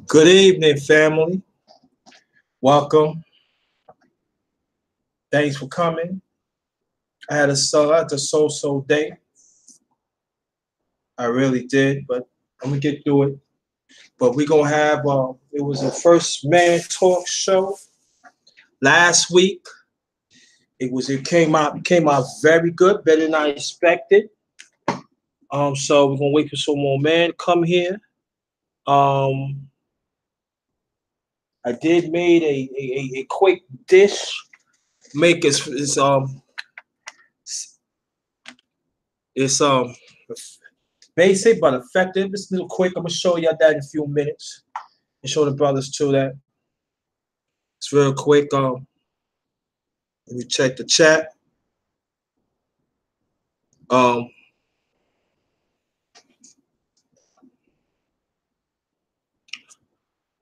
Good evening, family. Welcome. Thanks for coming. I had a so-so day. I really did, but I'm gonna get through it. But we're gonna have it was a first man talk show last week. It came out very good, better than I expected. So we're gonna wait for some more men to come here. I did made a quick dish. Make it's basic but effective. It's a little quick. I'm gonna show you that in a few minutes and show the brothers too that it's real quick. Let me check the chat.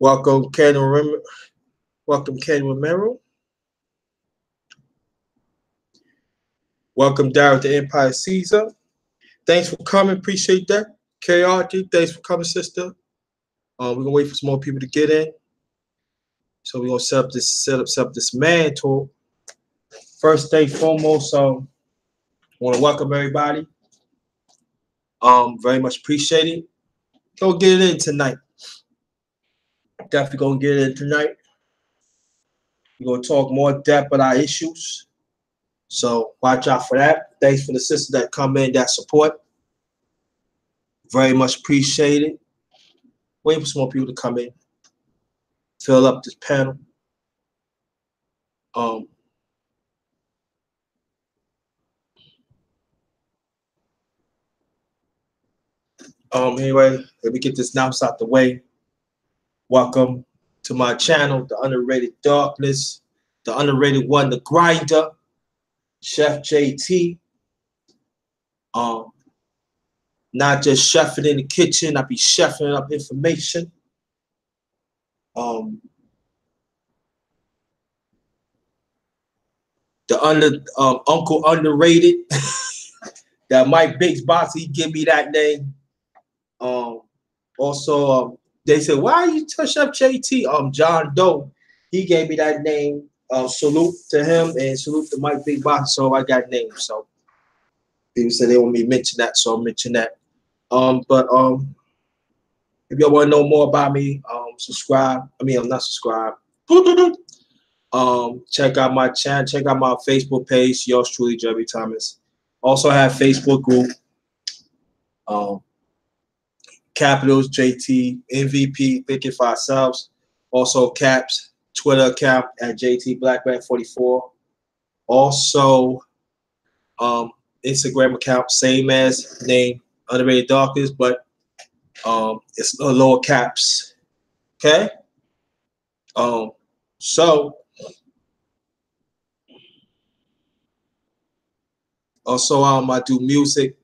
Welcome, Ken Romero. Welcome, Ken Romero. Welcome, Darrell the Empire Caesar. Thanks for coming. Appreciate that. KRT, thanks for coming, sister. We're gonna wait for some more people to get in. So we're gonna set up this man talk. First thing foremost, I want to welcome everybody. Very much appreciate it. Go get it in tonight. Definitely gonna get it in tonight. We're gonna talk more depth about our issues. So watch out for that. Thanks for the sisters that come in, that support. Very much appreciated. Wait for some more people to come in. Fill up this panel. Anyway, let me get this announce out the way. Welcome to my channel, The Underrated Darkness, the underrated one, The Grinder, Chef JT. Not just chefing in the kitchen, I be chefing up information. The Uncle Underrated. That Mike Biggs boss, he give me that name. Also, they said, why you touch up JT? John Doe, he gave me that name. Salute to him and salute to Mike Big Boss. So I got names. So people said they want me to mention that, so I'll mention that. But if y'all want to know more about me, subscribe. I mean, I'm not subscribed. Check out my channel, check out my Facebook page, yours truly, Jerry Thomas. Also have Facebook group. Capitals, JT, MVP, Thinking for Ourselves. Also Caps, Twitter account at JT Blackman 44. Also Instagram account, same as name, Underrated Darkness, but it's a lower caps. Okay? So also I do music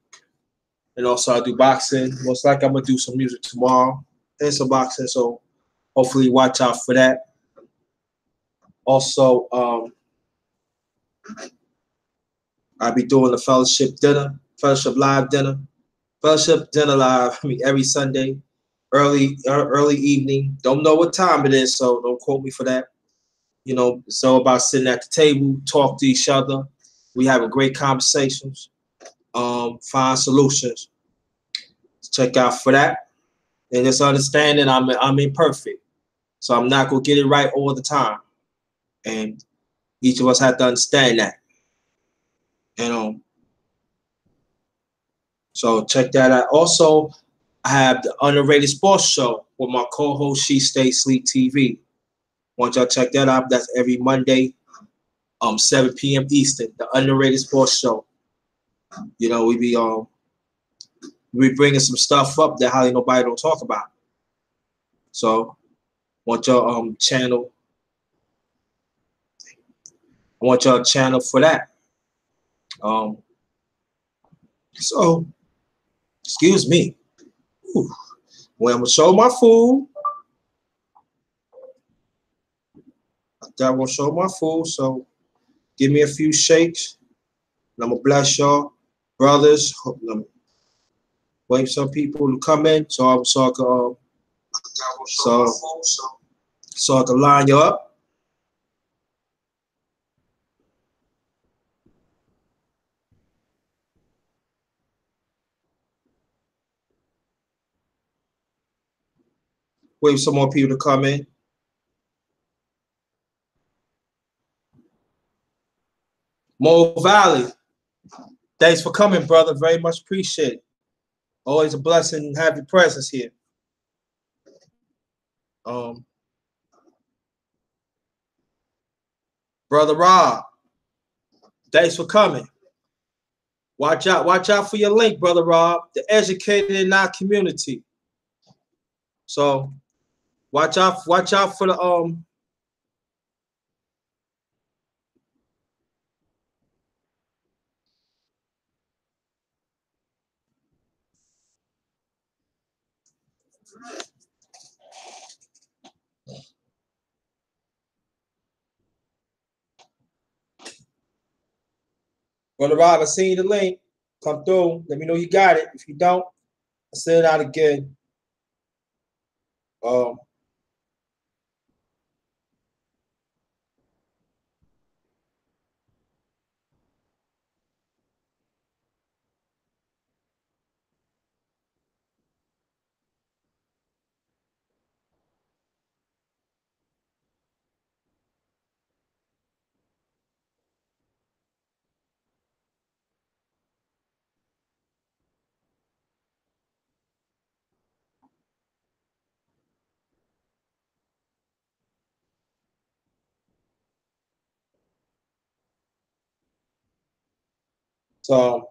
and also I do boxing. Most likely I'm gonna do some music tomorrow and some boxing, so hopefully watch out for that. Also, I'll be doing a fellowship live dinner live. I mean, every Sunday, early evening. Don't know what time it is, so don't quote me for that. You know, it's all about sitting at the table, talk to each other. We having great conversations. Find solutions. Check out for that. And just understanding I'm imperfect, so I'm not gonna get it right all the time. And each of us have to understand that. And so check that out. Also, I have the Underrated Sports Show with my co-host She Stay Sleep TV. Want y'all check that out? That's every Monday, 7 p.m. Eastern. The Underrated Sports Show. You know, we bringing some stuff up that hardly nobody don't talk about. So, want your channel. I want y'all channel for that. So, excuse me. Ooh. Well, I'm gonna show my food. I'm gonna show my food. So, give me a few shakes. And I'm gonna bless y'all, brothers. Wait some people to come in so I can line you up. Wait for some more people to come in. Mo Valley, thanks for coming, brother. Very much appreciate it. Always a blessing to have your presence here. Brother Rob, thanks for coming. Watch out for your link, brother Rob. The educated in our community. So watch out for the Brother Rob, I seen the link. Come through. Let me know you got it. If you don't, I'll send it out again. So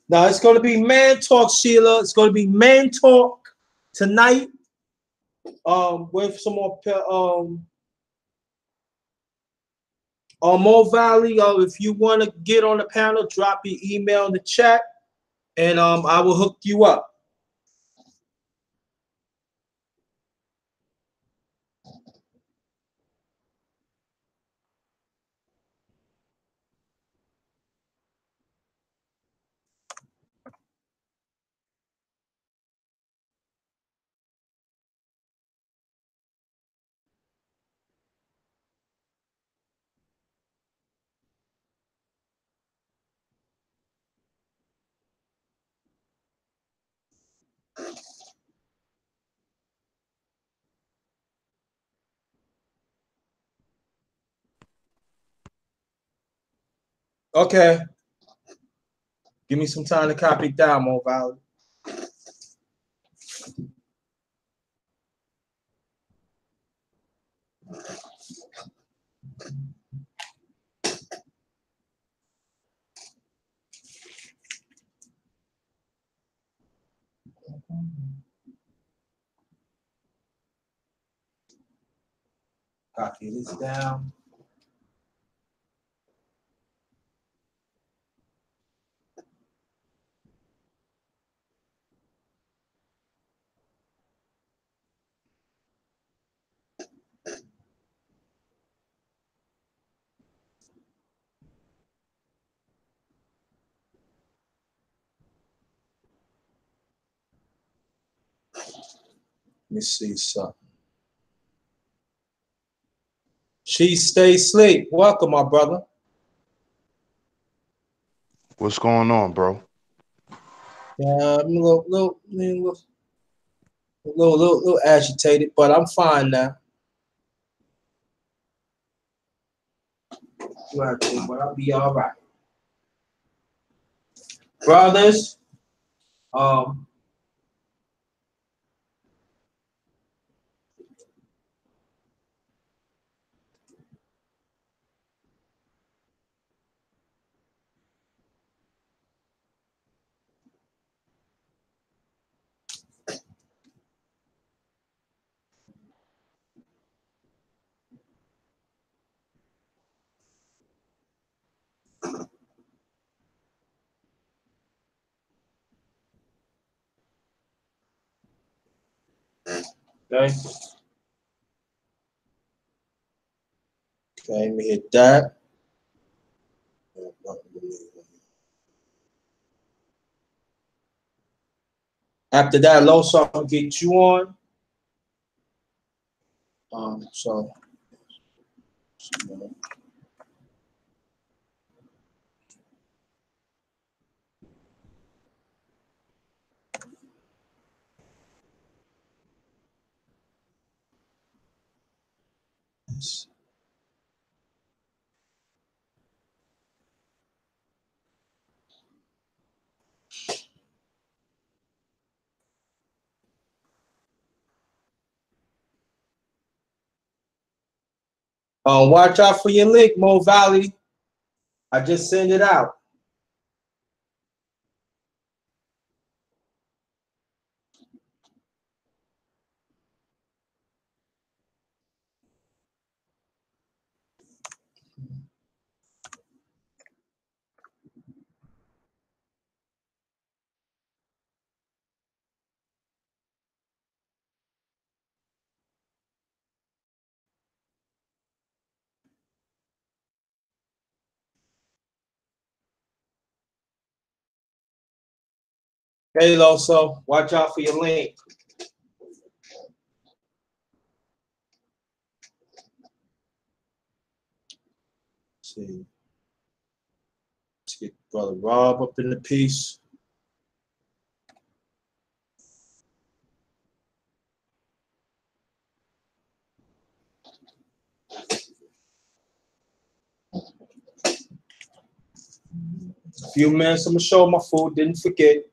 now it's gonna be man talk, Sheila. It's gonna be man talk tonight. With some more Mo Valley. If you want to get on the panel, drop your email in the chat, and I will hook you up. Okay. Give me some time to copy it down, Mo Valley. Copy this down. Let me see something. She stay asleep. Welcome, my brother. What's going on, bro? I'm a little agitated, but I'm fine now. But I'll be all right, brothers. Um, okay, let me hit that. After that, Loso, I'll get you on. So. Watch out for your link, Mo Valley. I just sent it out. Hey, Loso, watch out for your link. Let's see. Let's get Brother Rob up in the piece. A few minutes, I'm gonna show my food. Didn't forget.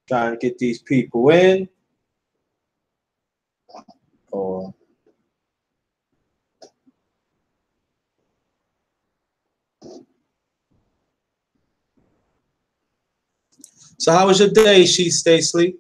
Trying to get these people in. Or so how was your day? She stay asleep.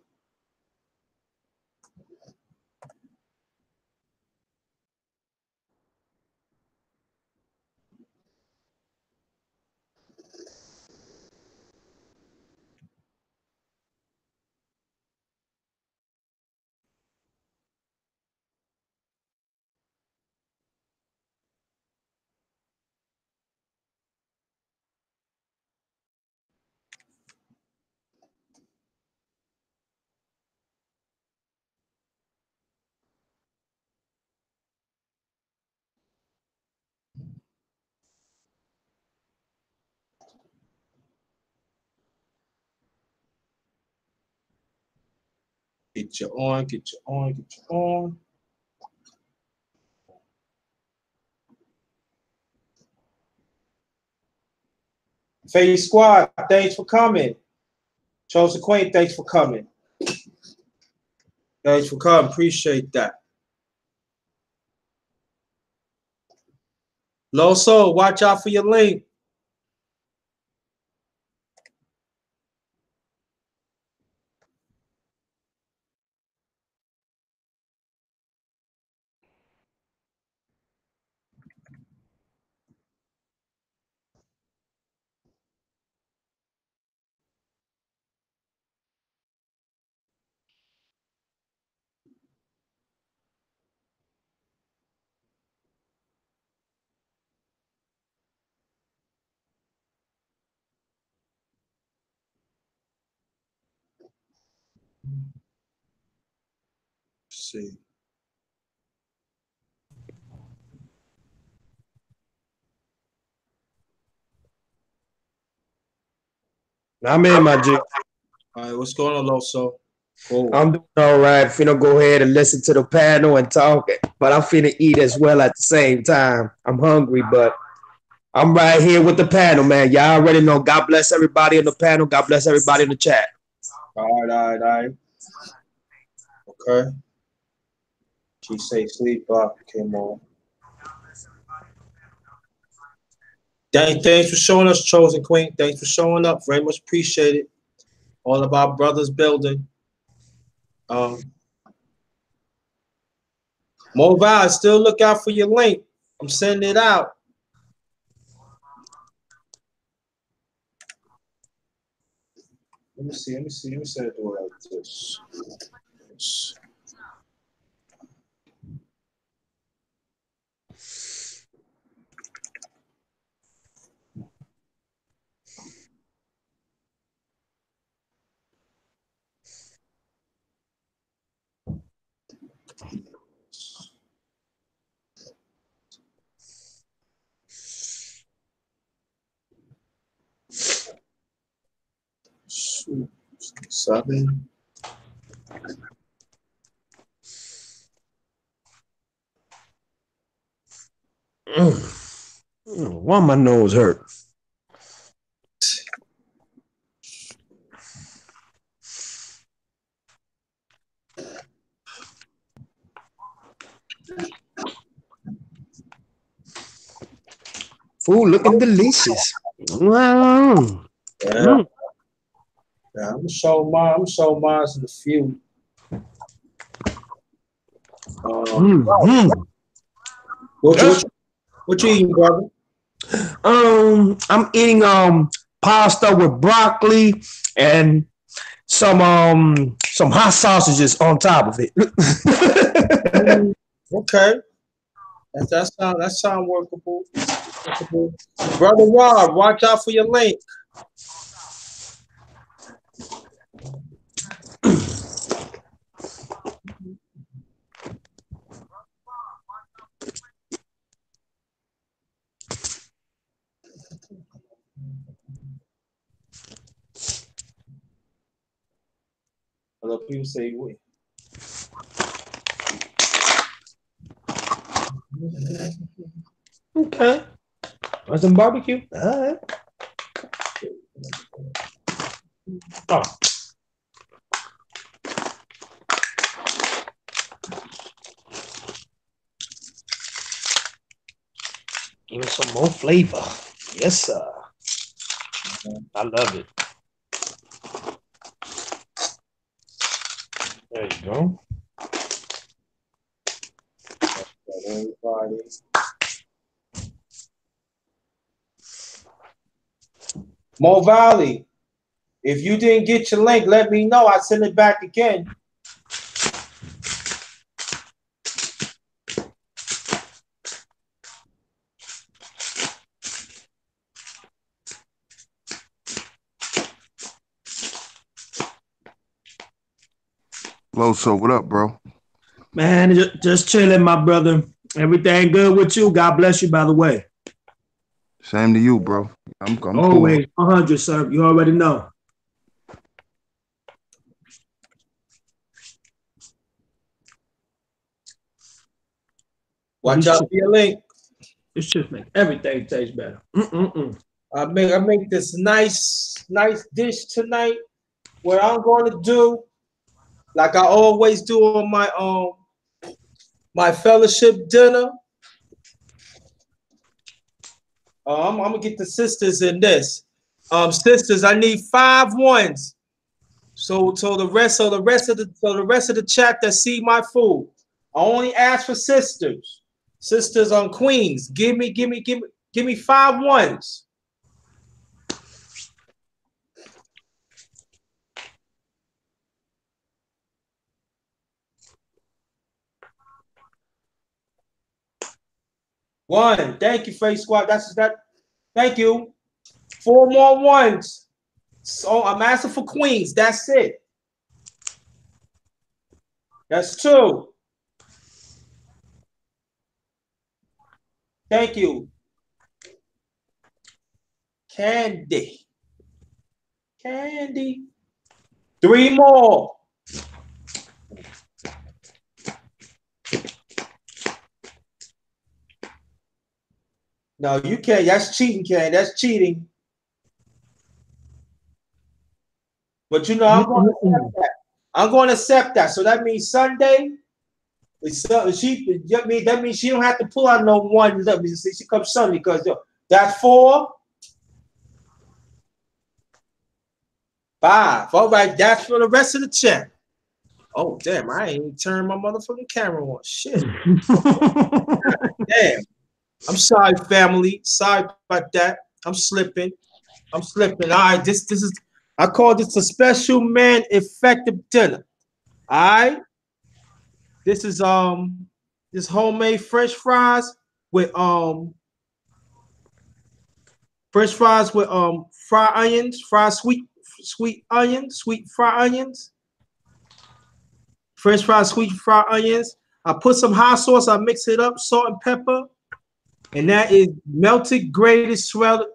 Get you on, get you on, get you on. Face Squad, thanks for coming. Chosen Queen, thanks for coming. Thanks for coming. Appreciate that. Loso, watch out for your link. see. I'm in, my G. All right, what's going on, Loso? Cool. I'm doing all right. Finna go ahead and listen to the panel and talk, but I'm finna eat as well at the same time. I'm hungry, but I'm right here with the panel, man. Y'all already know. God bless everybody in the panel. God bless everybody in the chat. All right. Okay. She say sleep came on. Thanks for showing us, Chosen Queen. Thanks for showing up. Very much appreciated. All of our brothers building. Mobile, still look out for your link. I'm sending it out. Let me see. Let me send it to her like this. Shoot. 7. Why my nose hurt? Food looking delicious. Wow. Yeah. Yeah, I'm gonna show mine in a few. What you eating, brother? I'm eating pasta with broccoli and some hot sausages on top of it. Okay. That sound workable. Brother Rob, watch out for your link. Other people say wait. Okay. Want some barbecue? All right. Oh. Give it some more flavor. Yes, sir. I love it. There you go. Everybody. Mo Valley, if you didn't get your link, let me know. I send it back again. Loso, what up, bro? Man, just chilling, my brother. Everything good with you? God bless you, by the way. Same to you, bro. I'm Always cool. 100, sir. You already know. Watch out for your link. This just make everything taste better. I make this nice dish tonight where I'm going to do like I always do on my fellowship dinner. I'm gonna get the sisters in this. Sisters, I need 5 ones. So the rest of the chat that see my food. I only ask for sisters. Sisters on queens. Give me 5 ones. One. Thank you, Face Squad. That's that. Thank you. 4 more ones. So I'm asking for queens. That's it. That's two. Thank you. Candy. Candy. Three more. No, you can't. That's cheating, Ken. That's cheating. But you know, I'm going to accept that. I'm going to accept that. So that means Sunday. That means she don't have to pull out no one. She comes Sunday because that's four. Five. All right, that's for the rest of the check. Oh, damn, I ain't even turned my motherfucking camera on. Shit. Damn. I'm sorry, family. Sorry about that. I'm slipping. All right, this is, I call this a special man effective dinner. All right. This is this homemade French fries with fried onions, fried sweet onions, sweet fried onions. French fries, sweet fried onions. I put some hot sauce, I mix it up, salt and pepper. And that is melted, grated, shredded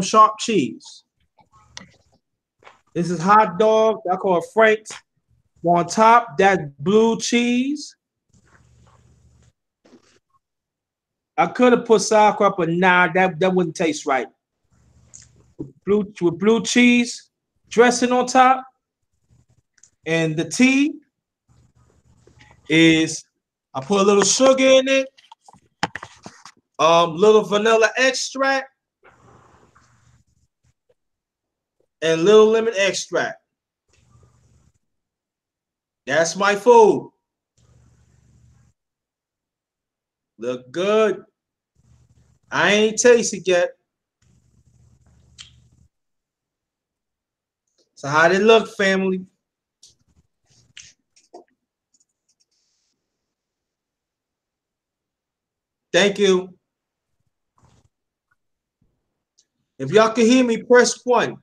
sharp cheese. This is hot dog. I call it Frank's. On top, that blue cheese. I could have put sauerkraut, but nah, that wouldn't taste right. With blue cheese dressing on top. And the tea is, I put a little sugar in it, little vanilla extract, and little lemon extract. That's my food. Look good. I ain't tasted yet. So how did it look, family? Thank you. If y'all can hear me, press 1.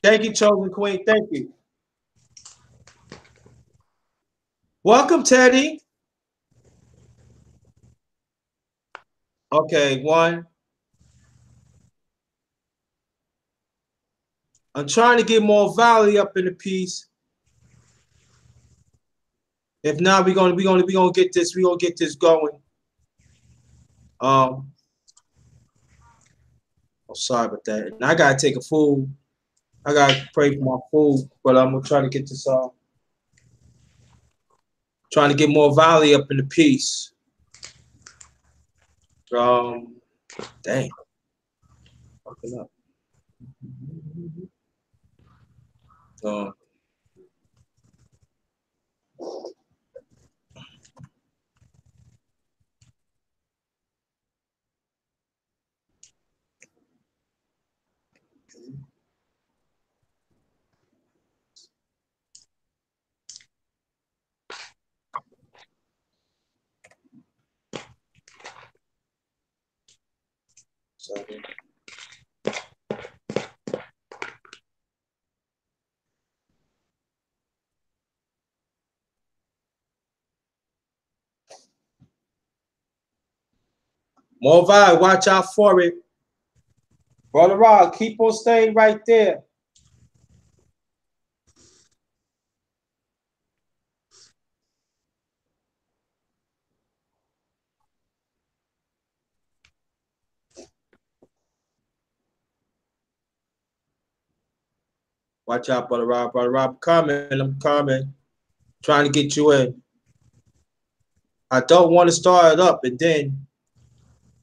Thank you, Chosen Queen. Thank you. Welcome, Teddy. Okay, 1. I'm trying to get more Valley up in the piece. If not, we're gonna get this. We're gonna get this going. Oh, sorry about that. And I gotta take a food. I gotta pray for my food, but I'm gonna try to get this off. Trying to get more Valley up in the piece. Dang. Fucking up. Sorry. More Valley, watch out for it. Brother Rod, keep on staying right there. Watch out, Brother Rob. Brother Rob, I'm coming. Trying to get you in. I don't want to start it up and then,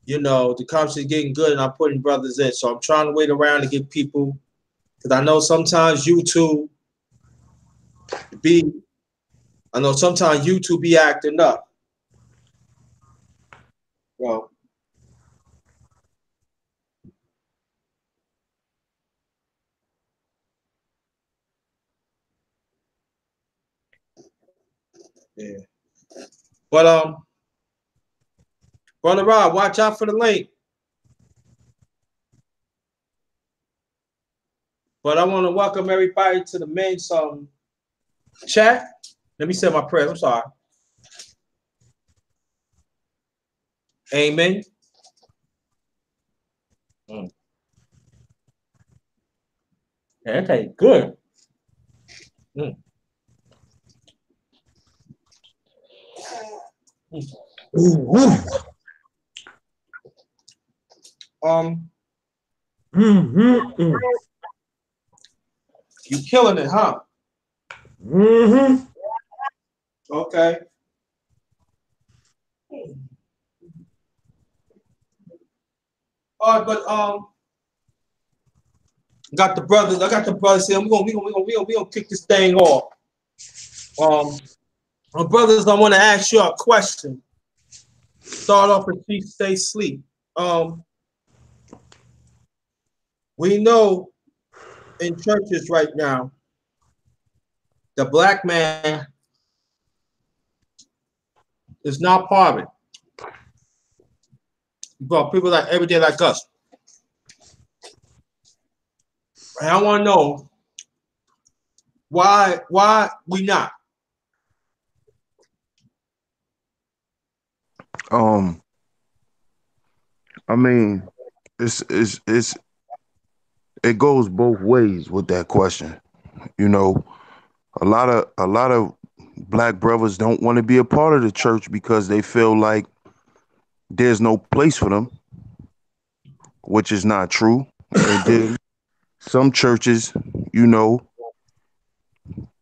you know, the conversation is getting good and I'm putting brothers in. So I'm trying to wait around to get people, because I know sometimes YouTube be acting up. Well, yeah. But Brother Rob, watch out for the link. But I want to welcome everybody to the main chat. Let me say my prayers. I'm sorry. Amen. Yeah, okay, good. You killing it, huh? Okay. All right, but got the brothers. I got the brothers here. We gonna kick this thing off. My brothers, I want to ask you a question. Start off with Chief Stay Sleep. We know in churches right now, the black man is not part of it. But people like everyday like us. And I want to know why we not. I mean, it goes both ways with that question. You know, a lot of black brothers don't want to be a part of the church because they feel like there's no place for them, which is not true. And then some churches, you know,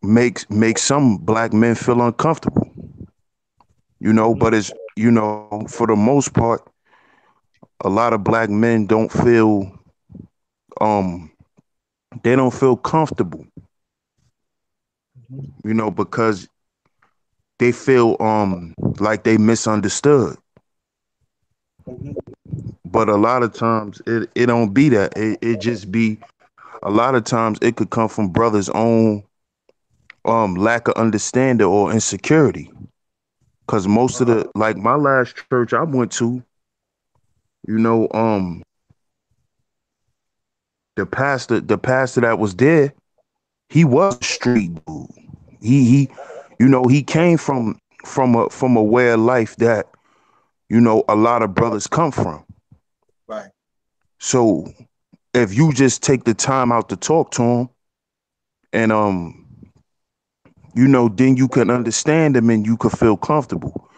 make some black men feel uncomfortable. You know, but it's, you know, for the most part, a lot of black men don't feel they don't feel comfortable, you know, because they feel like they misunderstood. But a lot of times it don't be that. It just be, a lot of times it could come from brothers' own lack of understanding or insecurity. Cause most of the, like my last church I went to, you know, the pastor that was there, he was a street dude. He you know, he came from a way of life that, you know, a lot of brothers come from. Right. So if you just take the time out to talk to him and you know, then you can understand him and you could feel comfortable.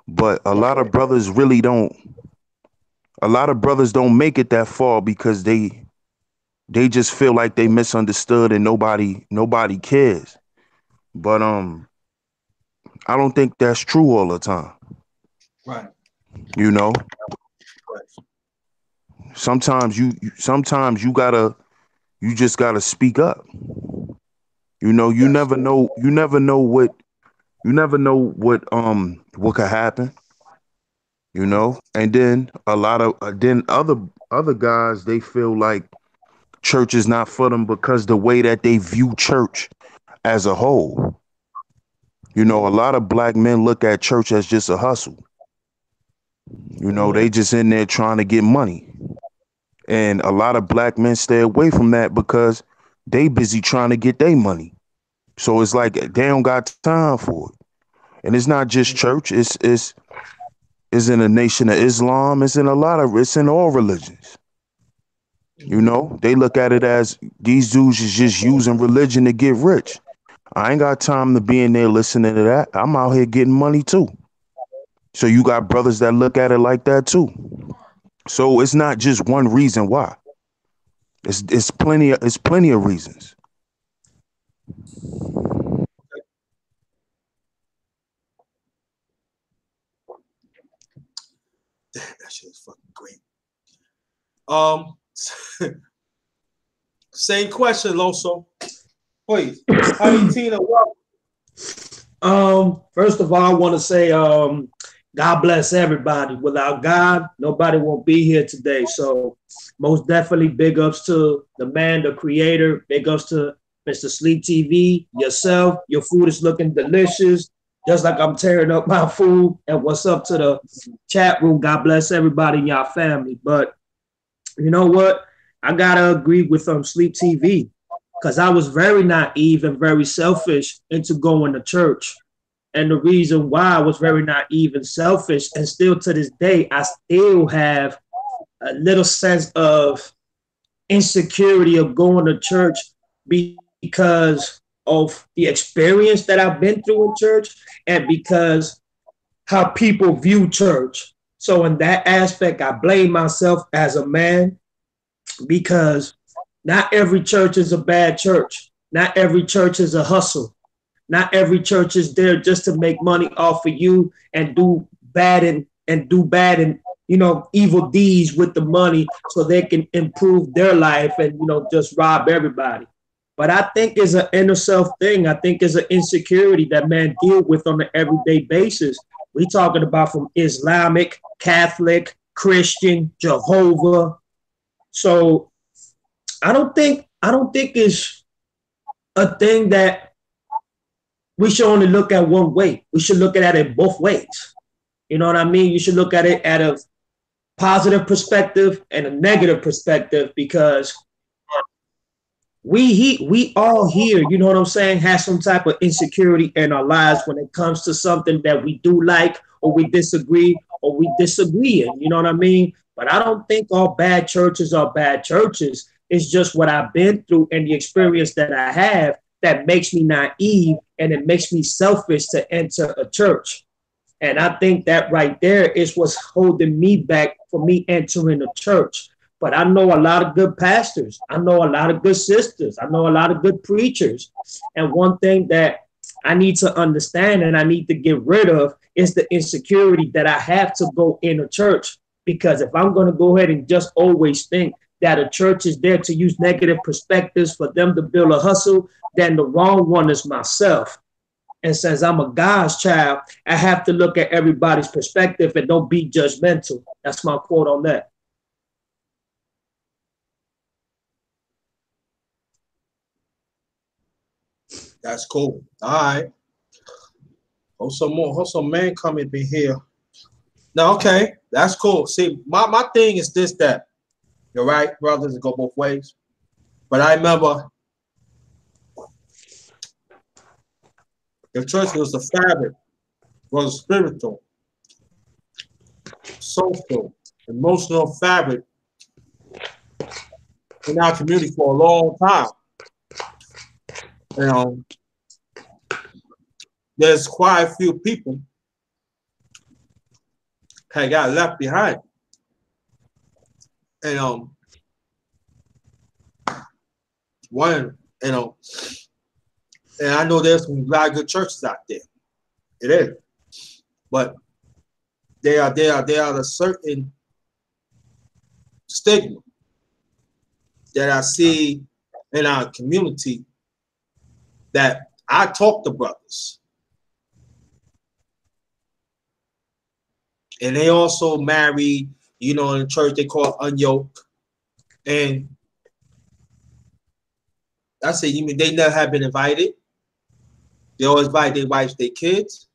But a lot of brothers really don't, a lot of brothers don't make it that far because they just feel like they misunderstood and nobody cares. But I don't think that's true all the time. Right. You know, Right. sometimes you just gotta speak up. You know, you Yes. never know what could happen. You know, and then a lot of then other guys, they feel like church is not for them because the way that they view church as a whole. You know, a lot of black men look at church as just a hustle. You know, they just in there trying to get money. And a lot of black men stay away from that because they busy trying to get their money. So it's like they don't got time for it. And it's not just church, it's in the Nation of Islam, it's in all religions. You know, they look at it as these dudes is just using religion to get rich. I ain't got time to be in there listening to that. I'm out here getting money too. So you got brothers that look at it like that too. So it's not just one reason why. It's plenty of reasons. That shit is fucking great. Same question, Loso. Please. Honey Tina, welcome. First of all, I want to say, God bless everybody. Without God, nobody won't be here today. So most definitely big ups to the man, the creator. Big ups to Mr. Sleep TV, yourself. Your food is looking delicious, just like I'm tearing up my food. And what's up to the chat room? God bless everybody in your family. But you know what? I gotta agree with Sleep TV. because I was very naive and very selfish into going to church. And the reason why I was very naive and selfish, and still to this day, I still have a little sense of insecurity of going to church because of the experience that I've been through in church and because how people view church. So in that aspect, I blame myself as a man because not every church is a bad church. Not every church is a hustle. Not every church is there just to make money off of you and do bad and evil deeds with the money so they can improve their life and just rob everybody. But I think it's an inner self thing. I think it's an insecurity that man deal with on an everyday basis. We talking about from Islamic, Catholic, Christian, Jehovah. So I don't think it's a thing that we should only look at one way. We should look at it both ways. You know what I mean? You should look at it at a positive perspective and a negative perspective because we all here, you know what I'm saying, have some type of insecurity in our lives when it comes to something that we do like or we disagree in, you know what I mean? But I don't think all bad churches are bad churches. It's just what I've been through and the experience that I have that makes me naive and it makes me selfish to enter a church. And I think that right there is what's holding me back for me entering a church. But I know a lot of good pastors. I know a lot of good sisters. I know a lot of good preachers. And one thing that I need to understand and I need to get rid of is the insecurity that I have to go in a church. Because if I'm going to go ahead and just always think that a church is there to use negative perspectives for them to build a hustle, then the wrong one is myself. And since I'm a God's child, I have to look at everybody's perspective and don't be judgmental. That's my quote on that. That's cool. All right. Hope some man come in here. No, okay. That's cool. See, my thing is this, that you're right, brothers, it go both ways. But I remember the church was the fabric, was spiritual, social, emotional fabric in our community for a long time. There's quite a few people that got left behind. And and I know there's some very good churches out there. It is. But there are a certain stigma that I see in our community that I talk to brothers. And they also marry, in the church they call it unyoked. And I say, you mean they never have been invited? They always invite their wives, their kids.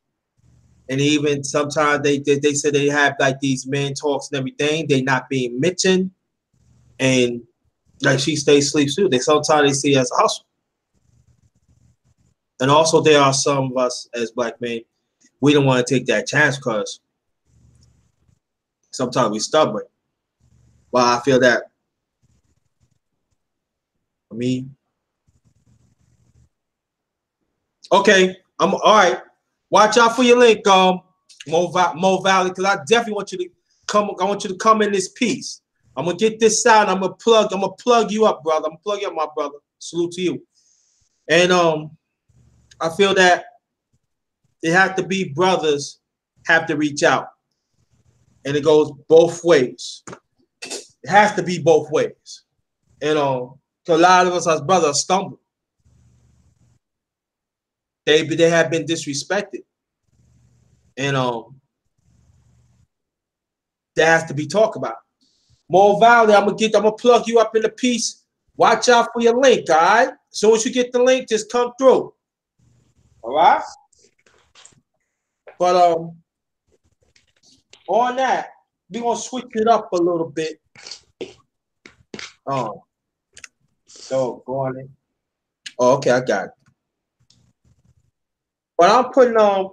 And even sometimes they say they have like these men talks and everything. They not being mentioned. And like she stays asleep too. Sometimes they see it as a hustle. And also there are some of us as black men, we don't want to take that chance because sometimes we're stubborn. But I feel that for me. Okay, I'm all right. Watch out for your link, Mo Valley, because I definitely want you to come. I want you to come in this piece. I'm gonna get this sound. I'm gonna plug you up, brother. I'm gonna plug you up, my brother. Salute to you. And I feel that it has to be brothers have to reach out, and it goes both ways. It has to be both ways. So a lot of us as brothers stumble. They have been disrespected, and that has to be talked about. Mo Valley, I'm gonna plug you up in the piece. Watch out for your link, all right? As soon as you get the link, just come through. All right? But on that, we're gonna switch it up a little bit. So go on in. Oh, okay, I got it. When I'm putting on,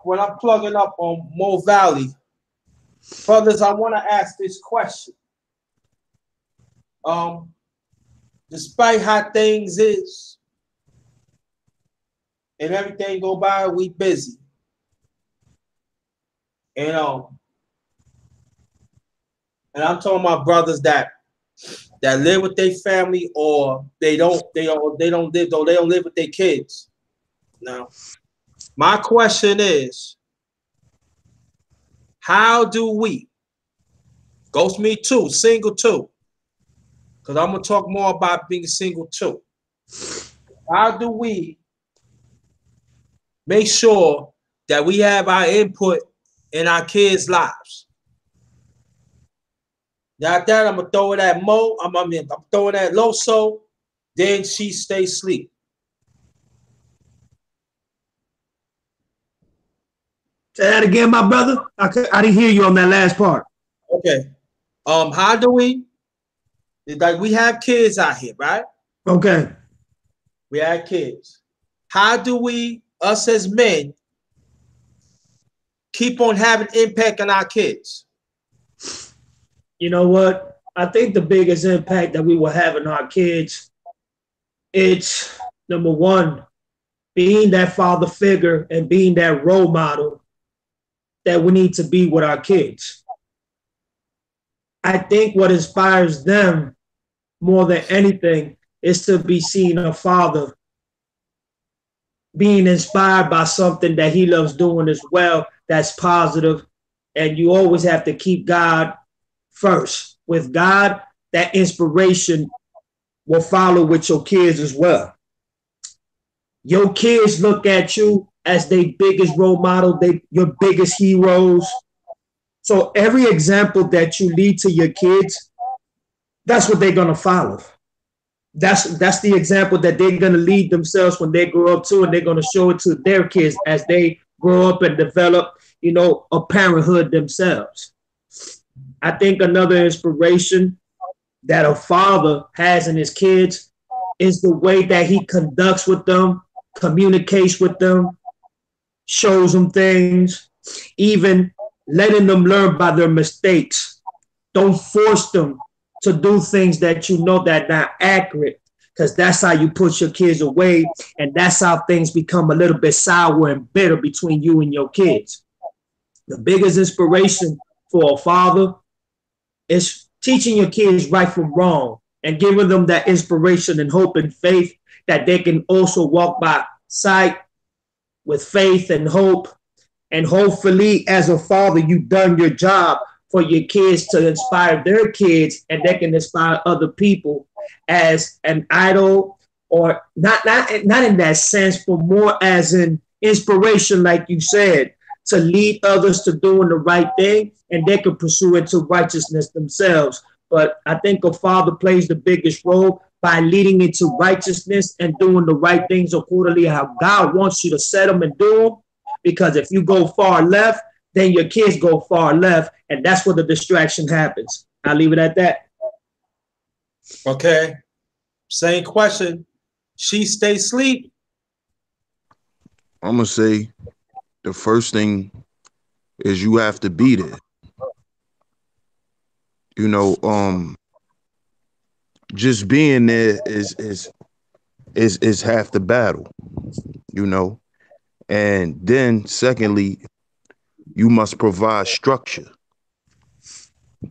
when I'm plugging up on Mo Valley, brothers, I want to ask this question. Despite how things is and everything go by, we busy. And I'm talking about brothers that live with their family or they don't live with their kids. Now, my question is, how do we, Ghost Me too, single too, because I'm gonna talk more about being single too. How do we make sure that we have our input in our kids' lives? Now that I'm gonna throw it at Mo, I'm throwing it at Loso, then she stay asleep. Say that again, my brother. I didn't hear you on that last part. Okay. How do we? Like we have kids out here, right? Okay. We have kids. How do we, us as men, keep on having impact on our kids? You know what? I think the biggest impact that we will have on our kids, it's number one, being that father figure and being that role model that we need to be with our kids. I think what inspires them more than anything is to be seeing a father being inspired by something that he loves doing as well, that's positive. And you always have to keep God first. With God, that inspiration will follow with your kids as well. Your kids look at you as their biggest role model, your biggest heroes. So every example that you lead to your kids, that's what they're gonna follow. That's the example that they're gonna lead themselves when they grow up too, and they're gonna show it to their kids as they grow up and develop, a parenthood themselves. I think another inspiration that a father has in his kids is the way that he conducts with them, communicates with them, shows them things, even letting them learn by their mistakes. Don't force them to do things that you know that are not accurate, because that's how you push your kids away, and that's how things become a little bit sour and bitter between you and your kids. The biggest inspiration for a father is teaching your kids right from wrong and giving them that inspiration and hope and faith that they can also walk by sight with faith and hope. And hopefully, as a father, you've done your job for your kids to inspire their kids, and they can inspire other people as an idol, or not in that sense, but more as an inspiration, like you said, to lead others to doing the right thing, and they can pursue into righteousness themselves. But I think a father plays the biggest role by leading into righteousness and doing the right things accordingly how God wants you to set them and do them. Because if you go far left, then your kids go far left, and that's where the distraction happens. I'll leave it at that. Okay. Same question. She stay asleep. I'm gonna say the first thing is you have to be there. Just being there is half the battle, And then secondly, you must provide structure,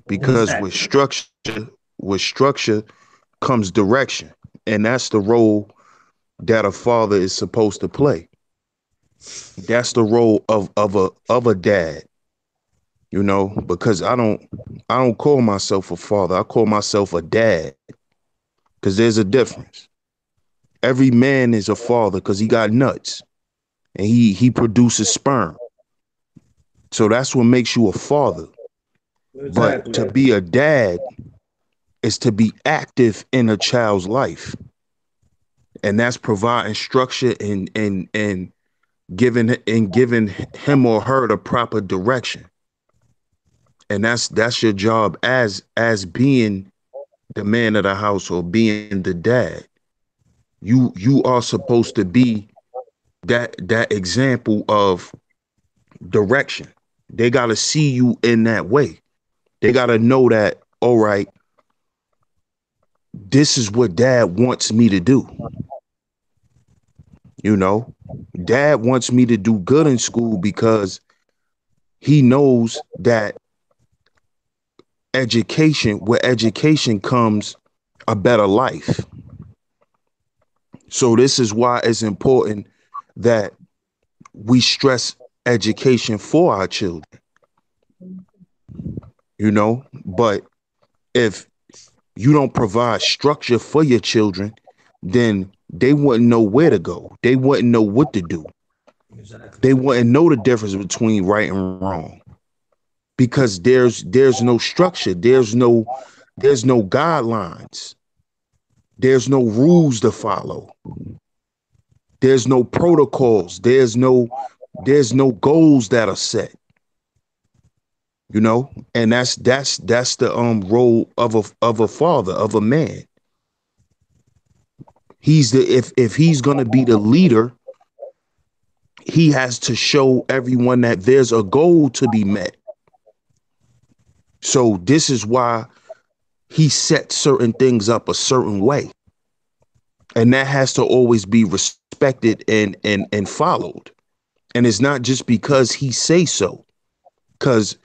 because with structure comes direction, and that's the role that a father is supposed to play. That's the role of a dad, because I don't call myself a father. I call myself a dad, because there's a difference. Every man is a father because he got nuts and he produces sperm. So that's what makes you a father. Exactly. But to be a dad is to be active in a child's life. And that's providing structure and giving him or her the proper direction. And that's your job as being the man of the house or being the dad. You are supposed to be that example of direction. They got to see you in that way. They got to know that, all right, this is what dad wants me to do. You know, dad wants me to do good in school because he knows that with education comes a better life. So this is why it's important that we stress education for our children, you know, but if you don't provide structure for your children, then they wouldn't know where to go. They wouldn't know what to do. They wouldn't know the difference between right and wrong because there's no structure. There's no guidelines. There's no rules to follow. There's no protocols. There's no goals that are set. You know, and that's the role of a father, of a man. If he's gonna be the leader, he has to show everyone that there's a goal to be met. So this is why he sets certain things up a certain way. And that has to always be respected and followed. And it's not just because he say so, because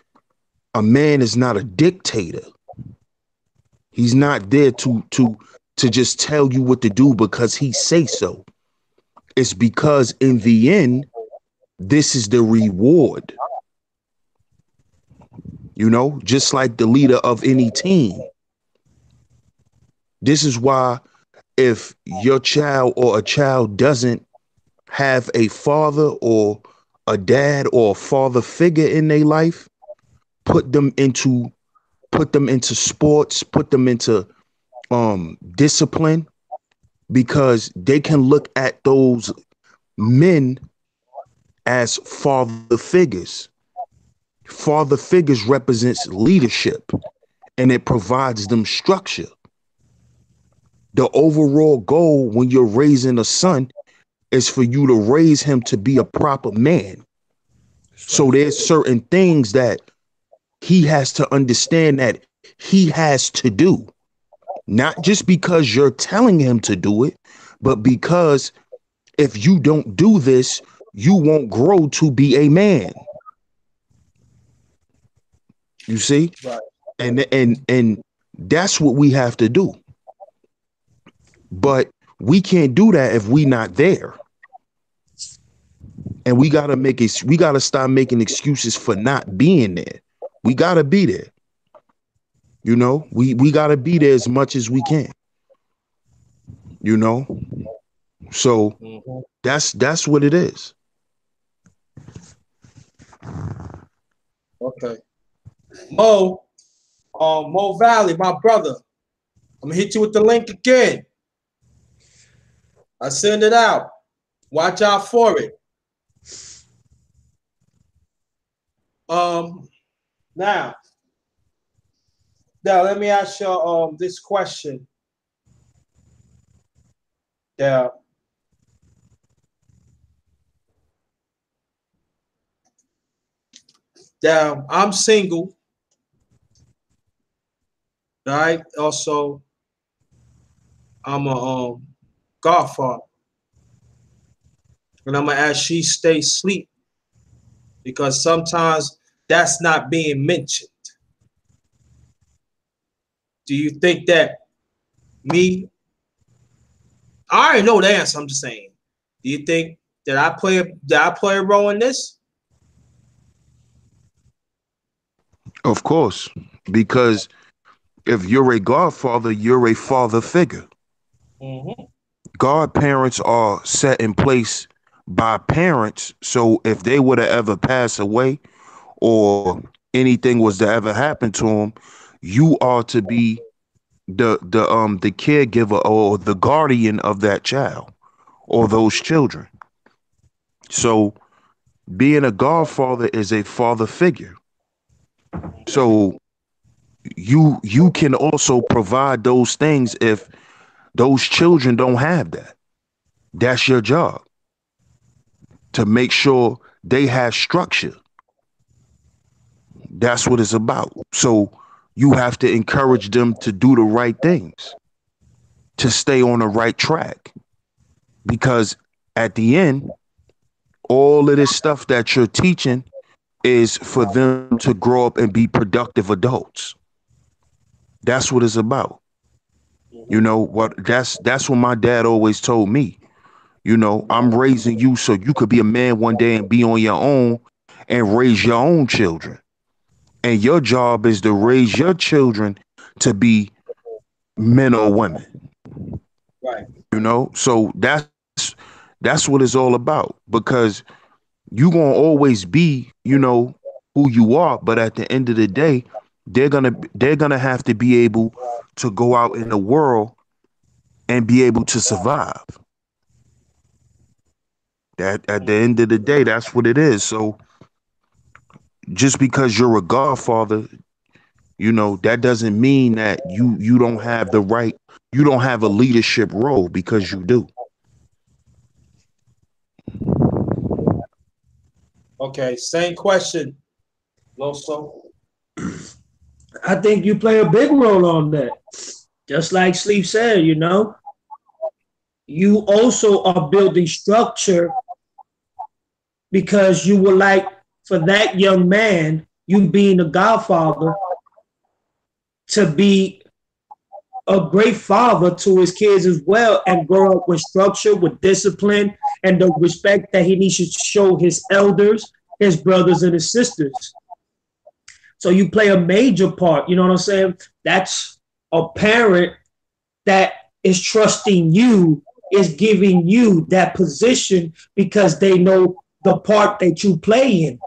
a man is not a dictator. He's not there to just tell you what to do because he say so. It's because in the end, this is the reward. You know, just like the leader of any team. This is why if your child or a child doesn't have a father or a dad or a father figure in their life, put them into sports, put them into discipline, because they can look at those men as father figures. Father figures represents leadership, and it provides them structure. The overall goal when you're raising a son is for you to raise him to be a proper man. So there's certain things that he has to understand that he has to do, not just because you're telling him to do it, but because if you don't do this, you won't grow to be a man. You see? Right. And that's what we have to do. But we can't do that if we not there. And we gotta stop making excuses for not being there. We gotta be there. You know, we gotta be there as much as we can. You know? So that's what it is. Okay. Mo Valley, my brother. I'm gonna hit you with the link again. I send it out. Watch out for it. Now let me ask you this question. Yeah. I'm single. Right. Also, I'm a godfather. And I'm gonna ask she stay asleep, because sometimes that's not being mentioned. Do you think that I already know the answer, I'm just saying. Do you think that I play a role in this? Of course, because if you're a godfather, you're a father figure. Mm-hmm. Godparents are set in place by parents. So if they were to ever pass away or anything was to ever happen to them, you are to be the caregiver or the guardian of that child or those children. So being a godfather is a father figure. So you can also provide those things if those children don't have that. That's your job, to make sure they have structure. That's what it's about. So you have to encourage them to do the right things, to stay on the right track. Because at the end, all of this stuff that you're teaching is for them to grow up and be productive adults. That's what it's about. You know what? That's what my dad always told me. You know, I'm raising you so you could be a man one day and be on your own and raise your own children. And your job is to raise your children to be men or women. Right. You know, so that's what it's all about, because you gonna always be, you know, who you are, but at the end of the day, they're gonna have to be able to go out in the world and be able to survive. That at the end of the day, that's what it is. So just because you're a godfather, you know, that doesn't mean that you don't have the right, you don't have a leadership role, because you do. Okay, same question, Loso. I think you play a big role on that. Just like Sleep said, you know, you also are building structure because you would like for that young man, you being a godfather, to be a great father to his kids as well, and grow up with structure, with discipline, and the respect that he needs to show his elders, his brothers, and his sisters. So you play a major part, you know what I'm saying? That's a parent that is trusting you, is giving you that position because they know the part that you play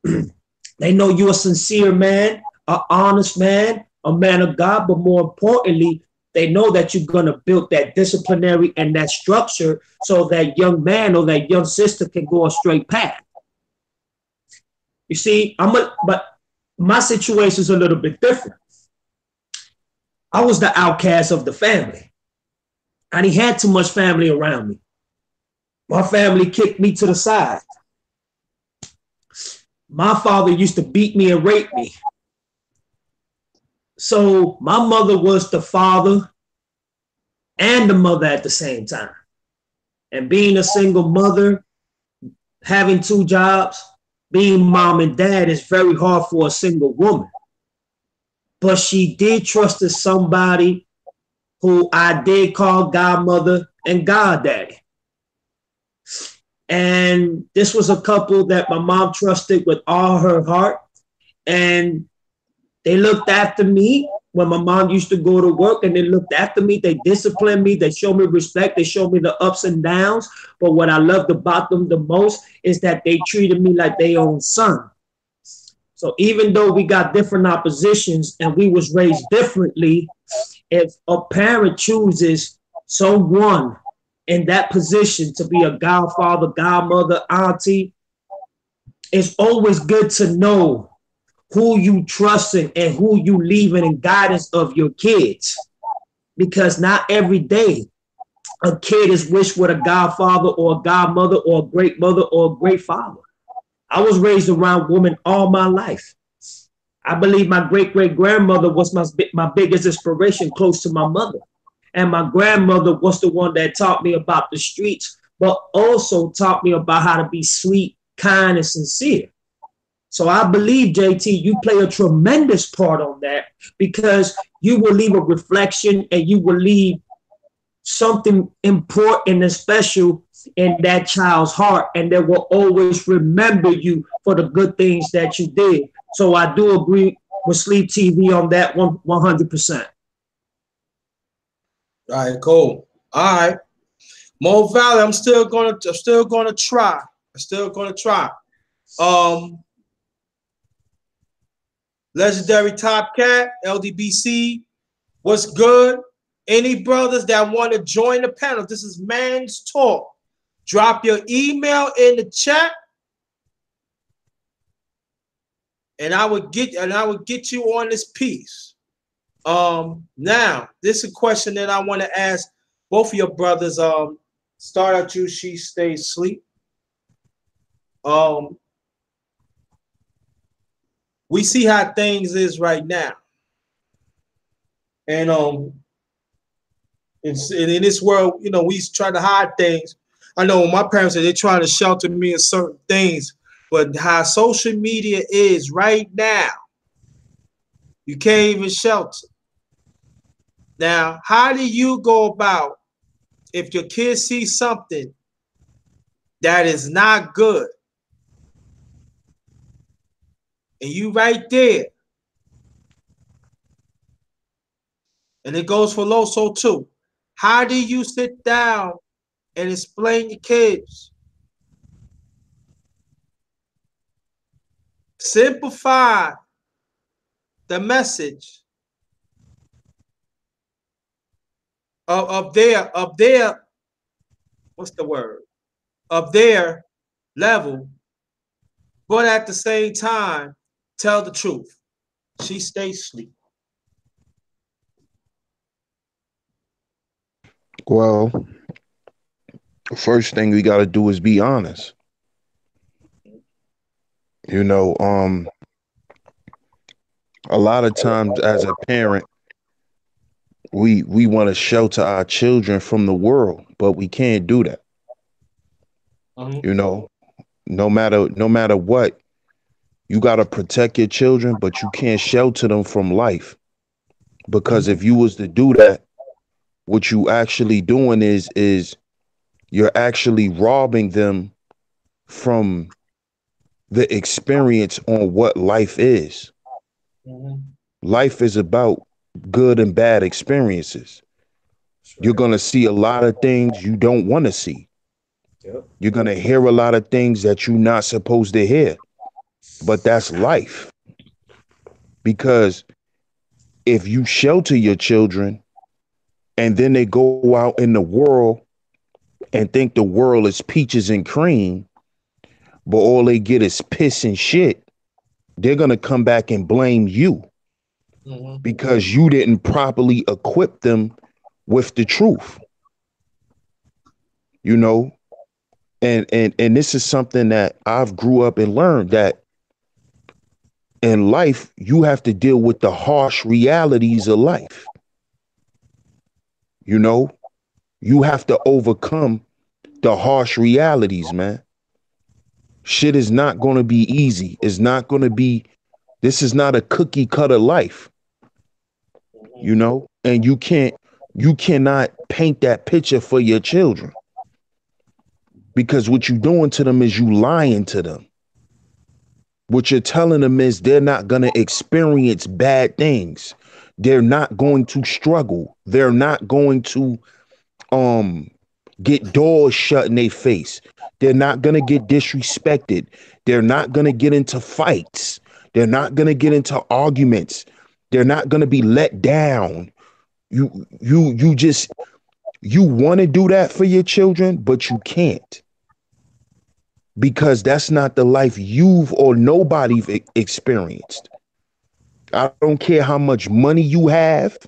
in. They know you're a sincere man, an honest man, a man of God, but more importantly, they know that you're going to build that disciplinary and that structure so that young man or that young sister can go a straight path. You see, but my situation is a little bit different. I was the outcast of the family. I didn't have too much family around me. My family kicked me to the side. My father used to beat me and rape me. So my mother was the father and the mother at the same time. And being a single mother, having two jobs, being mom and dad is very hard for a single woman. But she did trust in somebody who I did call godmother and goddaddy. And this was a couple that my mom trusted with all her heart. And they looked after me when my mom used to go to work, and they looked after me. They disciplined me. They showed me respect. They showed me the ups and downs. But what I loved about them the most is that they treated me like their own son. So even though we got different oppositions and we was raised differently, if a parent chooses someone in that position to be a godfather, godmother, auntie, it's always good to know who you trusting and who you leaving in guidance of your kids. Because not every day a kid is wished with a godfather or a godmother or a great mother or a great father. I was raised around women all my life. I believe my great-great-grandmother was my biggest inspiration, close to my mother. And my grandmother was the one that taught me about the streets, but also taught me about how to be sweet, kind, and sincere. So I believe, JT, you play a tremendous part on that, because you will leave a reflection and you will leave something important and special in that child's heart, and they will always remember you for the good things that you did. So I do agree with Sleep TV on that 100%. All right, cool. All right, Mo Valley. I'm still gonna try. Legendary Top Cat, LDBC. What's good? Any brothers that want to join the panel? This is Man's Talk. Drop your email in the chat, and I would get you on this piece. Now, this is a question that I want to ask both of your brothers, start at you, she stays asleep. We see how things is right now. And in this world, you know, we try to hide things. I know when my parents said they're trying to shelter me in certain things, but how social media is right now, you can't even shelter. Now, how do you go about if your kid sees something that is not good, and you right there, and it goes for Loso too? How do you sit down and explain to kids? Simplify the message of their what's the word? Of their level, but at the same time, tell the truth. She stays asleep. Well, first thing we got to do is be honest. You know, a lot of times as a parent, we want to shelter our children from the world, but we can't do that. You know, no matter what, you got to protect your children, but you can't shelter them from life. Because if you was to do that, what you actually doing is you're actually robbing them from the experience on what life is. Life is about good and bad experiences. You're going to see a lot of things you don't want to see. You're going to hear a lot of things that you're not supposed to hear. But that's life. Because if you shelter your children and then they go out in the world and think the world is peaches and cream, but all they get is piss and shit, they're going to come back and blame you because you didn't properly equip them with the truth. You know, and this is something that I've grew up and learned, that in life, you have to deal with the harsh realities of life. You know, you have to overcome the harsh realities, man. Shit is not going to be easy. It's not going to be, this is not a cookie cutter life, you know, and you cannot paint that picture for your children, because what you're doing to them is you lying to them. What you're telling them is they're not going to experience bad things. They're not going to struggle. They're not going to get doors shut in their face. They're not going to get disrespected. They're not going to get into fights. They're not going to get into arguments. They're not going to be let down. You want to do that for your children, but you can't. Because that's not the life you've or nobody's experienced. I don't care how much money you have.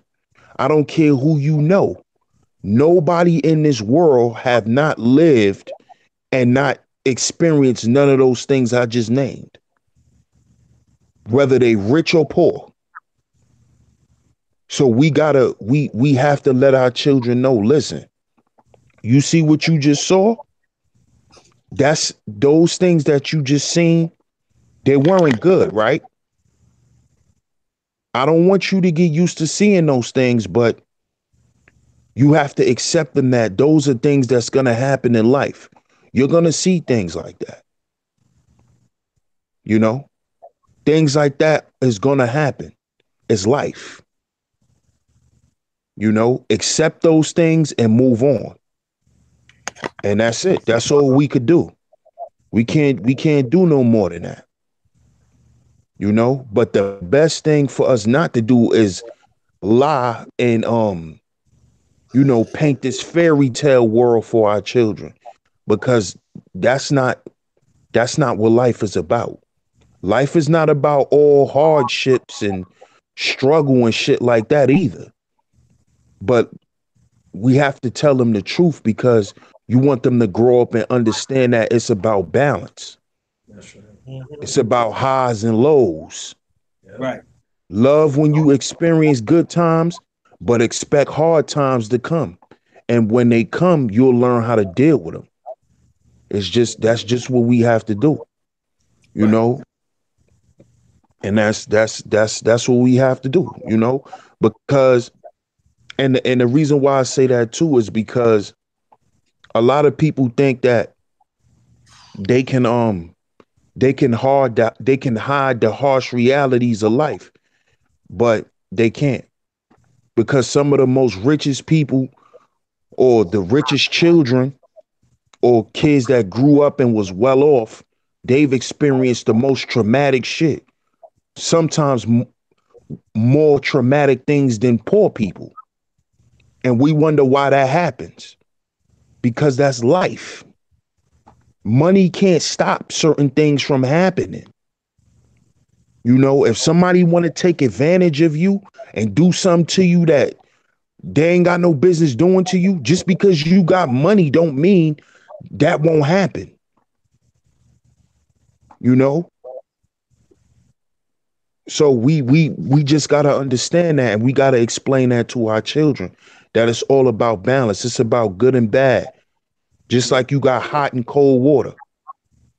I don't care who you know. Nobody in this world have not lived and not experienced none of those things I just named, whether they rich or poor. So we have to let our children know, listen, you see what you just saw? That's those things that you just seen. They weren't good, right? I don't want you to get used to seeing those things, but you have to accept them, that those are things that's going to happen in life. You're going to see things like that. You know, things like that is going to happen. It's life. You know, accept those things and move on. And that's it. That's all we could do. We can't do no more than that. You know, but the best thing for us not to do is lie and you know, paint this fairy tale world for our children, because that's not what life is about. Life is not about all hardships and struggle and shit like that either. But we have to tell them the truth, because You want them to grow up and understand that it's about balance. That's right. It's about highs and lows. Right. Love when you experience good times, but expect hard times to come. And when they come, you'll learn how to deal with them. That's just what we have to do, you know? And that's what we have to do, you know? Because and the reason why I say that too is because a lot of people think that they can hide the harsh realities of life, but they can't, because some of the most richest people or the richest children or kids that grew up and was well off, they've experienced the most traumatic shit, sometimes more traumatic things than poor people. And we wonder why that happens, because that's life. Money can't stop certain things from happening. You know, if somebody want to take advantage of you and do something to you that they ain't got no business doing to you, just because you got money don't mean that won't happen. You know? So we just got to understand that, and we got to explain that to our children, that it's all about balance. It's about good and bad. Just like you got hot and cold water,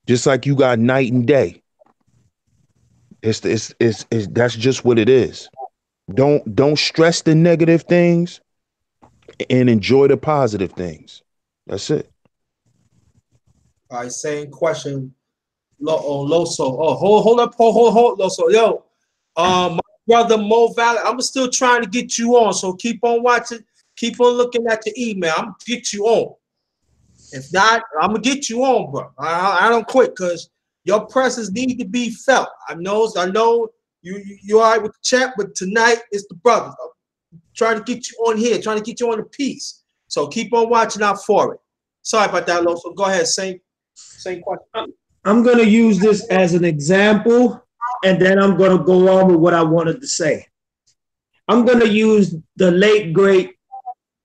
just like you got night and day. It's that's just what it is. Don't stress the negative things and enjoy the positive things. That's it. All right, same question. Loso. Oh, hold up, hold, Loso. Yo, my brother Mo Valley, I'm still trying to get you on, so keep on watching, keep on looking at your email. I'm gonna get you on. If not, I'm gonna get you on, bro. I don't quit, because your presence need to be felt. I know you all right with the chat, but tonight it's the brothers. I'm trying to get you on here, trying to get you on the piece. So keep on watching out for it. Sorry about that, Loso. Go ahead, same question. I'm gonna use this as an example, and then I'm gonna go on with what I wanted to say. I'm gonna use the late great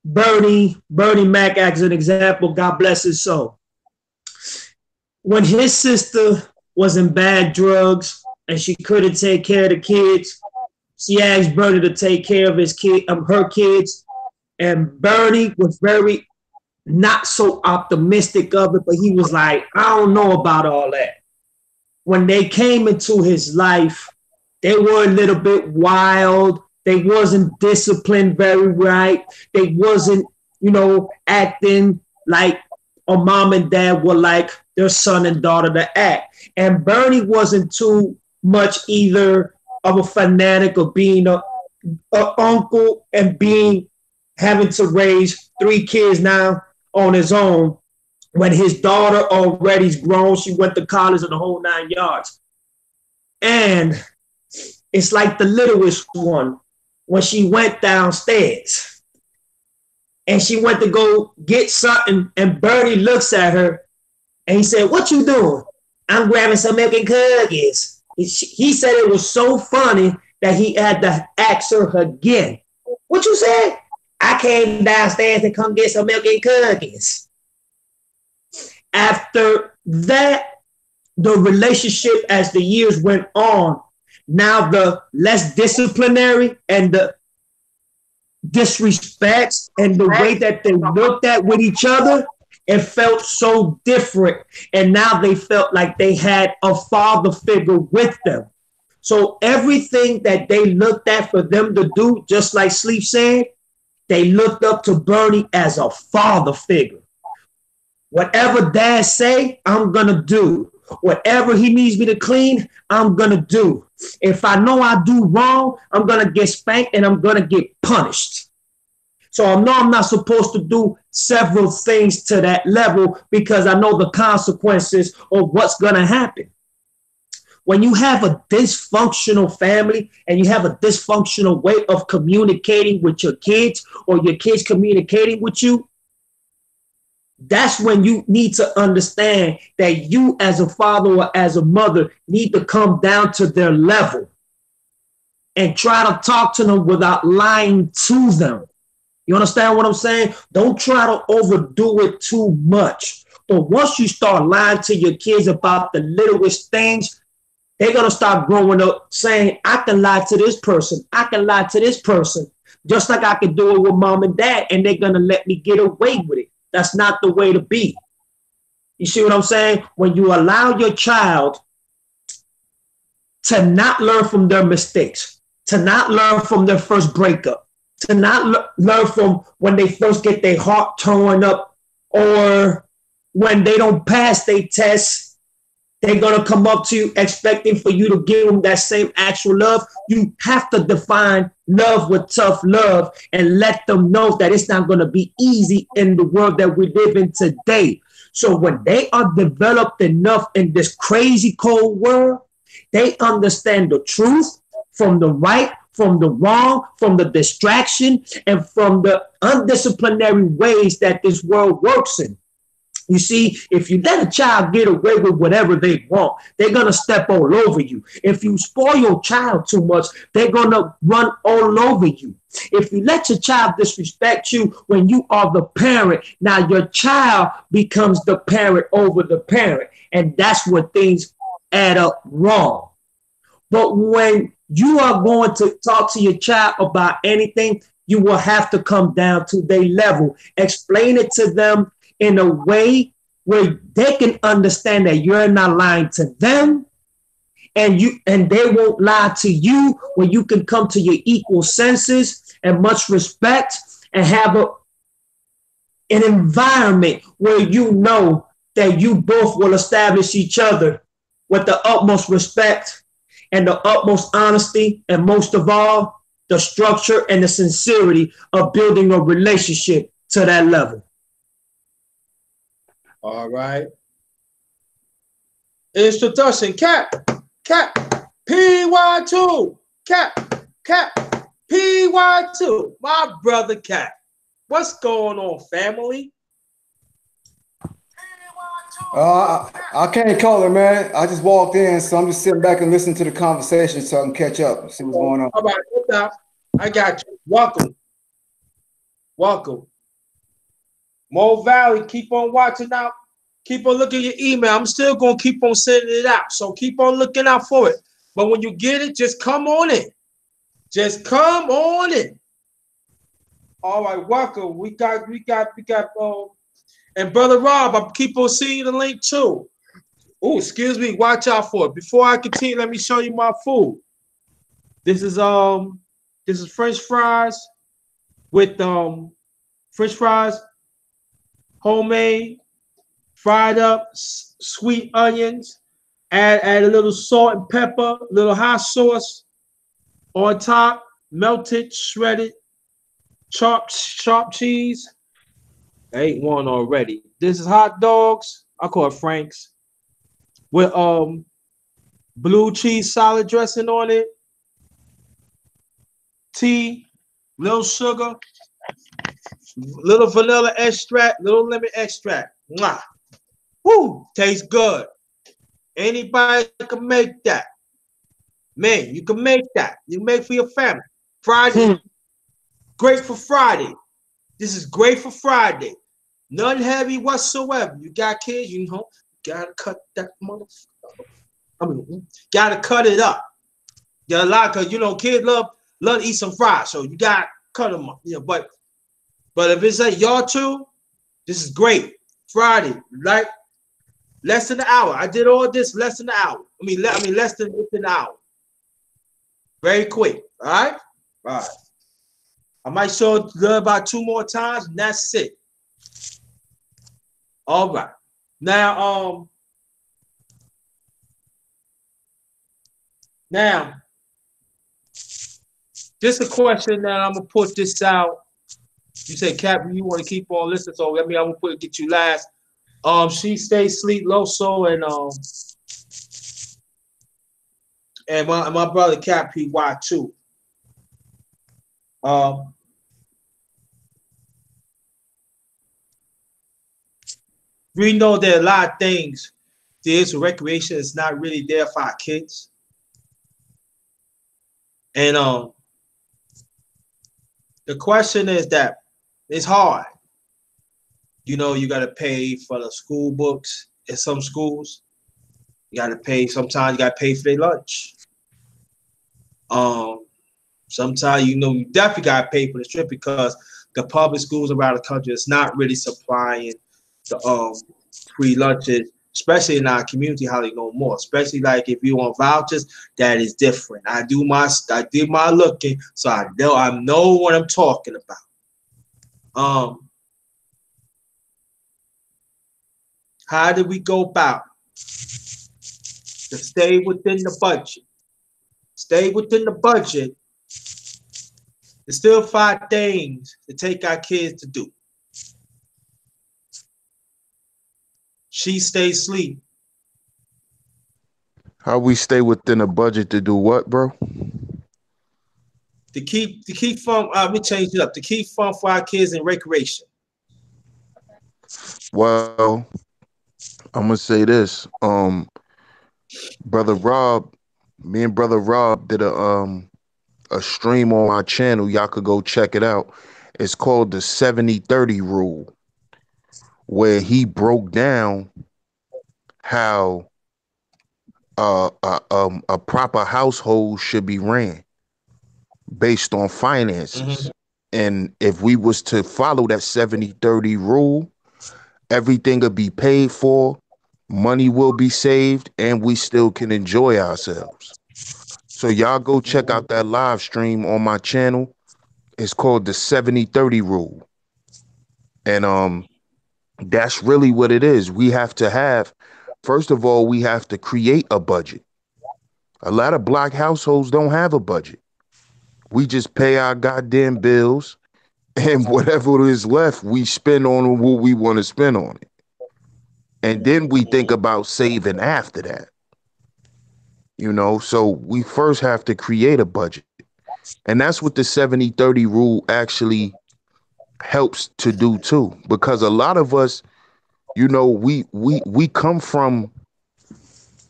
Bernie Mac as an example. God bless his soul. When his sister was in bad drugs and she couldn't take care of the kids, she asked Bernie to take care of her kids, and Bernie was very not so optimistic of it, but he was like, I don't know about all that. When they came into his life, they were a little bit wild. They wasn't disciplined very right. They wasn't, acting like a mom and dad were like their son and daughter to act. And Bernie wasn't too much either of a fanatic of being a uncle and having to raise 3 kids now on his own, when his daughter already's grown. She went to college and the whole 9 yards. And it's like the littlest one, when she went downstairs and she went to go get something, and Bernie looks at her and he said, "What you doing?" "I'm grabbing some milk and cookies." He said it was so funny that he had to ask her again, "What you said?" "I came downstairs to come get some milk and cookies." After that, the relationship, as the years went on, now the less disciplinary and the disrespects and the way that they looked at with each other, it felt so different. And now they felt like they had a father figure with them. So everything that they looked at for them to do, just like Sleep said, they looked up to Bernie as a father figure. Whatever dad say, I'm going to do. Whatever he needs me to clean, I'm going to do. If I know I do wrong, I'm going to get spanked and I'm going to get punished. So I know I'm not supposed to do several things to that level, because I know the consequences of what's going to happen. When you have a dysfunctional family and you have a dysfunctional way of communicating with your kids, or your kids communicating with you, that's when you need to understand that you as a father or as a mother need to come down to their level and try to talk to them without lying to them. You understand what I'm saying? Don't try to overdo it too much. But once you start lying to your kids about the littlest things, they're going to start growing up saying, I can lie to this person. I can lie to this person. Just like I can do it with mom and dad, and they're going to let me get away with it. That's not the way to be. You see what I'm saying? When you allow your child to not learn from their mistakes, to not learn from their first breakup, to not learn from when they first get their heart torn up, or when they don't pass their tests, they're going to come up to you expecting for you to give them that same actual love. You have to define love with tough love and let them know that it's not going to be easy in the world that we live in today. So when they are developed enough in this crazy cold world, they understand the truth from the right, from the wrong, from the distraction, and from the undisciplinary ways that this world works in. You see, if you let a child get away with whatever they want, they're going to step all over you. If you spoil your child too much, they're going to run all over you. If you let your child disrespect you when you are the parent, now your child becomes the parent over the parent. And that's where things add up wrong. But when you are going to talk to your child about anything, you will have to come down to their level. Explain it to them in a way where they can understand that you're not lying to them, and they won't lie to you, where you can come to your equal senses and much respect and have an environment where you know that you both will establish each other with the utmost respect and the utmost honesty, and most of all, the structure and the sincerity of building a relationship to that level. All right. Introduction, Cap, PY2, Cap, PY2, my brother Cap. What's going on, family? I can't call it, man. I just walked in, so I'm just sitting back and listening to the conversation so I can catch up and see what's going on. All right, what's up? I got you. Welcome. Mo Valley, keep on watching out. Keep on looking at your email. I'm still going to keep on sending it out. So keep on looking out for it. But when you get it, just come on in. Just come on in. All right, welcome. We got, and Brother Rob, I keep on seeing the link too. Oh, excuse me. Watch out for it. Before I continue, let me show you my food. This is French fries with French fries, homemade, fried up, sweet onions. Add a little salt and pepper, a little hot sauce on top, melted, shredded, chopped cheese. I ate one already. This is hot dogs. I call it Frank's with blue cheese salad dressing on it. Tea, little sugar, little vanilla extract, little lemon extract. Mwah. Woo, tastes good. Anybody can make that. Man, you can make that. You make for your family. Friday, great for Friday. This is great for Friday. None heavy whatsoever. You got kids, you know, gotta cut that motherfucker. Gotta cut it up. Got a lot, because you know, kids love to eat some fries, so you gotta cut them up. You know, but if it's like y'all too, this is great. Friday, like less than an hour. I did all this less than an hour. Less than an hour. Very quick. All right. All right. I might show it about 2 more times, and that's it. All right. Now, just a question that I'm gonna put this out. You say, Captain, you want to keep on listening, so I'm gonna get you last. She stays sleep Loso and my brother Cap PY2. We know there are a lot of things there is. Recreation is not really there for our kids. And the question is that It's hard. You know, you got to pay for the school books in some schools. You got to pay. Sometimes you got to pay for their lunch. Sometimes you definitely got to pay for the trip because the public schools around the country is not really supplying the free lunches, especially in our community hardly no more. Especially like if you want vouchers, that is different. I did my looking, so I know what I'm talking about. How do we go about to stay within the budget? Stay within the budget. There's still 5 things to take our kids to do. She stays asleep. How we stay within a budget to do what, bro? To keep fun. Let me change it up. To keep fun for our kids in recreation. Well, I'm gonna say this. Brother Rob, me and Brother Rob did a stream on my channel. Y'all could go check it out. It's called the 70-30 rule, where he broke down how a proper household should be ran based on finances. Mm-hmm. And if we was to follow that 70-30 rule, everything will be paid for, money will be saved, and we still can enjoy ourselves. So y'all go check out that live stream on my channel. It's called the 70-30 rule. And that's really what it is. We have to have, first of all, we have to create a budget. A lot of Black households don't have a budget. We just pay our goddamn bills, and whatever is left, we spend on what we want to spend on it. And then we think about saving after that. So we first have to create a budget. And that's what the 70-30 rule actually helps to do too. Because a lot of us, we come from,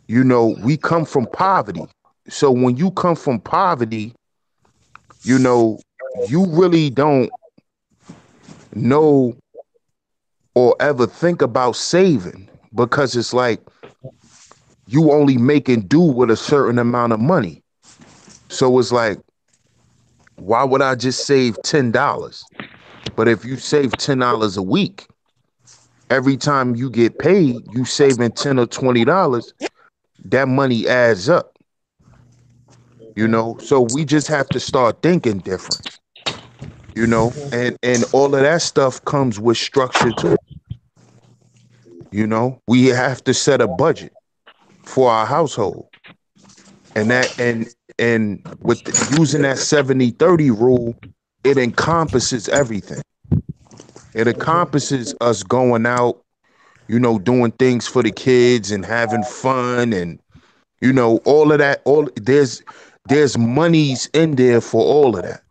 we come from poverty. So when you come from poverty, you really don't know or ever think about saving, because it's like you only making do with a certain amount of money. So it's like, why would I just save $10? But if you save $10 a week, every time you get paid, you saving $10 or $20, that money adds up. So we just have to start thinking different. And all of that stuff comes with structure too. We have to set a budget for our household. And with using that 70-30 rule, it encompasses everything. It encompasses us going out, doing things for the kids and having fun and, all of that. There's monies in there for all of that.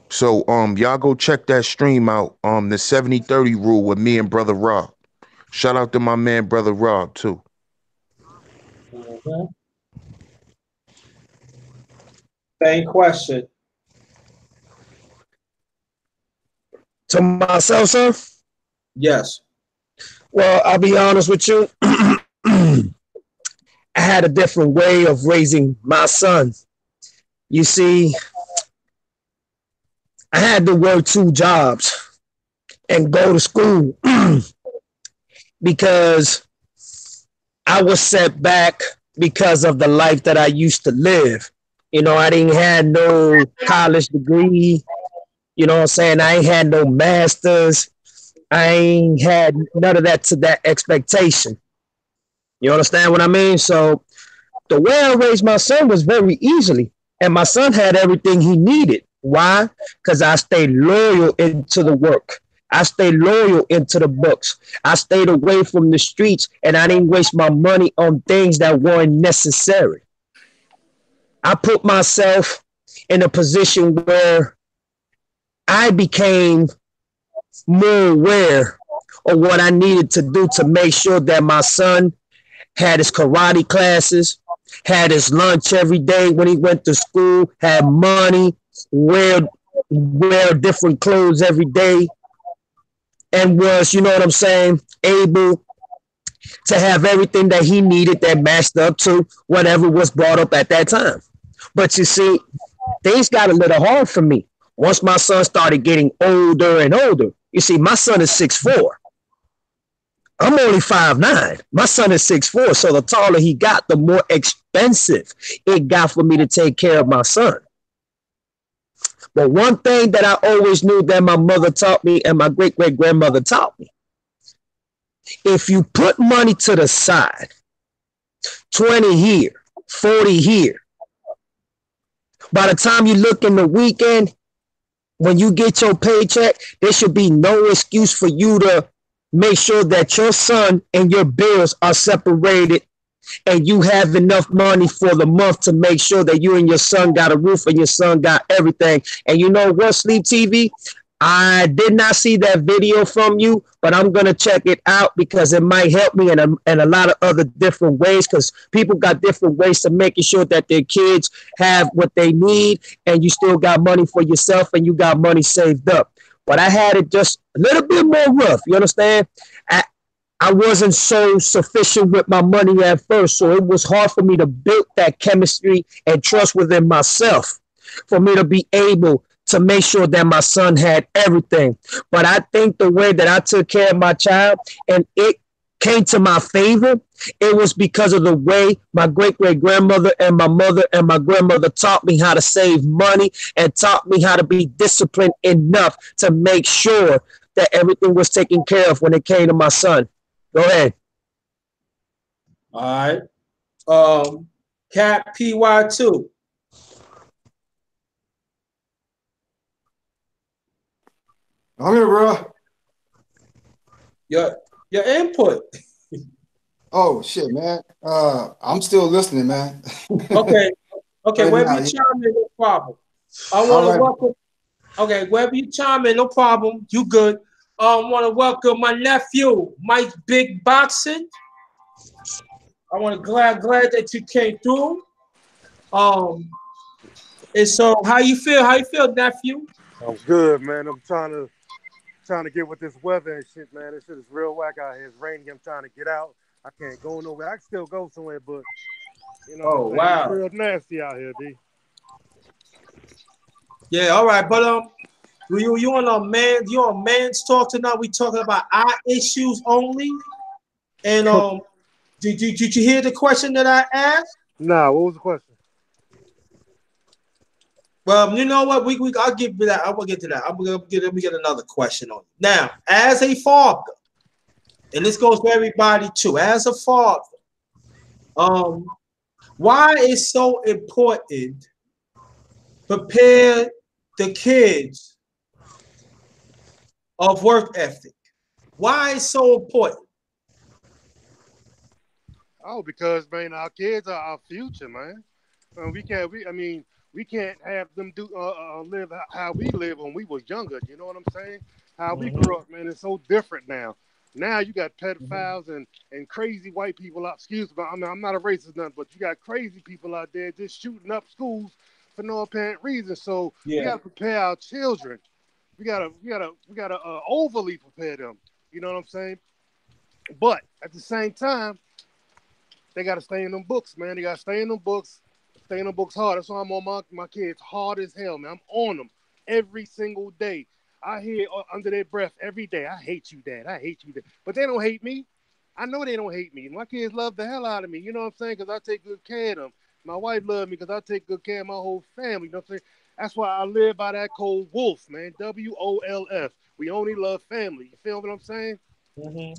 So y'all go check that stream out, the 70-30 rule with me and Brother Rob. Shout out to my man Brother Rob too. Mm-hmm. Same question. To myself, sir? Yes. Well, I'll be honest with you. I had a different way of raising my son. You see, I had to work 2 jobs and go to school because I was set back because of the life that I used to live. I didn't have no college degree. You know what I'm saying? I ain't had no masters. I ain't had none of that to that expectation. You understand what I mean? So the way I raised my son was very easily. And my son had everything he needed. Why? Because I stayed loyal into the work. I stayed loyal into the books. I stayed away from the streets, and I didn't waste my money on things that weren't necessary. I put myself in a position where I became more aware of what I needed to do to make sure that my son had his karate classes, had his lunch every day when he went to school, had money, where wear different clothes every day and was, you know what I'm saying, able to have everything that he needed that matched up to whatever was brought up at that time. But you see, things got a little hard for me once my son started getting older and older. You see, my son is 6'4". I'm only 5'9". My son is 6'4". So the taller he got, the more expensive it got for me to take care of my son. But one thing that I always knew that my mother taught me and my great-great-grandmother taught me, if you put money to the side, 20 here, 40 here, by the time you look in the weekend, when you get your paycheck, there should be no excuse for you to make sure that your son and your bills are separated and you have enough money for the month to make sure that you and your son got a roof and your son got everything. And you know what, Sleep TV? I did not see that video from you, but I'm going to check it out because it might help me in a lot of other different ways, because people got different ways to making sure that their kids have what they need and you still got money for yourself and you got money saved up. But I had it just a little bit more rough. You understand? I wasn't so sufficient with my money at first, so it was hard for me to build that chemistry and trust within myself for me to be able to make sure that my son had everything. But I think the way that I took care of my child and it came to my favor, it was because of the way my great-great-grandmother and my mother and my grandmother taught me how to save money and taught me how to be disciplined enough to make sure that everything was taken care of when it came to my son. Go ahead. All right. Cat PY2. I'm here, bro. Your input. Oh shit, man. I'm still listening, man. Okay. Right Wherever now, you yeah. chime in, no problem. I All want to right. welcome. Okay, wherever you chime in, no problem. You good. I want to welcome my nephew, Mike Big Boxing. I want to glad that you came through. And so how you feel? How you feel, nephew? I'm good, man. I'm trying to get with this weather and shit, man. This shit is real whack out here. It's raining. I'm trying to get out. I can't go nowhere. I can still go somewhere, but you know, Oh, wow. it's real nasty out here, D. Yeah, all right, but you on man's talk tonight. We talking about our issues only. And did you hear the question that I asked? Nah, what was the question? Well, you know what? I'll give you that. I will get to that. Let me get another question on you. Now, as a father, and this goes for everybody too, as a father, why is so important prepare the kids of work ethic? Why is so important? Oh, because man, our kids are our future, man. We can't have them do live how we lived when we was younger. You know what I'm saying? How we grew up, man, it's so different now. Now you got pedophiles and crazy white people out. Excuse me, I mean, I'm not a racist, nothing, but you got crazy people out there just shooting up schools for no apparent reason. So we gotta prepare our children. We gotta overly prepare them. You know what I'm saying? But at the same time, they gotta stay in them books, man. They gotta stay in them books. Stay in them books hard. That's why I'm on my kids hard as hell, man. I'm on them every single day. I hear under their breath every day, I hate you, Dad. I hate you, Dad. But they don't hate me. I know they don't hate me. My kids love the hell out of me. You know what I'm saying? Because I take good care of them. My wife loves me because I take good care of my whole family. You know what I'm saying? That's why I live by that code WOLF, man. WOLF. We only love family. You feel what I'm saying? Mm-hmm.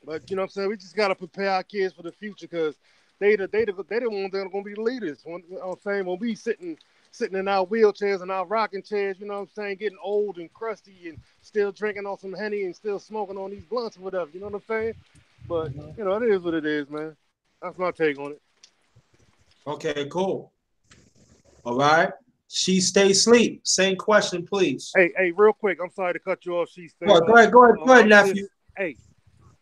But you know what I'm saying? We just got to prepare our kids for the future because they the ones that are going to be the leaders. You know what I'm saying? When we sitting in our wheelchairs and our rocking chairs, you know what I'm saying, getting old and crusty and still drinking on some Henny and still smoking on these blunts or whatever. You know what I'm saying? But, you know, it is what it is, man. That's my take on it. Okay, cool. All right. She stay asleep. Same question, please. Hey, real quick. I'm sorry to cut you off. She stay. Go ahead, nephew. Hey,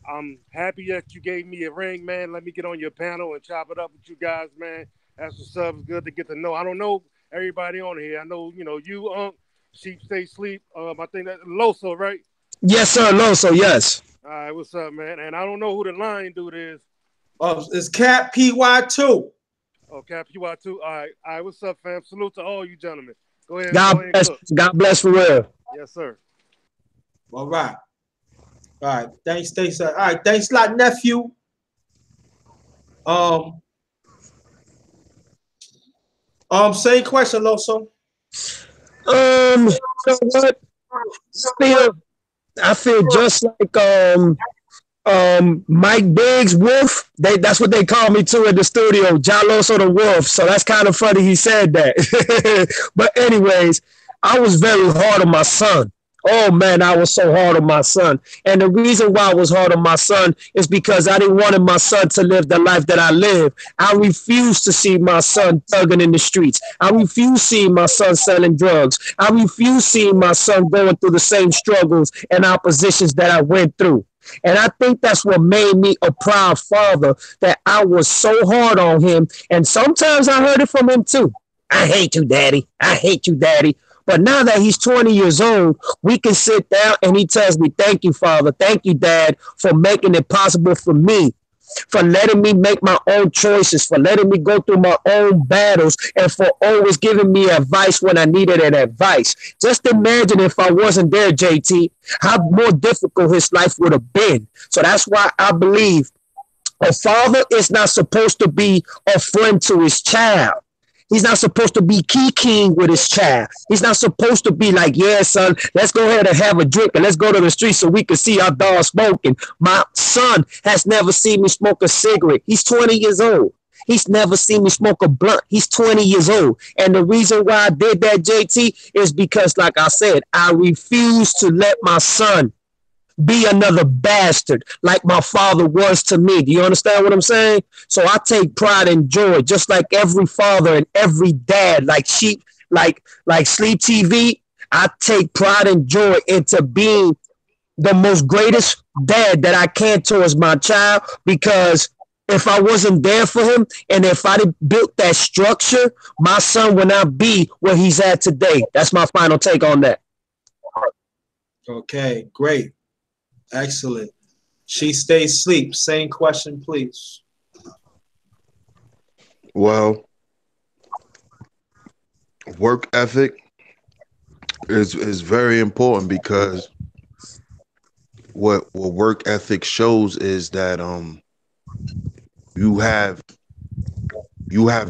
I'm happy that you gave me a ring, man. Let me get on your panel and chop it up with you guys, man. That's what's up. It's good to get to know. I don't know everybody on here. I know, you know, you, Sheep Stay Sleep. I think that's Loso, right? Yes, sir, Loso. Yes. All right, what's up, man? And I don't know who the lion dude is. It's Cat PY2. Oh, Cap PY2. All right, what's up, fam? Salute to all you gentlemen. Go ahead, God go ahead and bless. cook. God bless for real. Yes, sir. All right. All right. Thanks. All right. Thanks a lot, nephew. Same question, Loso. You know what? I feel just like Mike Biggs Wolf. That's what they call me too in the studio, Jaloso the Wolf. So that's kind of funny he said that. But anyways, I was very hard on my son. Oh man, I was so hard on my son. And the reason why I was hard on my son is because I didn't want my son to live the life that I live. I refused to see my son thugging in the streets. I refused seeing my son selling drugs. I refused seeing my son going through the same struggles and oppositions that I went through. And I think that's what made me a proud father, that I was so hard on him. And sometimes I heard it from him too. I hate you, daddy. I hate you, daddy. But now that he's 20 years old, we can sit down and he tells me, thank you, Father. Thank you, Dad, for making it possible for me, for letting me make my own choices, for letting me go through my own battles, and for always giving me advice when I needed an advice. Just imagine if I wasn't there, JT, how more difficult his life would have been. So that's why I believe a father is not supposed to be a friend to his child. He's not supposed to be kikiing with his child. He's not supposed to be like, yeah, son, let's go ahead and have a drink and let's go to the street so we can see our dog smoking. My son has never seen me smoke a cigarette. He's 20 years old. He's never seen me smoke a blunt. He's 20 years old. And the reason why I did that, JT, is because, like I said, I refuse to let my son be another bastard like my father was to me. Do you understand what I'm saying? So I take pride and joy, just like every father and every dad, like Sleep TV. I take pride and joy into being the most greatest dad that I can towards my child, because if I wasn't there for him and if I didn't build that structure, my son would not be where he's at today. That's my final take on that. Okay, great. Excellent. She Stays Asleep. Same question, please. Well, work ethic is very important, because what work ethic shows is that you have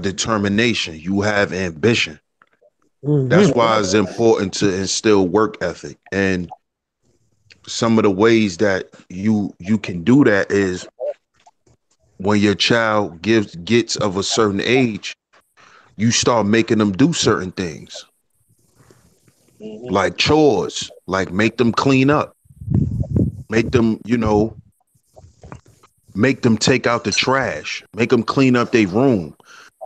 determination, you have ambition. That's why it's important to instill work ethic. And some of the ways that you can do that is when your child gets of a certain age, you start making them do certain things, like chores, like make them clean up, make them, make them take out the trash, make them clean up their room,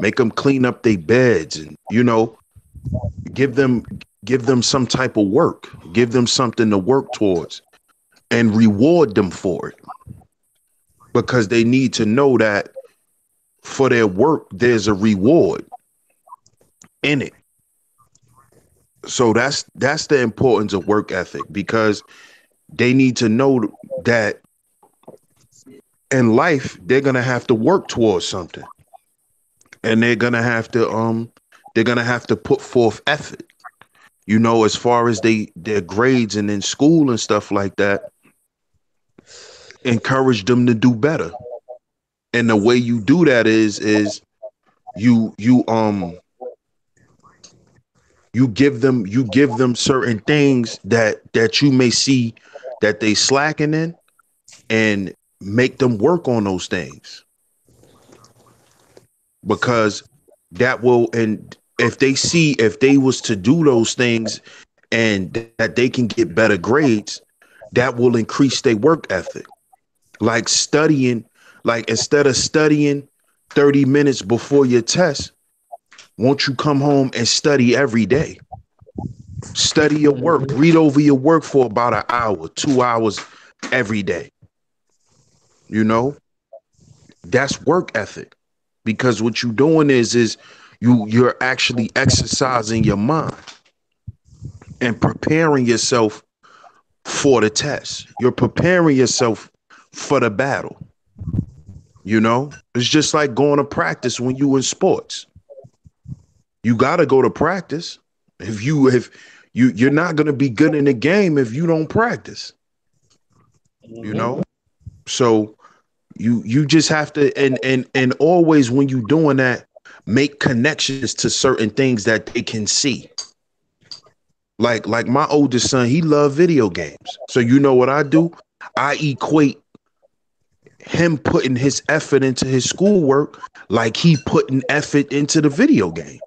make them clean up their beds, and give them some type of work, give them something to work towards, and reward them for it, because they need to know that for their work there's a reward in it. So that's the importance of work ethic, because they need to know that in life they're gonna have to work towards something, and they're gonna have to put forth effort, as far as their grades and in school and stuff like that. Encourage them to do better, and the way you do that is you give them certain things that you may see that they slacking in, and make them work on those things, because that will, and if they was to do those things and that they can get better grades, that will increase their work ethic. Like studying, like instead of studying 30 minutes before your test, won't you come home and study every day? Study your work, read over your work for about an hour, 2 hours every day. That's work ethic, because what you're doing is you're actually exercising your mind. and preparing yourself for the test. You're preparing yourself for the battle. You know, it's just like going to practice when you in sports. You got to go to practice. You're not going to be good in the game if you don't practice. You know, so you just have to and always when you're doing that, make connections to certain things that they can see. Like my oldest son, he loved video games. So you know what I do? I equate him putting his effort into his schoolwork like he putting effort into the video game.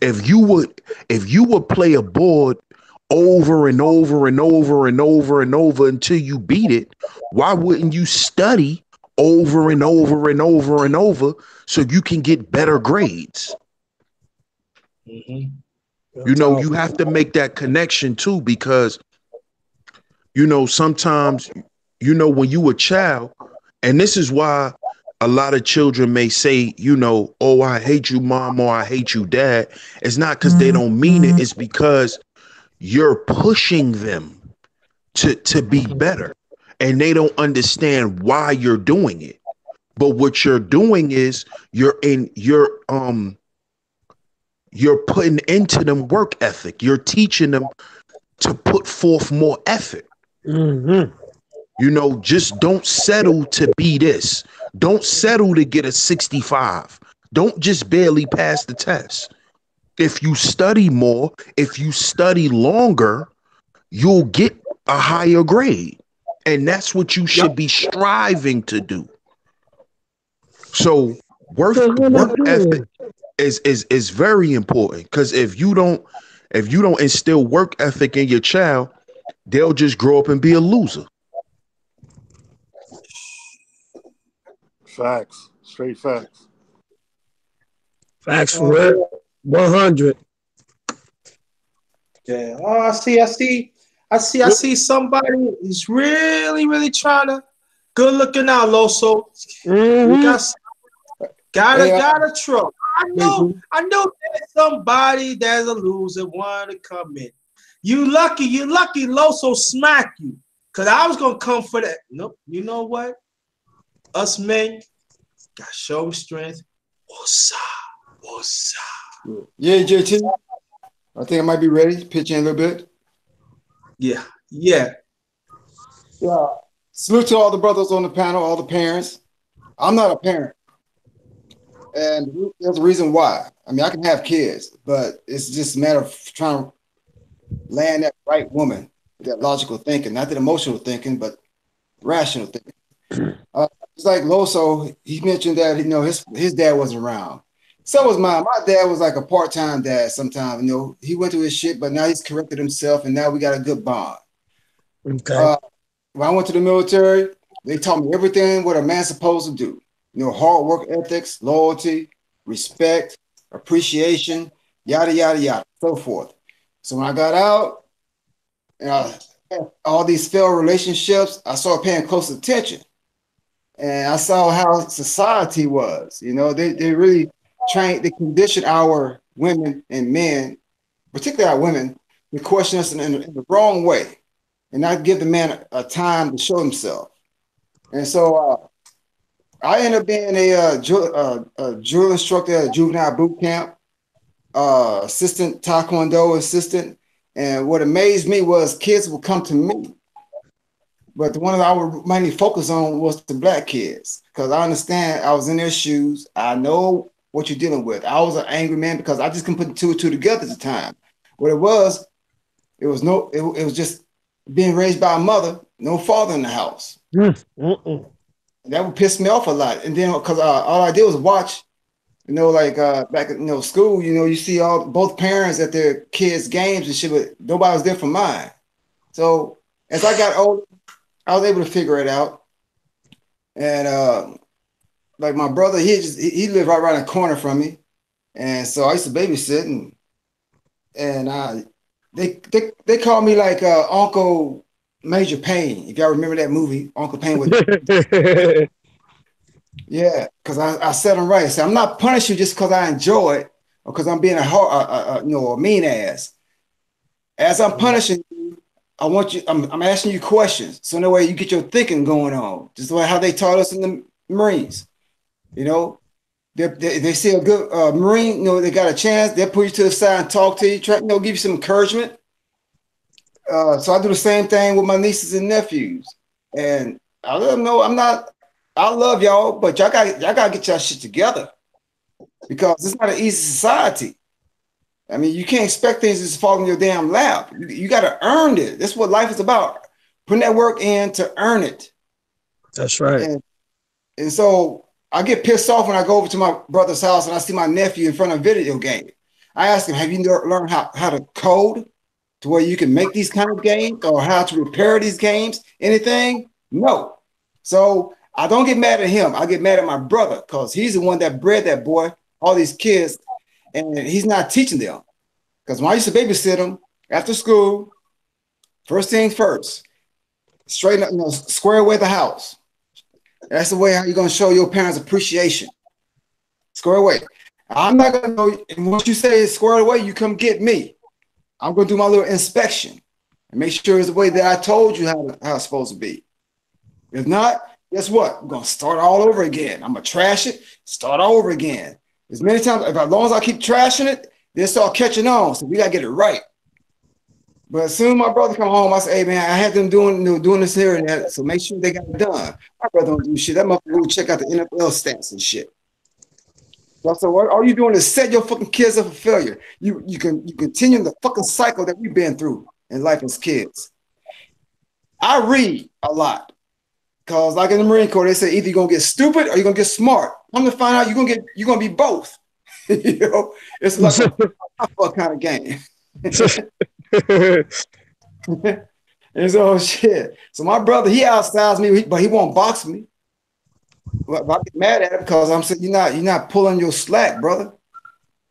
If you would play a board over and over and over and over and over until you beat it, why wouldn't you study over and over and over and over so you can get better grades? You know, you have to make that connection too, because, you know, sometimes, you know, when you a child, and this is why a lot of children may say, you know, oh, I hate you, mom, or I hate you, dad. It's not because they don't mean it. It's because you're pushing them to be better, and they don't understand why you're doing it. But what you're doing is you're putting into them work ethic. You're teaching them to put forth more effort. You know, just don't settle to be this. Don't settle to get a 65. Don't just barely pass the test. If you study more, if you study longer, you'll get a higher grade. And that's what you should be striving to do. So work ethic is very important, because if you don't instill work ethic in your child, they'll just grow up and be a loser. Facts. Straight facts. Facts for real. 100. Yeah. Oh, I see somebody is really trying to good looking out, Loso. We got a trouble. I know there's somebody that's a loser want to come in. You lucky, Loso smack you. Cause I was gonna come for that. Nope. You know what? Us men got show strength. What's up? Yeah, JT. I think I might be ready to pitch in a little bit. Yeah. Yeah. Salute to all the brothers on the panel, all the parents. I'm not a parent. And there's a reason why. I mean, I can have kids, but it's just a matter of trying to land that right woman, that logical thinking, not that emotional thinking, but rational thinking. It's like Loso, he mentioned that, you know, his dad wasn't around. So was mine. My dad was like a part-time dad sometimes. You know, he went through his shit, but now he's corrected himself, and now we got a good bond. Okay. When I went to the military, they taught me everything what a man's supposed to do. You know, hard work ethics, loyalty, respect, appreciation, yada, yada, yada, so forth. So when I got out, all these failed relationships, I started paying close attention. And I saw how society was. You know, they really they condition our women and men, particularly our women, to question us in the wrong way and not give the man a time to show himself. And so I ended up being a drill instructor at a juvenile boot camp, assistant taekwondo assistant. And what amazed me was kids would come to me, but the one that I would mainly focus on was the black kids, because I understand I was in their shoes. I know what you're dealing with. I was an angry man because I just couldn't put two and two together at the time. What it was just being raised by a mother, no father in the house. That would piss me off a lot. And then because all I did was watch, you know, like back at school, you know, you see both parents at their kids' games and shit, but nobody was there for mine. So as I got older, I was able to figure it out. And like my brother, he lived right around the corner from me, and so I used to babysit, and they called me like Uncle Major Payne. If y'all remember that movie, Uncle Payne with yeah, because I said them right. I said, I'm not punishing you just because I enjoy it or because I'm being a mean ass. As I'm punishing you, I want you. I'm asking you questions, so in that way you get your thinking going on. Just like how they taught us in the Marines. You know, they see a good Marine. You know, they got a chance. They'll put you to the side and talk to you. Try, you know, give you some encouragement. So I do the same thing with my nieces and nephews, and I let them know I'm not. I love y'all, but y'all got to get y'all shit together because it's not an easy society. I mean, you can't expect things to just fall in your damn lap. You got to earn it. That's what life is about. Putting that work in to earn it. That's right. And so I get pissed off when I go over to my brother's house and I see my nephew in front of a video game. I ask him, have you learned how to code to where you can make these kind of games or how to repair these games? Anything? No. So I don't get mad at him. I get mad at my brother because he's the one that bred that boy, all these kids, and he's not teaching them. Because when I used to babysit them after school, first things first, straighten up, you know, square away the house. That's the way how you're going to show your parents appreciation. Square away. I'm not going to go, and once you say it's squared away, you come get me. I'm going to do my little inspection and make sure it's the way that I told you how it's supposed to be. If not, guess what? I'm going to start all over again. I'm going to trash it, start all over again. As many times, as long as I keep trashing it, they'll start catching on. So we got to get it right. But as soon as my brother come home, I say, hey, man, I had them doing this here and that, so make sure they got it done. My brother don't do shit. That motherfucker will check out the NFL stats and shit. So I said, what all you doing is set your fucking kids up for failure. You continue the fucking cycle that we've been through in life as kids. I read a lot. Because like in the Marine Corps, they say either you're going to get stupid or you're going to get smart. I'm going to find out you're going to be both. You know, it's like a kind of game. And so shit. So my brother, he outstyles me, but he won't box me. But I get mad at him because I'm saying you're not pulling your slack, brother.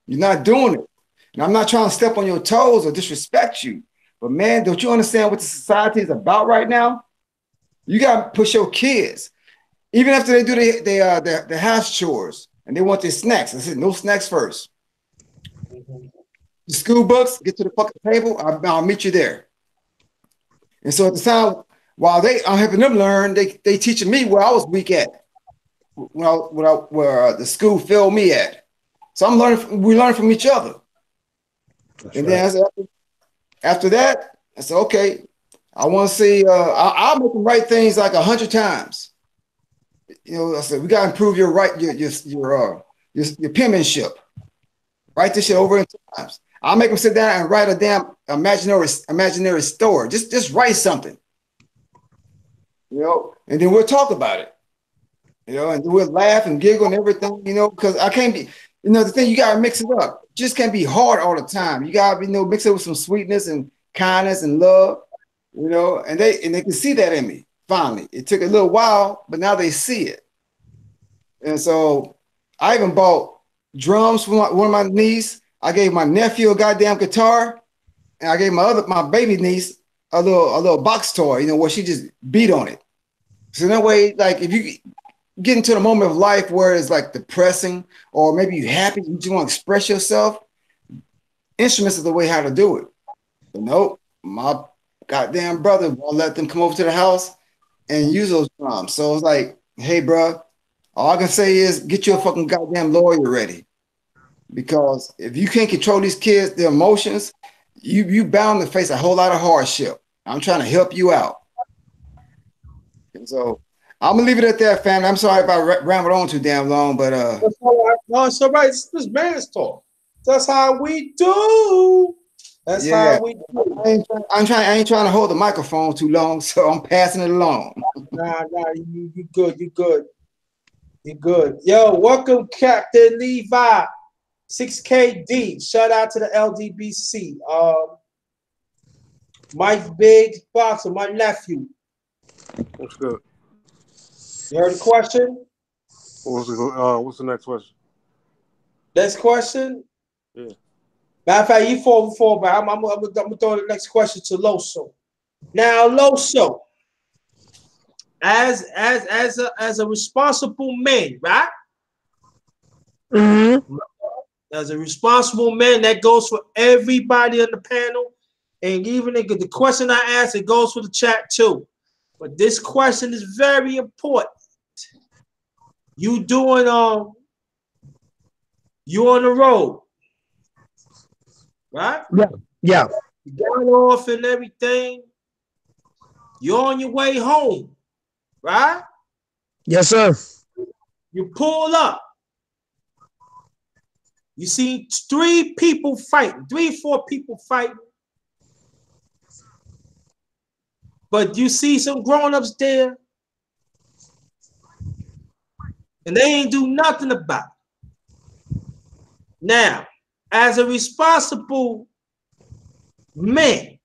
You're not doing it. And I'm not trying to step on your toes or disrespect you. But man, don't you understand what the society is about right now? You got to push your kids. Even after they do their house chores and they want their snacks. I said, no snacks first. The school books, get to the fucking table, I'll meet you there. And so at the time, while I'm helping them learn, they teaching me where I was weak at, where the school failed me at. So we learn from each other. That's and right. Then I said, after that, I said, okay, I want to see, I'll make them write things like 100 times. You know, I said, we got to improve your penmanship. Write this shit over 100 times. I'll make them sit down and write a damn imaginary story. Just write something. You know, and then we'll talk about it. You know, and we'll laugh and giggle and everything, you know, because I can't be, you know, the thing, you got to mix it up. Just can't be hard all the time. You got to, you know, mix it with some sweetness and kindness and love, you know, and they can see that in me. Finally, it took a little while, but now they see it. And so I even bought drums for one of my nieces. I gave my nephew a goddamn guitar, and I gave my baby niece a little box toy, you know, where she just beat on it. So that way, like if you get into the moment of life where it's like depressing, or maybe you're happy, you just want to express yourself, instruments is the way how to do it. But nope, my goddamn brother won't let them come over to the house and use those drums. So it's like, hey, bro, all I can say is get you a fucking goddamn lawyer ready. Because if you can't control these kids, their emotions, you bound to face a whole lot of hardship. I'm trying to help you out. And so I'm gonna leave it at that, family. I'm sorry if I rambled on too damn long, but that's all right. No, it's all right. This man's talk. That's how we do. That's how we do. I ain't trying to hold the microphone too long, so I'm passing it along. Nah, you good. You good. Yo, welcome, Captain Levi. 6KD. Shout out to the LDBC. Mike Big Boxer, my nephew. What's good? You heard the question? What's the next question? Next question? Yeah. Matter of fact, you fought before, but I'm gonna throw the next question to Loso. Now, Loso, as a responsible man, right? Mm-hmm. As a responsible man, that goes for everybody on the panel. And even the question I asked, it goes for the chat too. But this question is very important. You doing you on the road, right? Yeah. You got off and everything. You're on your way home, right? Yes, sir. You pull up. You see 3 people fighting, 3 or 4 people fighting. But you see some grown-ups there, and they ain't do nothing about it. Now, as a responsible man,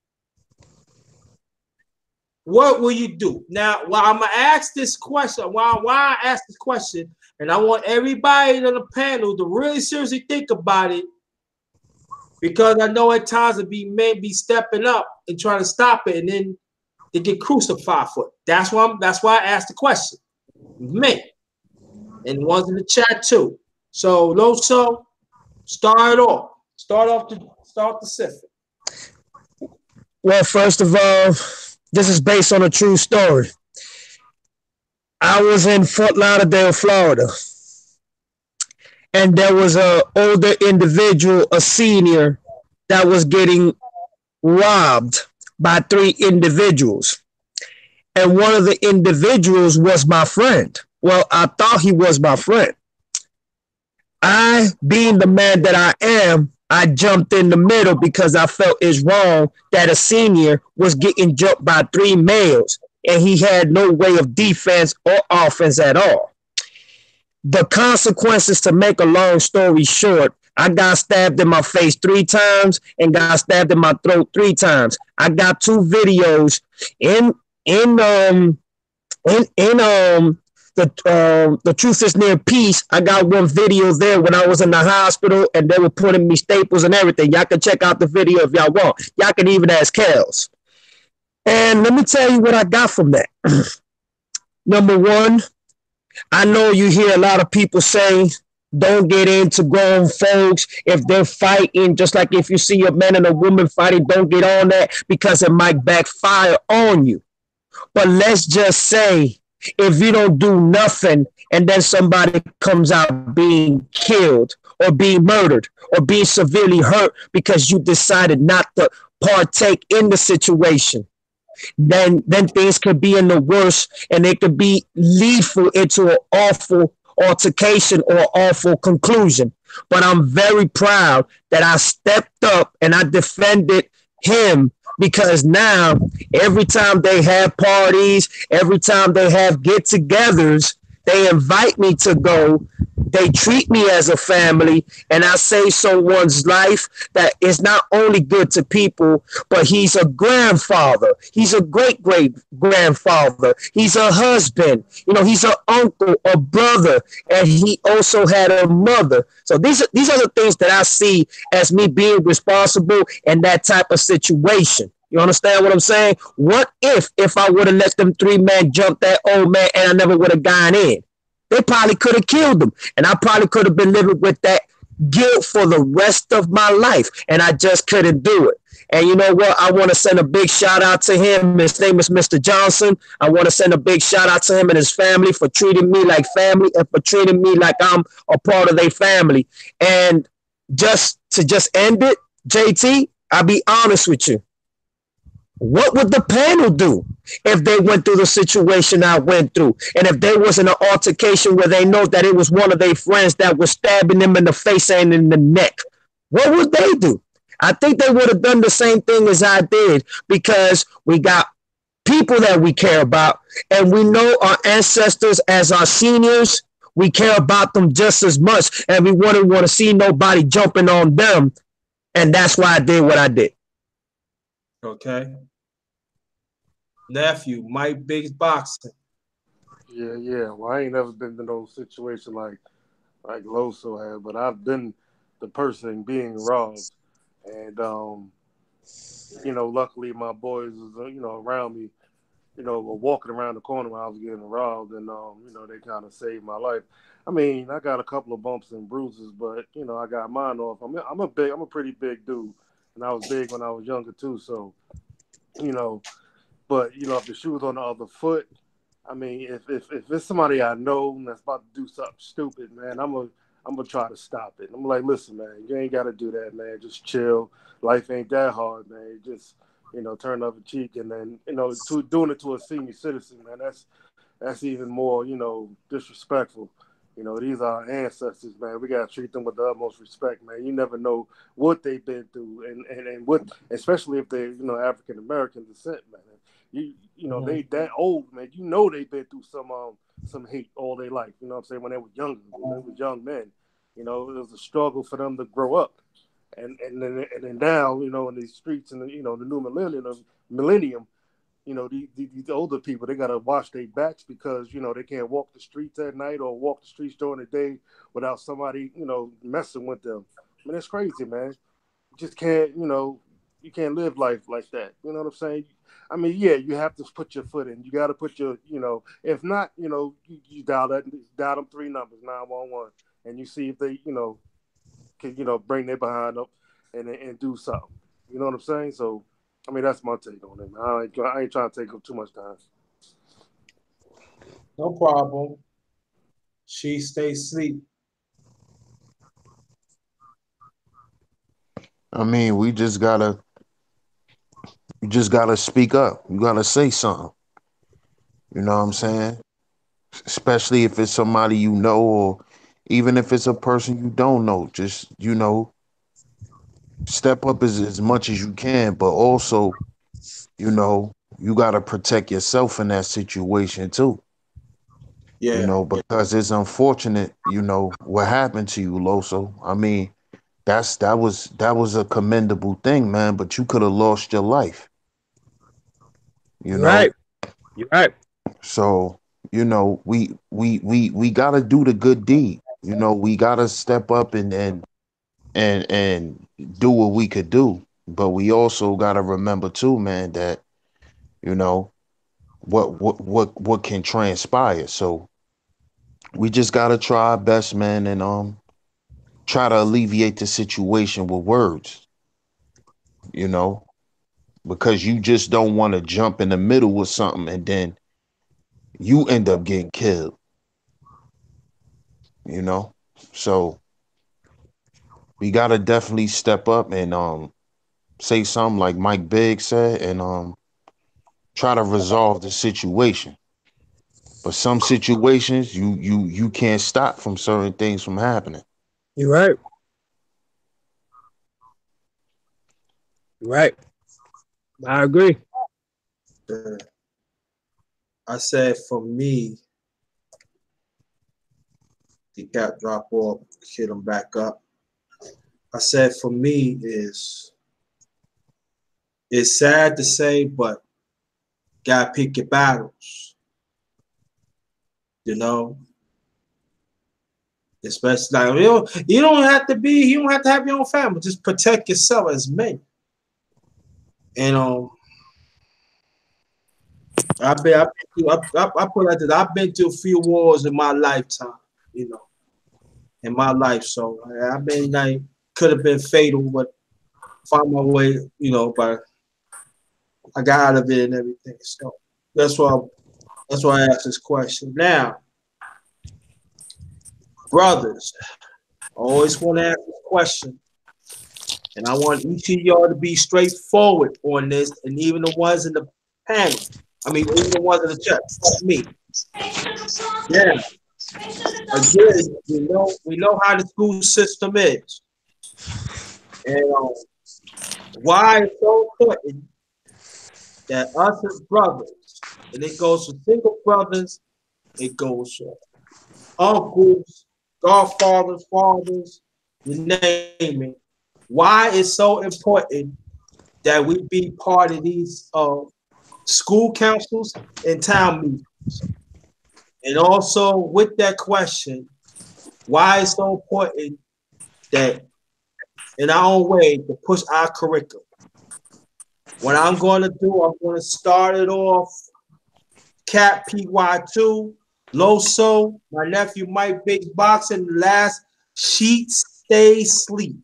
what will you do? Now, while I'm gonna ask this question, why I ask this question, and I want everybody on the panel to really seriously think about it, because I know at times men be stepping up and trying to stop it, and then they get crucified for it. That's why I asked the question. Men. And ones in the chat too. So Loso, start off the session. Well, first of all, this is based on a true story. I was in Fort Lauderdale, Florida, and there was an older individual, a senior, that was getting robbed by 3 individuals. And one of the individuals was my friend. Well, I thought he was my friend. I, being the man that I am, I jumped in the middle because I felt it's wrong that a senior was getting jumped by 3 males and he had no way of defense or offense at all. The consequences, to make a long story short, I got stabbed in my face 3 times and got stabbed in my throat 3 times. I got 2 videos in the Truth is Near Peace. I got 1 video there when I was in the hospital and they were putting me staples and everything. Y'all can check out the video if y'all want. Y'all can even ask Kels. And let me tell you what I got from that. Number 1, I know you hear a lot of people say, don't get into grown folks if they're fighting, just like if you see a man and a woman fighting, don't get on that because it might backfire on you. But let's just say, if you don't do nothing and then somebody comes out being killed or being murdered or being severely hurt because you decided not to partake in the situation, then things could be in the worst and it could be lethal into an awful altercation or awful conclusion. But I'm very proud that I stepped up and I defended him, because now every time they have parties, every time they have get-togethers, they invite me to go. They treat me as a family, and I say someone's life that is not only good to people, but he's a grandfather. He's a great-great-grandfather. He's a husband. He's an uncle, a brother, and he also had a mother. So these are the things that I see as me being responsible in that type of situation. You understand what I'm saying? What if I would have let them 3 men jump that old man and I never would have gone in? They probably could have killed him, and I probably could have been living with that guilt for the rest of my life, and I just couldn't do it. And you know what? I want to send a big shout out to him. His name is Mr. Johnson. I want to send a big shout out to him and his family for treating me like family and for treating me like I'm a part of their family. And just to end it, JT, I'll be honest with you. What would the panel do if they went through the situation I went through? And if there was an altercation where they know that it was one of their friends that was stabbing them in the face and in the neck? What would they do? I think they would have done the same thing as I did, because we got people that we care about, and we know our ancestors as our seniors. We care about them just as much, and we wouldn't want to see nobody jumping on them. And that's why I did what I did. Okay. Nephew, Mike Biggs boxing. Yeah. Well, I ain't never been in no situation like Loso had, but I've been the person being robbed. And luckily my boys was around me, were walking around the corner when I was getting robbed, and they kind of saved my life. I mean, I got a couple of bumps and bruises, but I got mine off. I'm a pretty big dude, and I was big when I was younger too. So, you know, but you know, if the shoe was on the other foot, I mean, if it's somebody I know that's about to do something stupid, man, I'm gonna try to stop it. I'm like, listen, man, you ain't gotta do that, man. Just chill. Life ain't that hard, man. Just, you know, turn the other cheek, and then, you know, to doing it to a senior citizen, man, that's even more, you know, disrespectful. You know, these are our ancestors, man. We gotta treat them with the utmost respect, man. You never know what they've been through, and what, especially if they're, you know, African American descent, man. You know, they that old, man. You know, they've been through some hate all their life. You know what I'm saying? When they were younger, when they were young men, you know, it was a struggle for them to grow up, and then now, you know, in these streets and, you know, the new millennium, you know, these older people, they got to watch their backs because, you know, they can't walk the streets at night or walk the streets during the day without somebody, you know, messing with them. I mean, it's crazy, man. You just can't, you know, you can't live life like that. You know what I'm saying? I mean, yeah, you have to put your foot in. You got to put your, you know, if not, you know, you dial them 3 numbers, 911, and you see if they, you know, can, you know, bring their behind up and do something. You know what I'm saying? So, I mean, that's my take on it, man. I ain't trying to take up too much time. No problem. She stays asleep. I mean, you just gotta speak up. You gotta say something. You know what I'm saying? Especially if it's somebody you know, or even if it's a person you don't know. Just, you know, step up as much as you can, but also, you know, you gotta protect yourself in that situation too. You Yeah. know, because it's unfortunate, you know, what happened to you, Loso. I mean, that was a commendable thing, man, but you could have lost your life, you You're know. right. You're right. So, you know, we gotta do the good deed. You know, we gotta step up and do what we could do. But we also gotta remember too, man, that, you know, what can transpire. So we just gotta try our best, man, and try to alleviate the situation with words, you know, because you just don't want to jump in the middle with something and then you end up getting killed, you know. So we gotta definitely step up and say something like Mike Biggs said, and try to resolve the situation. But some situations you can't stop from certain things from happening. You're right. You're right. I agree. I said for me, the cat drop off, hit him back up. I said for me it's sad to say, but gotta pick your battles. You know, especially like you don't have to have your own family. Just protect yourself as men. And I put like this. I've been to a few wars in my lifetime. You know, in my life, so I've been like could have been fatal, but found my way. You know, but I got out of it and everything. So that's why I asked this question. Now, brothers, I always want to ask this question, and I want each of y'all to be straightforward on this, and even the ones in the panel. I mean, even the ones in the chat. Fuck me. Yeah. Again, we know how the school system is, and why it's so important that us as brothers, and it goes for single brothers, it goes for uncles, godfathers, fathers, you name it. Why it's so important that we be part of these school councils and town meetings. And also with that question, why it's so important that in our own way to push our curriculum. What I'm going to do, I'm going to start it off Cat PY2, Loso, my nephew Mike Big Boxing, the last Sheet Stay Sleep.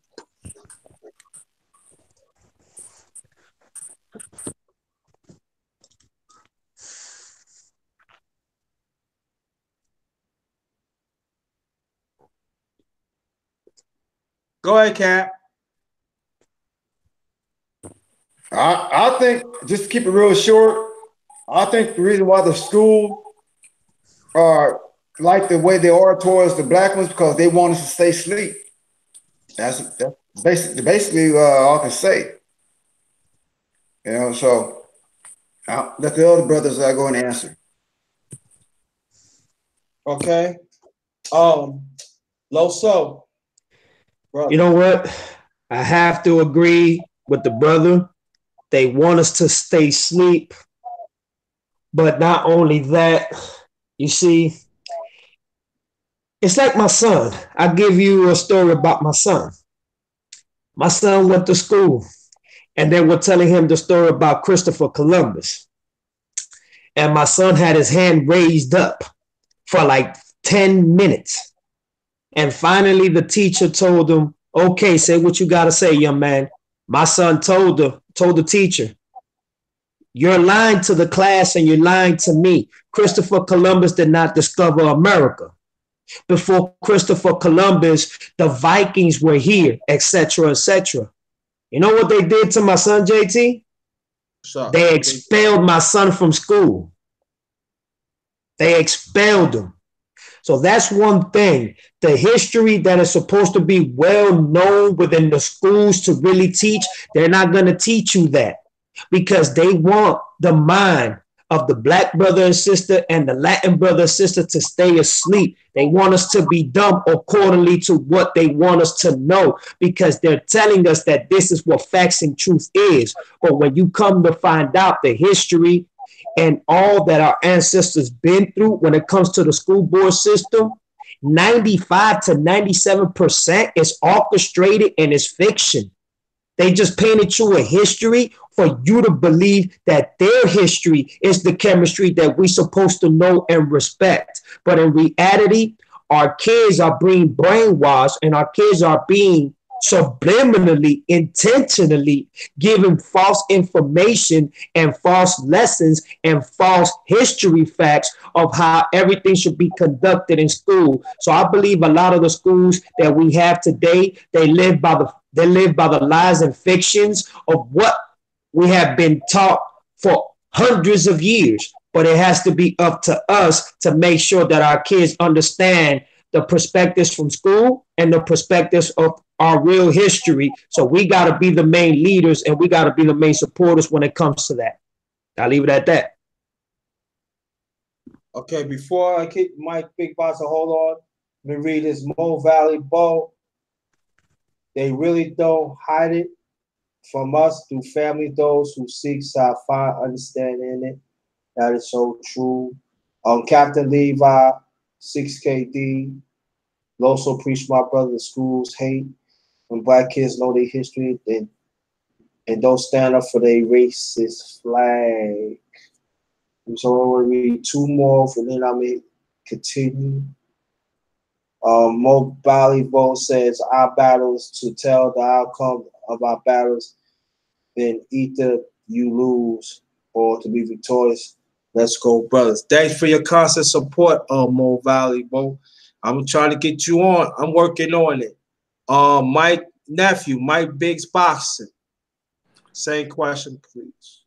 Go ahead, Cap. I think, just to keep it real short, I think the reason why the school are like the way they are towards the black ones because they want us to stay asleep. That's basically all I can say. You know, so I'll let the other brothers go and answer. Okay. Loso, brother. You know what? I have to agree with the brother. They want us to stay asleep. But not only that, you see, it's like my son. I'll give you a story about my son. My son went to school and they were telling him the story about Christopher Columbus. And my son had his hand raised up for like 10 minutes. And finally, the teacher told him, okay, say what you got to say, young man. My son told the teacher, you're lying to the class and you're lying to me. Christopher Columbus did not discover America. Before Christopher Columbus, the Vikings were here, etc., etc. You know what they did to my son, JT? They expelled my son from school. They expelled him. So that's one thing. The history that is supposed to be well known within the schools to really teach, they're not going to teach you that because they want the mind of the black brother and sister and the Latin brother and sister to stay asleep. They want us to be dumb accordingly to what they want us to know because they're telling us that this is what facts and truth is. But when you come to find out the history and all that our ancestors been through when it comes to the school board system, 95 to 97% is orchestrated and is fiction. They just painted you a history for you to believe that their history is the chemistry that we're supposed to know and respect. But in reality, our kids are being brainwashed and our kids are being subliminally, intentionally given false information and false lessons and false history facts of how everything should be conducted in school. So I believe a lot of the schools that we have today, they live by the lies and fictions of what we have been taught for hundreds of years. But it has to be up to us to make sure that our kids understand the perspectives from school and the perspectives of our real history. So we got to be the main leaders and we got to be the main supporters when it comes to that. I'll leave it at that. Okay, before I kick Mike Big Boss, hold on. Let me read this Mo Valley Bo. They really don't hide it from us through family, those who seek shall find understanding in it. That is so true. Captain Levi, 6KD, Loso preach my brother, the schools hate. When black kids know their history and don't stand up for their racist flag. So I'm going to read two more, and then I'm going to continue. Mo Balivo says, our battles to tell the outcome of our battles, then either you lose or to be victorious. Let's go, brothers. Thanks for your constant support, Mo Balivo. I'm trying to get you on. I'm working on it. Mike nephew, Mike Biggs Boxing. Same question, please.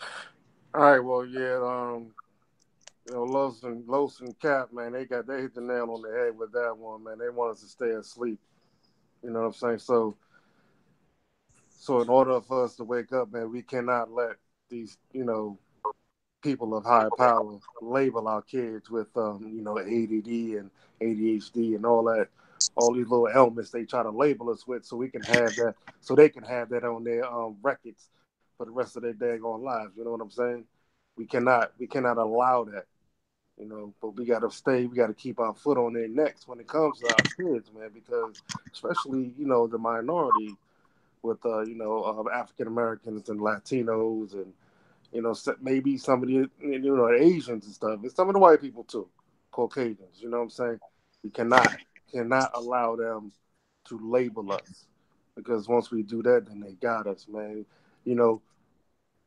All right, well, yeah, you know, Los and Cap, man, they hit the nail on the head with that one, man. They want us to stay asleep. You know what I'm saying? So in order for us to wake up, man, we cannot let these, you know, people of high power label our kids with, you know, ADD and ADHD and all that, all these little ailments they try to label us with, so we can have that, so they can have that on their records for the rest of their daggone lives. You know what I'm saying? We cannot allow that. You know, but we got to keep our foot on their necks when it comes to our kids, man, because especially, you know, the minority with, you know, African Americans and Latinos and, you know, maybe some of the, you know, Asians and stuff, and some of the white people too, Caucasians, you know what I'm saying? We cannot allow them to label us, because once we do that, then they got us, man. You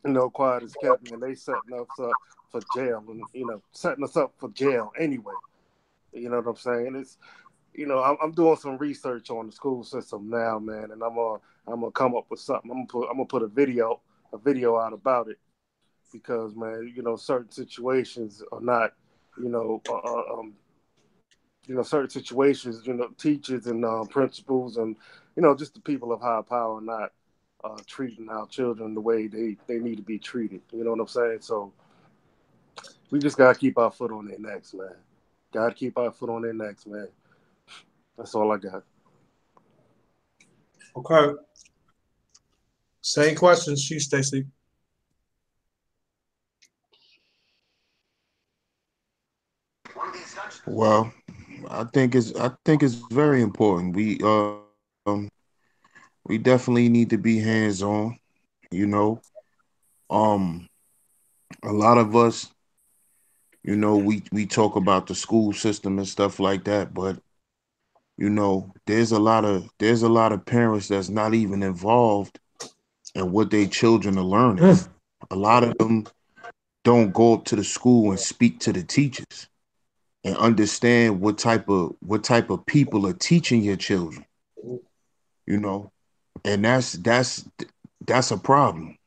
know, quiet as kept, man, they setting us up for jail, and, you know, setting us up for jail anyway. You know what I'm saying? you know, I'm doing some research on the school system now, man, and I'm gonna come up with something. I'm gonna put a video out about it, because, man, you know, certain situations are not, you know, certain situations, you know, teachers and principals and, you know, just the people of high power are not treating our children the way they need to be treated. You know what I'm saying? So we just gotta keep our foot on their necks, man. Gotta keep our foot on their necks, man. That's all I got. Okay. Same questions, you, Stacy. Well, I think it's very important. We definitely need to be hands on. You know, um, a lot of us, you know, we talk about the school system and stuff like that, but you know, there's a lot of parents that's not even involved in what their children are learning. A lot of them don't go up to the school and speak to the teachers and understand what type of people are teaching your children, you know, and that's a problem.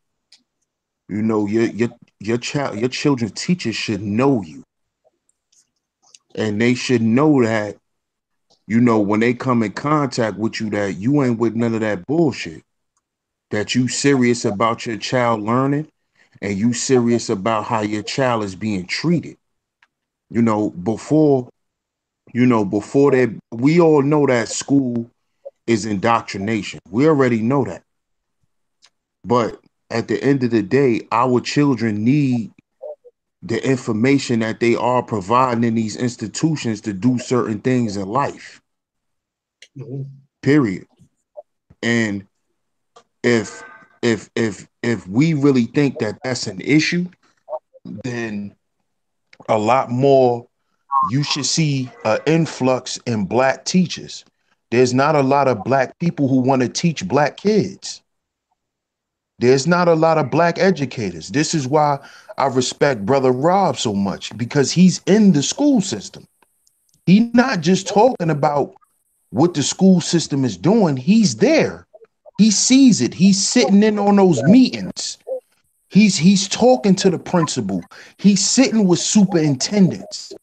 You know, your children's teachers should know you, and they should know that, you know, when they come in contact with you, that you ain't with none of that bullshit, that you serious about your child learning, and you serious about how your child is being treated. You know, before that, we all know that school is indoctrination. We already know that. But at the end of the day, our children need the information that they are providing in these institutions to do certain things in life. Mm-hmm. Period. And if we really think that that's an issue, then a lot more, you should see an influx in black teachers. There's not a lot of black people who want to teach black kids. There's not a lot of black educators. This is why I respect Brother Rob so much, because he's in the school system. He's not just talking about what the school system is doing. He's there. He sees it. He's sitting in on those meetings. He's talking to the principal. He's sitting with superintendents.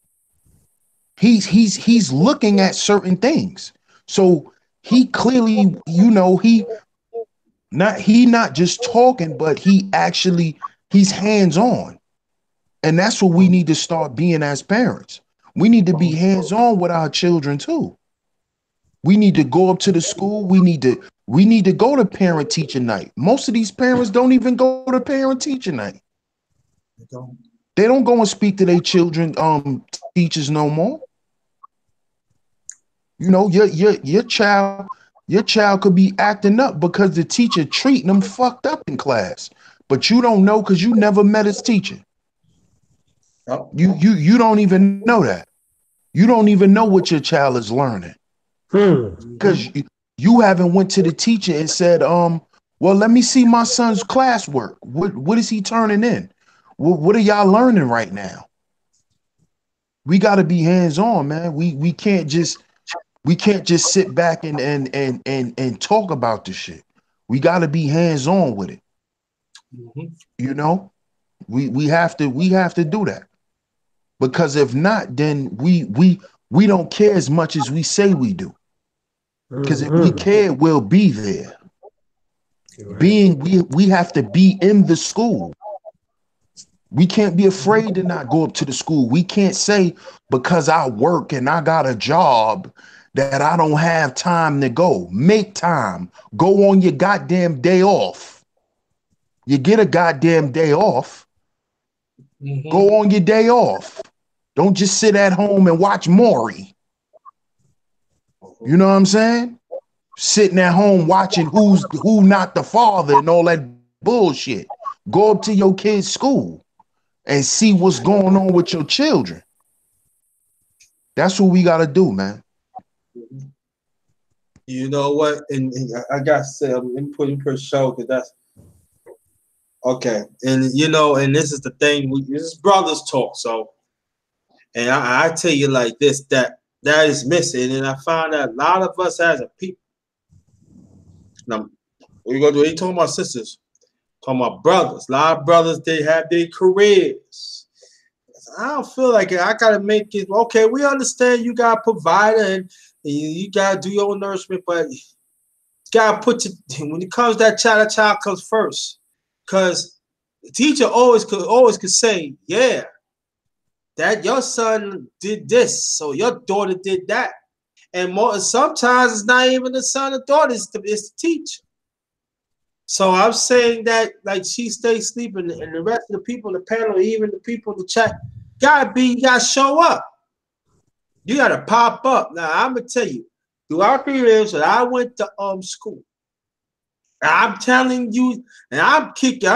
He's looking at certain things. So he clearly, you know, he not just talking, but he's hands-on. And that's what we need to start being as parents. We need to be hands-on with our children too. We need to go up to the school. We need to go to parent teacher night. Most of these parents don't even go to parent teacher night. They don't go and speak to their children, teachers no more. You know, your child could be acting up because the teacher treating them fucked up in class, but you don't know because you never met his teacher. You don't even know that. You don't even know what your child is learning. Because you haven't went to the teacher and said, well, let me see my son's classwork. What is he turning in? What are y'all learning right now? We got to be hands-on, man. We can't just sit back and talk about this shit. We got to be hands-on with it. Mm-hmm. You know, we have to do that, because if not, then we don't care as much as we say we do. Because if we care, we'll be there. We have to be in the school. We can't be afraid to not go up to the school. We can't say, because I work and I got a job, that I don't have time to go. Make time. Go on your goddamn day off. You get a goddamn day off. Mm-hmm. Go on your day off. Don't just sit at home and watch Maury. You know what I'm saying? Sitting at home watching who not the father and all that bullshit. Go up to your kid's school and see what's going on with your children. That's what we got to do, man. You know what? And I got to say, I'm putting per show, because that's okay. And you know, and this is the thing. This is brothers talk. So, and I tell you like this, that that is missing. And I found that a lot of us as a people. Now, we're going to do, ain't talking about sisters, talking about brothers. A lot of brothers, they have their careers. I don't feel like it. I got to make it, okay, we understand you got a provider and you got to do your own nourishment, but you got to put when it comes to that child comes first. Because the teacher always could say, yeah, that your son did this, so your daughter did that. And sometimes it's not even the son or daughter, it's the teacher. So I'm saying that, like, she stays sleeping, and the rest of the people in the panel, even the people in the chat, you gotta show up. You gotta pop up. Now I'm gonna tell you, throughout the years that I went to school, I'm telling you, and I'm keeping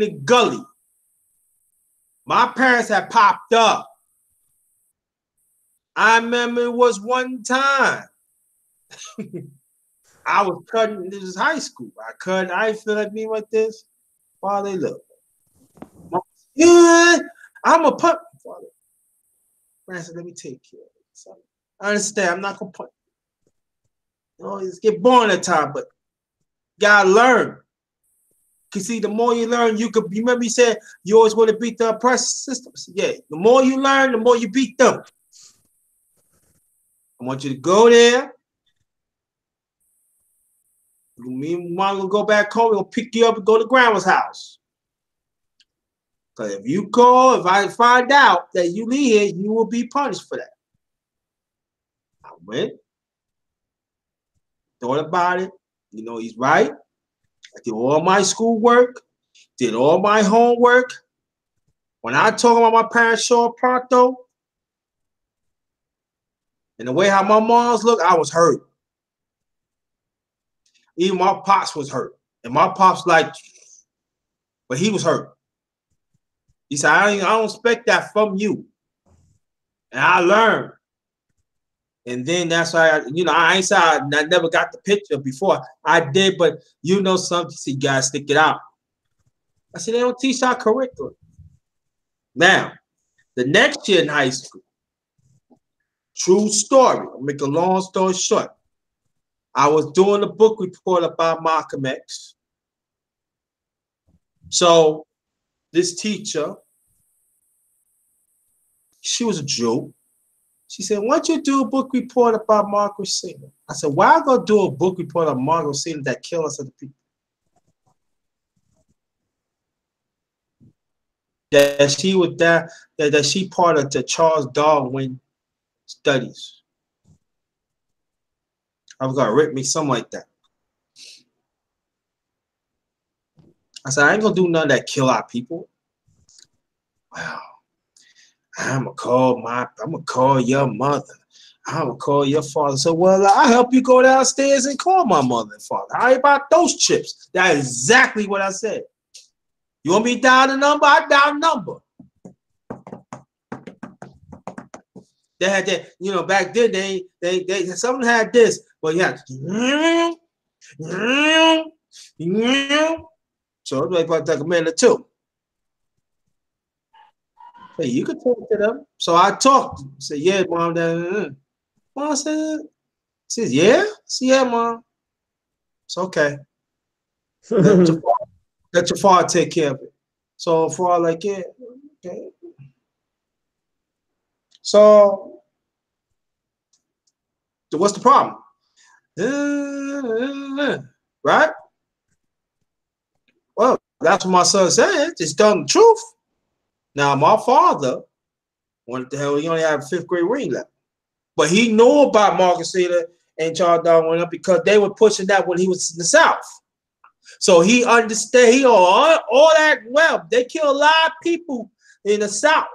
it gully. My parents had popped up. I remember it was one time. I was cutting, this is high school. I feel like me like this. Father, look. Yeah, I'm a put. Father. I said, let me take care of it. So, I understand, I'm not gonna put. You know, it's get boring at time, but you gotta learn. Cause see, the more you learn, you remember you said you always want to beat the oppressive systems. Yeah, the more you learn, the more you beat them. I want you to go there. Me and mom will go back home. We'll pick you up and go to grandma's house. Because if I find out that you leave here, you will be punished for that. I went, thought about it. You know, he's right. I did all my schoolwork, did all my homework. When I talk about my parents show up pronto, and the way how my moms look, I was hurt. Even my pops was hurt. And my pops but he was hurt. He said, I don't expect that from you. And I learned. And then that's why, I ain't say I never got the picture before. I did, but something, you gotta stick it out. I said, they don't teach our curriculum. Now, the next year in high school, true story, I'll make a long story short. I was doing a book report about Malcolm X. So this teacher, she was a Jew. She said, why don't you do a book report about Margaret Sanger? I said, why am I going to do a book report on Margaret Sanger that killed us other people? That she was there, that she part of the Charles Darwin studies. I was going to rip me something like that. I said, I ain't going to do nothing that kill our people. Wow. I'm gonna call your mother. I'm gonna call your father. So, well, I'll help you go downstairs and call my mother and father. How about those chips? That's exactly what I said. You want me to dial the number? I dial the number. They had that, back then they someone had this, but yeah. So it was like a minute or two. Hey, you could talk to them. So I talked. I said, yeah, mom. Mom says, yeah? I said, yeah, mom. It's okay. Let your father take care of it. So father like, yeah, okay. So what's the problem? Right? Well, that's what my son said. Just telling the truth. Now, my father, what the hell, he only had a 5th grade ring left. But he knew about Margaret Sanger and Charles Darwin because they were pushing that when he was in the South. So he understand, all that, well, they kill a lot of people in the South.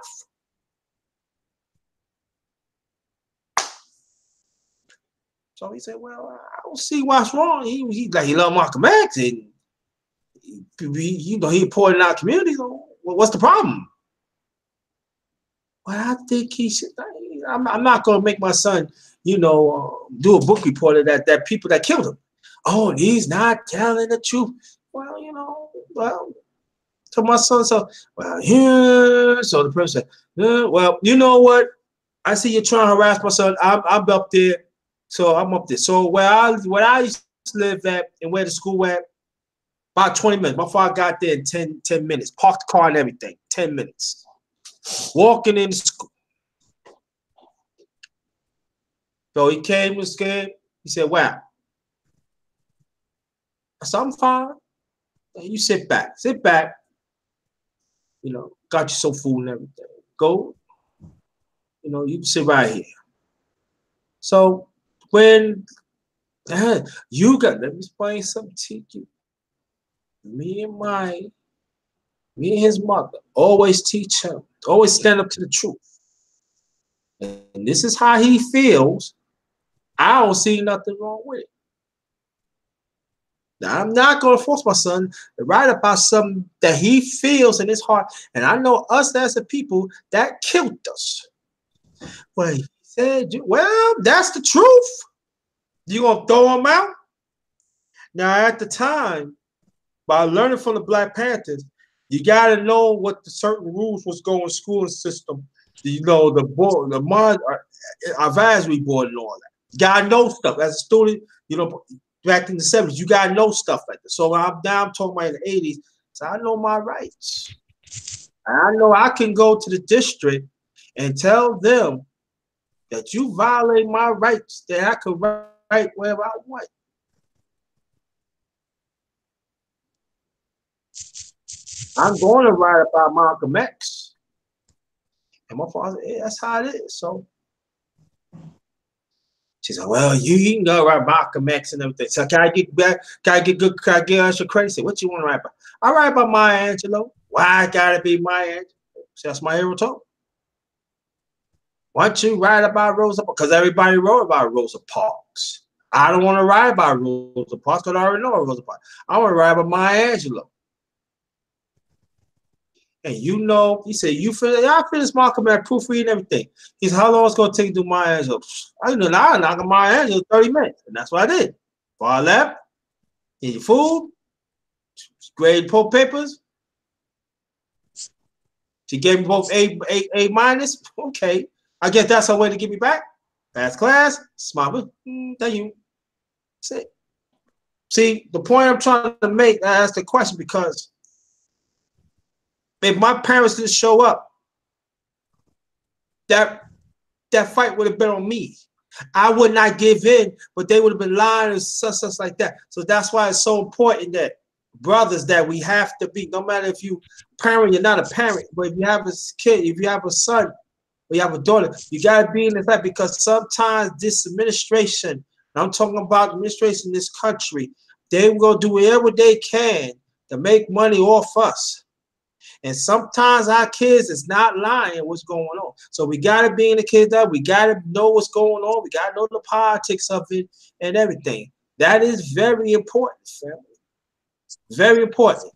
So he said, well, I don't see what's wrong. He loved Malcolm X and he poured in our community. So what's the problem? Well, I think he should. I'm not going to make my son, do a book report of that people that killed him. Oh, he's not telling the truth. Well, to my son, so the person said, well, you know what? I see you trying to harass my son. I'm up there, so I'm up there. So where I used to live at and where the school at, about 20 minutes. My father got there in 10 minutes. Parked the car and everything. 10 minutes. Walking in the school. So he came, was scared. He said, "Wow." I said, "I'm fine. You sit back. Sit back. You know, got you some food and everything. Go. You know, you can sit right here." So when you got, let me explain something to you. Me and his mother always teach him, always stand up to the truth. And this is how he feels. I don't see nothing wrong with it. Now, I'm not going to force my son to write about something that he feels in his heart. And I know us as a people, that killed us. Well, he said, well, that's the truth. You going to throw him out? Now, at the time, by learning from the Black Panthers, you got to know what the certain rules was going in schooling system. You know, the board, the advisory board and all that. You got to know stuff. As a student, you know, back in the 70s, you got to know stuff like that. So I'm talking about in the 80s. So I know my rights. I know I can go to the district and tell them that you violate my rights, that I can write wherever I want. I'm going to write about Malcolm X. And my father said, yeah, that's how it is. So she said, well, you can go write Malcolm X and everything. So can I get extra credit? Say, what you want to write about? I write about Maya Angelou. Why I gotta be Maya Angelou? So that's my hero told. Why don't you write about Rosa Parks? Because everybody wrote about Rosa Parks. I don't want to write about Rosa Parks because I already know Rosa Parks. I want to write about Maya Angelou. And you know, he said, I finished Malcolm X, proofreading everything. He said, how long is it going to take to do Maya Angelou? I know now, I knocked Maya Angelou 30 minutes. And that's what I did. Before I left, eat your food, grade post papers. She gave me both A minus. Okay. I guess that's her way to get me back. Pass class, smile. Thank you. That's it. See, the point I'm trying to make, I asked the question because if my parents didn't show up, that fight would have been on me. I would not give in, but they would have been lying and such like that. So that's why it's so important that brothers, that we have to be, no matter if you parent, you're not a parent, but if you have a kid, if you have a son, or you have a daughter, you got to be in the fight, because sometimes this administration, and I'm talking about administration in this country, they will do whatever they can to make money off us. And sometimes our kids is not lying what's going on. So we got to be in the kids up. We got to know what's going on. We got to know the politics of it and everything. That is very important, family. Very important.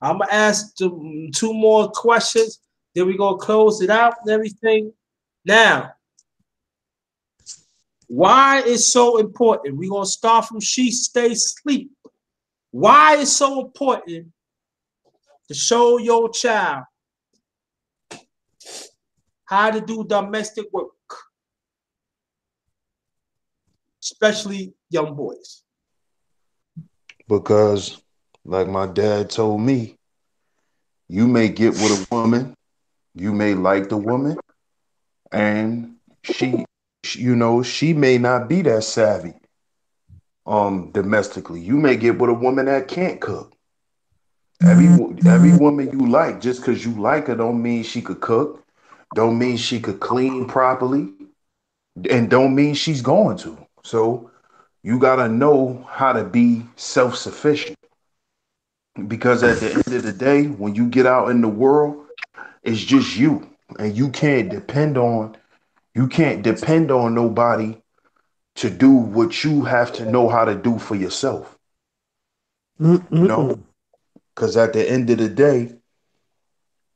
I'm going to ask two more questions. Then we're going to close it out and everything. Now, why is so important? We're going to start from She Stay Sleep. Why is so important to show your child how to do domestic work, especially young boys? Because, like my dad told me, you may get with a woman, you may like the woman, and she may not be that savvy domestically. You may get with a woman that can't cook. Every woman you like, just because you like her, don't mean she could cook, don't mean she could clean properly, and don't mean she's going to. So you gotta know how to be self-sufficient. Because at the end of the day, when you get out in the world, it's just you. And you can't depend on nobody to do what you have to know how to do for yourself. You know? Because at the end of the day,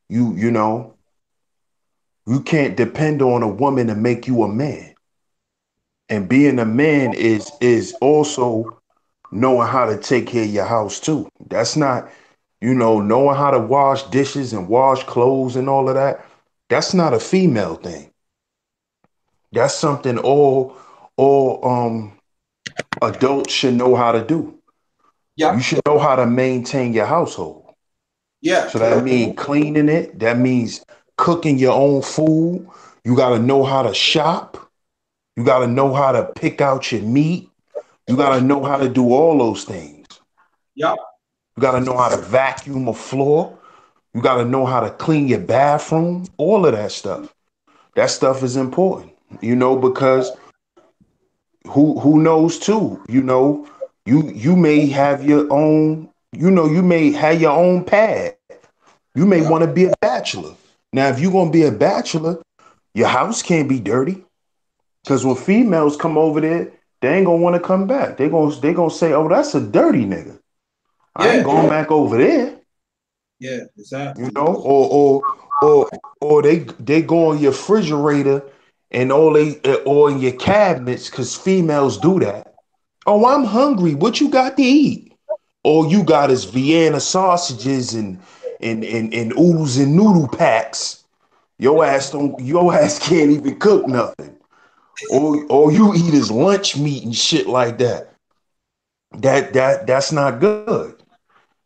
you can't depend on a woman to make you a man. And being a man is also knowing how to take care of your house too. That's not, knowing how to wash dishes and wash clothes and all of that. That's not a female thing. That's something all adults should know how to do. Yeah. You should know how to maintain your household. Yeah. So that means cleaning it. That means cooking your own food. You got to know how to shop. You got to know how to pick out your meat. You got to know how to do all those things. Yeah. You got to know how to vacuum a floor. You got to know how to clean your bathroom. All of that stuff. That stuff is important, because who knows too, you may have your own, you may have your own pad. You may want to be a bachelor. Now, if you're going to be a bachelor, your house can't be dirty. Because when females come over there, they ain't going to want to come back. They gonna say, oh, that's a dirty nigga. I ain't going back over there. Yeah, exactly. Or they go on your refrigerator and or in your cabinets, because females do that. Oh, I'm hungry. What you got to eat? All you got is Vienna sausages and oodles and noodle packs. Your ass can't even cook nothing. Or you eat is lunch meat and shit like that. That's not good.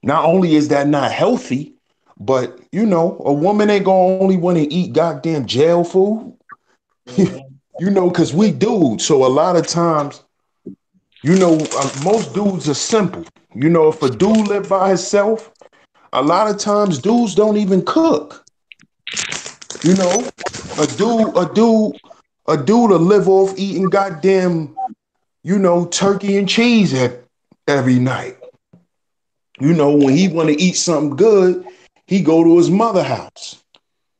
Not only is that not healthy, but a woman ain't gonna only want to eat goddamn jail food. Because we dudes. So a lot of times, most dudes are simple. If a dude live by himself, a lot of times dudes don't even cook. A dude will live off eating goddamn, turkey and cheese every night. When he want to eat something good, he go to his mother house.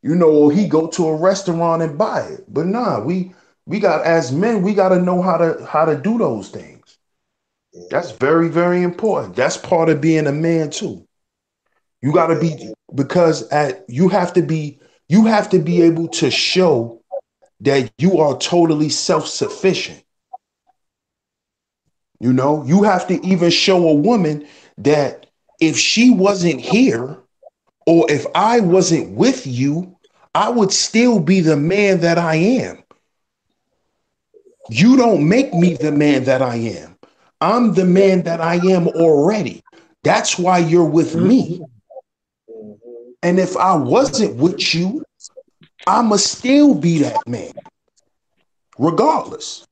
Or he go to a restaurant and buy it. But nah, we got, as men, we got to know how to do those things. That's very, very important. That's part of being a man too. You got to be, because you have to be able to show that you are totally self-sufficient. You have to even show a woman that if she wasn't here, or if I wasn't with you, I would still be the man that I am. You don't make me the man that I am. I'm the man that I am already. That's why you're with me. And if I wasn't with you, I'ma still be that man, regardless.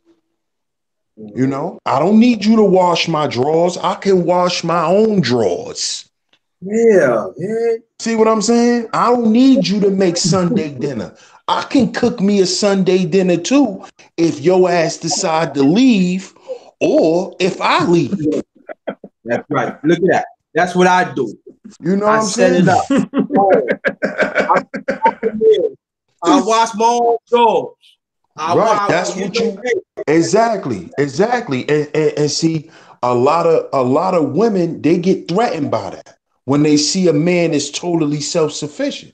I don't need you to wash my drawers. I can wash my own drawers. Yeah, man. See what I'm saying? I don't need you to make Sunday dinner. I can cook me a Sunday dinner too if your ass decide to leave, or if I leave. That's right. Look at that. That's what I do. You know what I'm set saying? it up. I wash my own drawers. Right. That's what you exactly. And see, a lot of women, they get threatened by that when they see a man is totally self-sufficient,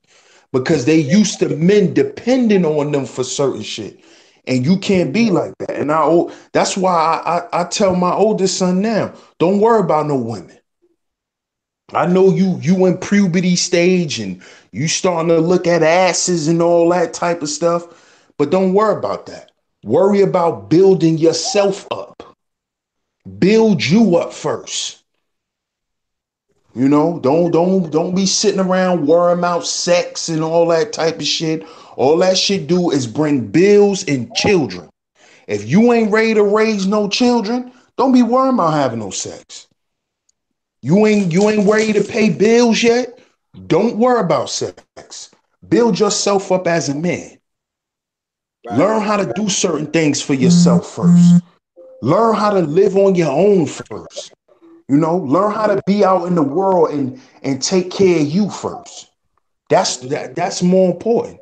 because they used to men depending on them for certain shit. And you can't be like that. And that's why I tell my oldest son now, don't worry about no women. I know you in puberty stage and you starting to look at asses and all that type of stuff, but don't worry about that. Worry about building yourself up. Build you up first. Don't be sitting around worrying about sex and all that type of shit. All that shit do is bring bills and children. If you ain't ready to raise no children, don't be worrying about having no sex. You ain't ready to pay bills yet? Don't worry about sex. Build yourself up as a man. Right. Learn how to do certain things for yourself first. Learn how to live on your own first. Learn how to be out in the world and take care of you first. That's more important.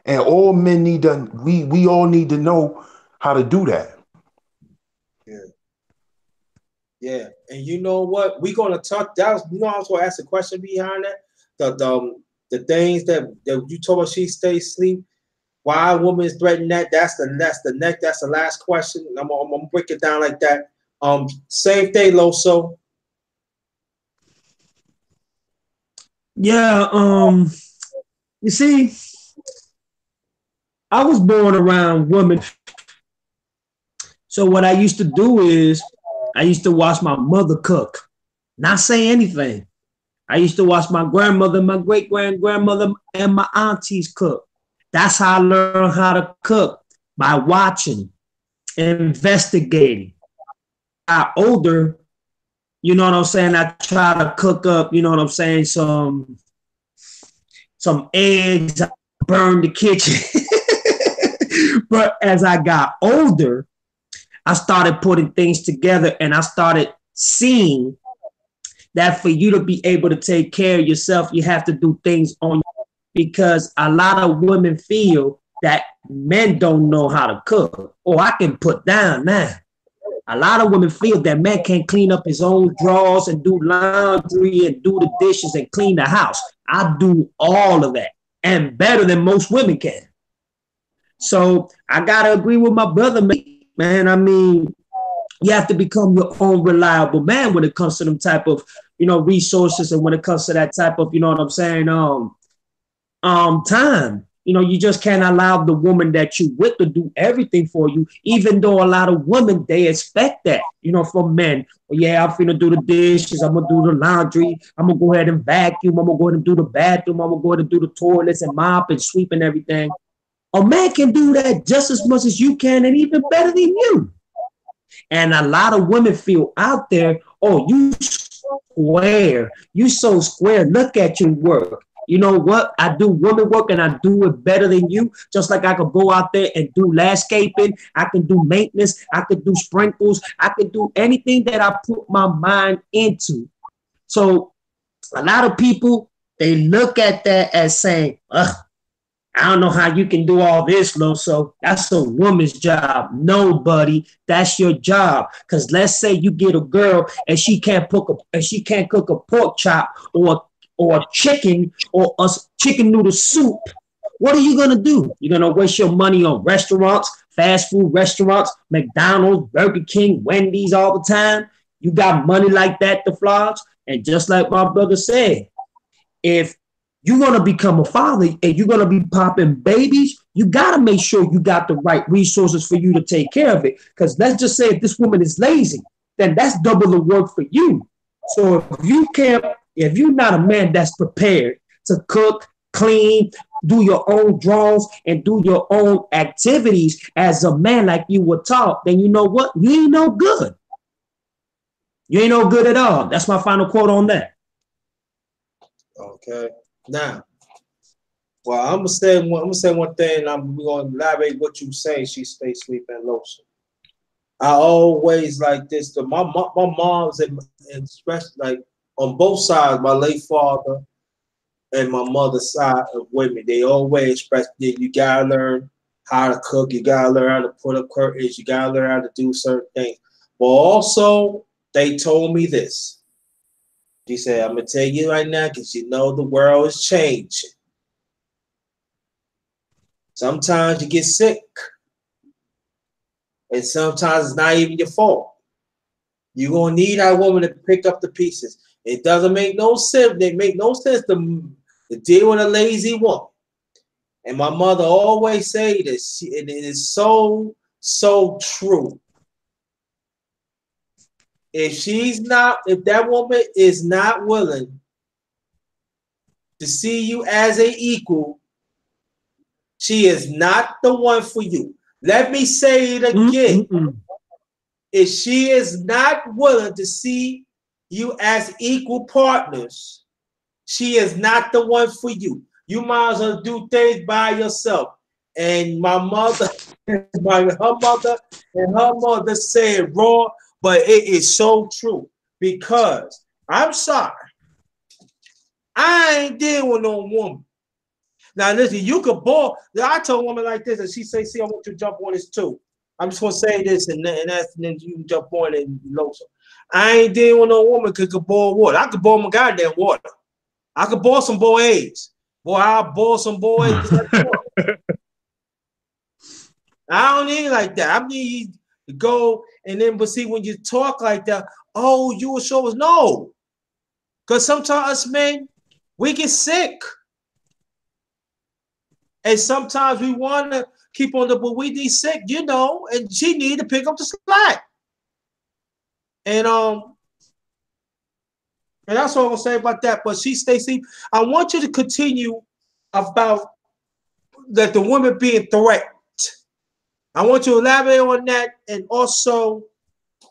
And all men need to, we all need to know how to do that. Yeah. And you know what? We're gonna talk. I was gonna ask a question behind that. The things that you told us she stays asleep. Why a woman is threatening that? That's the last question. I'm gonna break it down like that. Same thing, Loso. Yeah, you see, I was born around women So what I used to do is I used to watch my mother cook, not say anything. I used to watch my grandmother, my great-grandmother, and my aunties cook. That's how I learned how to cook, by watching, investigating. I older, you know what I'm saying? I try to cook up, you know what I'm saying, some eggs, I burn the kitchen. But as I got older, I started putting things together and I started seeing that for you to be able to take care of yourself, you have to do things on you, because a lot of women feel that men don't know how to cook. Oh, I can put down now. A lot of women feel that men can't clean up his own drawers and do laundry and do the dishes and clean the house. I do all of that and better than most women can. So I gotta agree with my brother, man. I mean, you have to become your own reliable man when it comes to them type of, resources, and when it comes to that type of, you know what I'm saying, time. You just can't allow the woman that you with to do everything for you, even though a lot of women, they expect that, from men. Well, yeah, I'm finna do the dishes, I'm gonna do the laundry, I'm gonna go ahead and vacuum, I'm gonna go ahead and do the bathroom, I'm gonna go ahead and do the toilets and mop and sweep and everything. A man can do that just as much as you can, and even better than you. And a lot of women feel out there, oh, you square, you so square, look at your work. You know what? I do woman work and I do it better than you. Just like I could go out there and do landscaping, I can do maintenance, I could do sprinkles, I could do anything that I put my mind into. So a lot of people, they look at that as saying, ugh, I don't know how you can do all this, so that's a woman's job. No, buddy, that's your job. Because let's say you get a girl and she can't cook a pork chop or chicken or a chicken noodle soup. What are you gonna do? You're gonna waste your money on restaurants, fast food restaurants, McDonald's, Burger King, Wendy's all the time? You got money like that to flog? And just like my brother said, if you're going to become a father and you're going to be popping babies, you got to make sure you got the right resources for you to take care of it. Because let's just say if this woman is lazy, then that's double the work for you. So if you're not a man that's prepared to cook, clean, do your own drawers and do your own activities as a man like you were taught, then you know what? You ain't no good. You ain't no good at all. That's my final quote on that. Okay. Now, well, I'm gonna say one thing, and we're gonna elaborate what you say. She stay sleeping lotion. I always like this. My mom's and especially like on both sides, my late father and my mother's side of women, they always express that you gotta learn how to cook, you gotta learn how to put up curtains, you gotta learn how to do certain things. But also, they told me this. She said, I'm going to tell you right now because you know the world is changing. Sometimes you get sick. And sometimes it's not even your fault. You're going to need that woman to pick up the pieces. It doesn't make no sense. It make no sense to deal with a lazy woman. And my mother always say this. It is so, so true. If that woman is not willing to see you as an equal, she is not the one for you. Let me say it again. If she is not willing to see you as equal partners, she is not the one for you. You might as well do things by yourself. And my mother, her mother said raw. But it is so true because I'm sorry, I ain't dealing with no woman. Now listen, you could ball. I told a woman like this, and she say, "See, I want you to jump on this too." I'm just gonna say this, and then you can jump on it and lotion. I ain't dealing with no woman who could boil water. I could boil my goddamn water. I could boil some boiled eggs. Boy, I'll boil some boiled eggs. I don't need like that. I need to go. And then, but see, when you talk like that, oh, you will show us no. Because sometimes us men, we get sick. And sometimes we want to keep on but we need sick, you know, and she need to pick up the slack. And that's all I'm gonna say about that. But Stacey, I want you to continue about that the women being threatened. I want you to elaborate on that, and also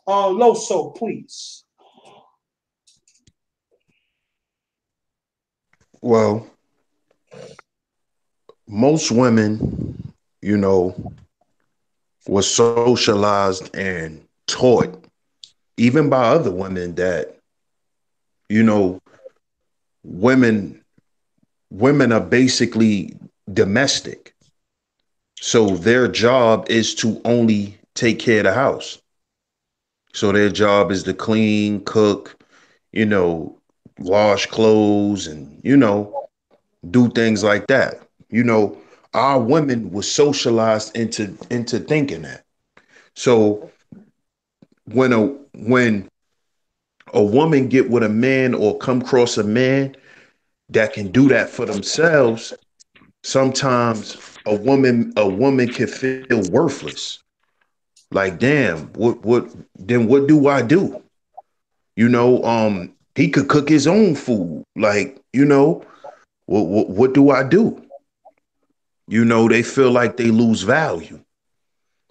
Loso, please. Well, most women, you know, were socialized and taught, even by other women, that, you know, women are basically domestic. So their job is to only take care of the house. So their job is to clean, cook, you know, wash clothes and, you know, do things like that. You know, our women were socialized into thinking that. So when a woman get with a man or come across a man that can do that for themselves, sometimes a woman can feel worthless. Like, damn, what do I do? You know, he could cook his own food. Like, you know, what do I do? You know, they feel like they lose value.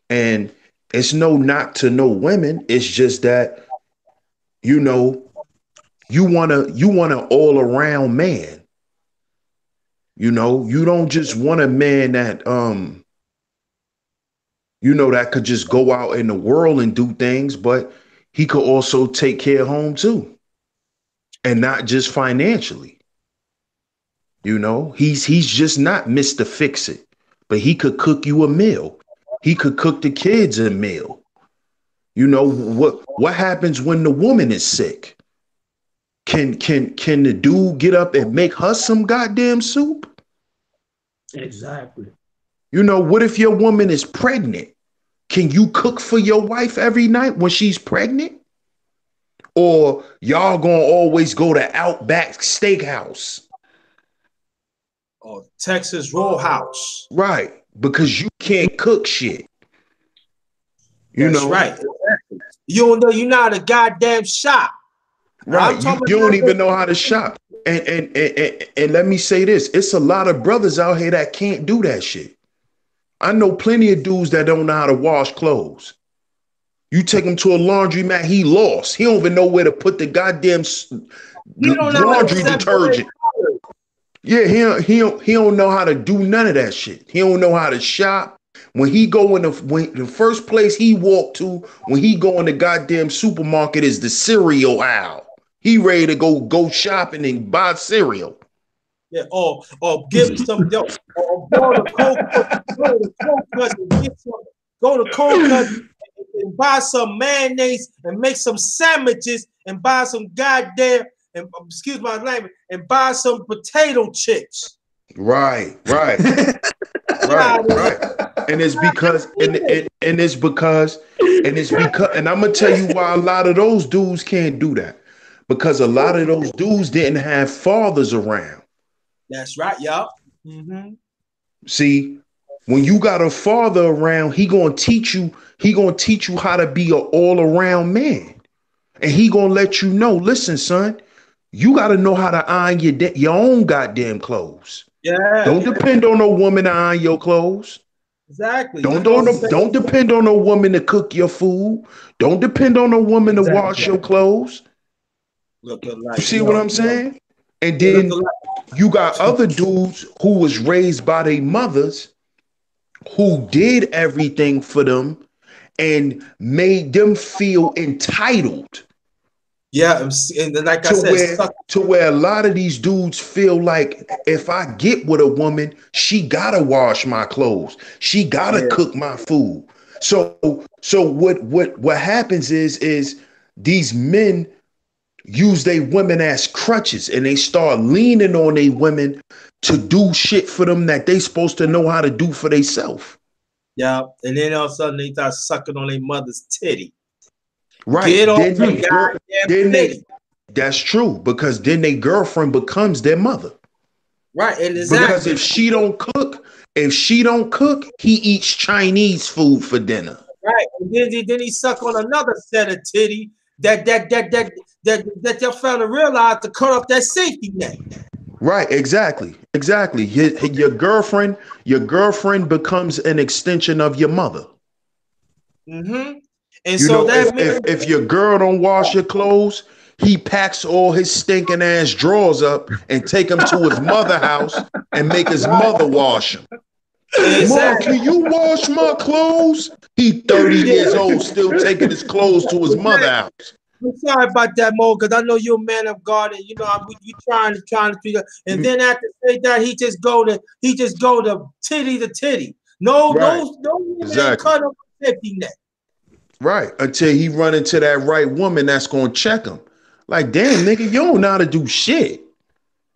And it's no knock to no women. It's just that, you know, you want an all around man. You know, you don't just want a man that, you know, that could just go out in the world and do things, but he could also take care of home too. And not just financially. You know, he's just not Mr. Fix It, but he could cook you a meal. He could cook the kids a meal. You know, what happens when the woman is sick? Can the dude get up and make her some goddamn soup? Exactly. You know, what if your woman is pregnant? Can you cook for your wife every night when she's pregnant? Or y'all gonna always go to Outback Steakhouse? Or Texas Roadhouse. Right, because you can't cook shit. That's right. You don't know, you're not a goddamn shop. Right. You don't even know how to shop. And let me say this, it's a lot of brothers out here that can't do that shit. I know plenty of dudes that don't know how to wash clothes. You take him to a laundromat, he lost. He don't even know where to put the goddamn laundry detergent. Yeah, he don't know how to do none of that shit. He don't know how to shop. When he go in the first place he walk to, when he go in the goddamn supermarket is the cereal aisle. He ready to go shopping and buy cereal. Yeah, or give some go to Cold Cut and buy some mayonnaise and make some sandwiches and buy some goddamn, and excuse my language, and buy some potato chips. Right. Right. And it's because and I'm gonna tell you why a lot of those dudes can't do that. Because a lot of those dudes didn't have fathers around. That's right, y'all. Mm-hmm. See, when you got a father around, he gonna teach you how to be an all-around man. And he gonna let you know, listen, son, you gotta know how to iron your own goddamn clothes. Yeah. Don't depend on a woman to iron your clothes. Exactly. Don't depend on a woman to cook your food. Don't depend on a woman to wash your clothes. See what I'm saying? And then you got other dudes who was raised by their mothers who did everything for them and made them feel entitled. Yeah, and like I said, to where a lot of these dudes feel like if I get with a woman, she gotta wash my clothes, she gotta cook my food. So what happens is these men use their women as crutches and they start leaning on their women to do shit for them that they supposed to know how to do for themselves. Yeah, and then all of a sudden they start sucking on their mother's titty. Right. That's true, because then their girlfriend becomes their mother. Right, and exactly. Because if she don't cook, If she don't cook, he eats Chinese food for dinner. Right. And then he suck on another set of titty that your fella realized to cut off that safety net. Right, exactly. Your girlfriend becomes an extension of your mother. Mm-hmm. And You so know, that if your girl don't wash your clothes, he packs all his stinking ass drawers up and take them to his mother house and make his mother wash them. Mom, can you wash my clothes? He 30 years old, still taking his clothes to his mother house. I'm sorry about that, Mo, because I know you're a man of God, and you know we trying to figure. And then after say that, he just go to titty to titty. No, Right. no, Exactly. cut off the safety net. Right, until he run into that right woman that's gonna check him. Like, damn, nigga, you don't know how to do shit.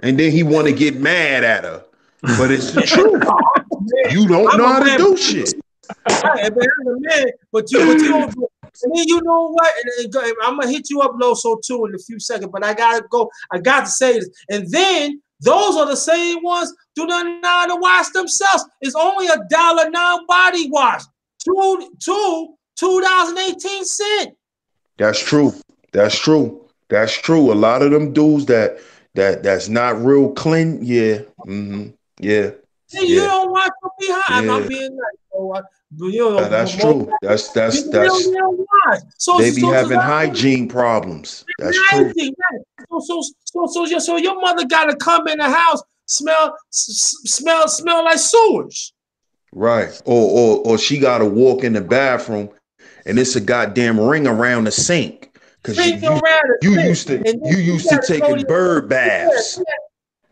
And then he want to get mad at her. But it's the truth. You don't know how to do shit. Right, but I'm a man, but you don't. And then you know what? And I'm gonna hit you up, Loso, too, in a few seconds. But I gotta go. I got to say this. And then those are the same ones do not know how to wash themselves. It's only $1 non-body wash. $2.18. That's true. A lot of them dudes that's not real clean. Yeah. Mm-hmm. Yeah. Hey, you don't wash your behind. I'm being nice. That's true. That's they be having hygiene problems. That's true. So your mother gotta come in the house, smell like sewage. Right. Or she gotta walk in the bathroom and it's a goddamn ring around the sink. Because you used to taking bird baths.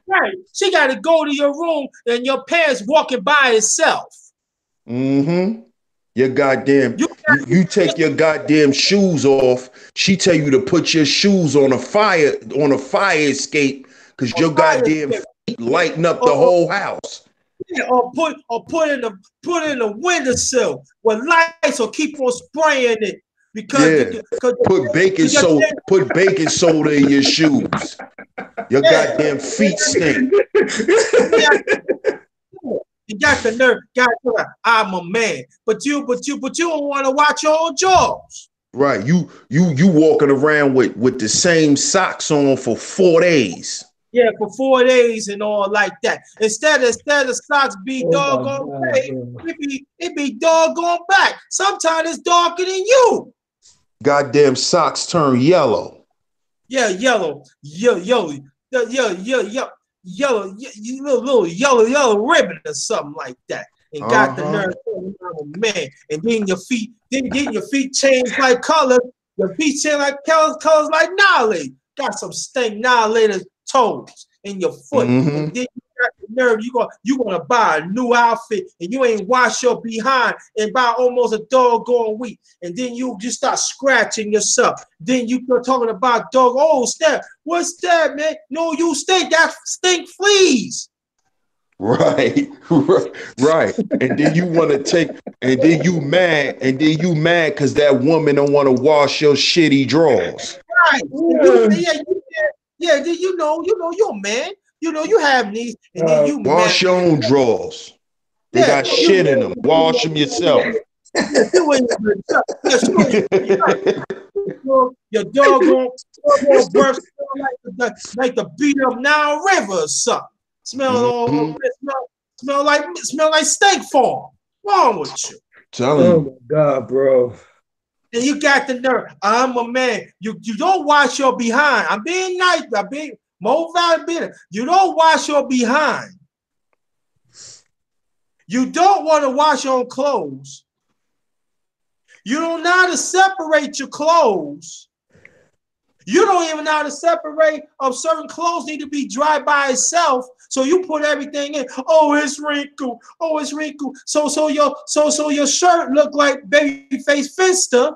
Right. She got to go to your room and your pants walking by itself. Mm-hmm. Your goddamn, you take your goddamn shoes off. She tell you to put your shoes on a fire escape because your goddamn feet lighting up the whole house. Yeah, or put in the windowsill with lights or keep on spraying it. Because put baking soda in your shoes. Your goddamn feet stink. You got the nerve, I'm a man, but you don't want to watch your own jaws. Right, you walking around with the same socks on for 4 days. Yeah, for 4 days and all like that. Instead of socks be doggone back, it be doggone back. Sometimes it's darker than you. Goddamn socks turn yellow. Yeah, yellow, little yellow ribbon or something like that. And got the nerve, man. And then your feet, change like color. Your feet change like colors like knowledge. Got some stink annihilator toes in your foot. Mm-hmm. And then you got the nerve, you gonna buy a new outfit and you ain't wash your behind and buy almost a doggone week. And then you just start scratching yourself. Then you start talking about dog. Oh, snap. What's that, man? No, you stink. That stink fleas. Right. And then you want to take, and then you mad because that woman don't want to wash your shitty drawers. Right. Yeah. Then you know, you're a man. You know, you have needs, and then you wash your own drawers. They got shit in them. Wash them yourself. Your doggone breath like the beat up Nile River or something. Smell like steak farm. What's wrong with you? Oh my God, bro. And you got the nerve. I'm a man. You don't wash your behind. I'm being nice. I'm being more valuable. You don't wash your behind. You don't want to wash your own clothes. You don't know how to separate your clothes. You don't even know how to separate of certain clothes need to be dry by itself. So you put everything in. Oh, it's wrinkled. Oh, it's wrinkled. So your shirt look like Babyface Finster.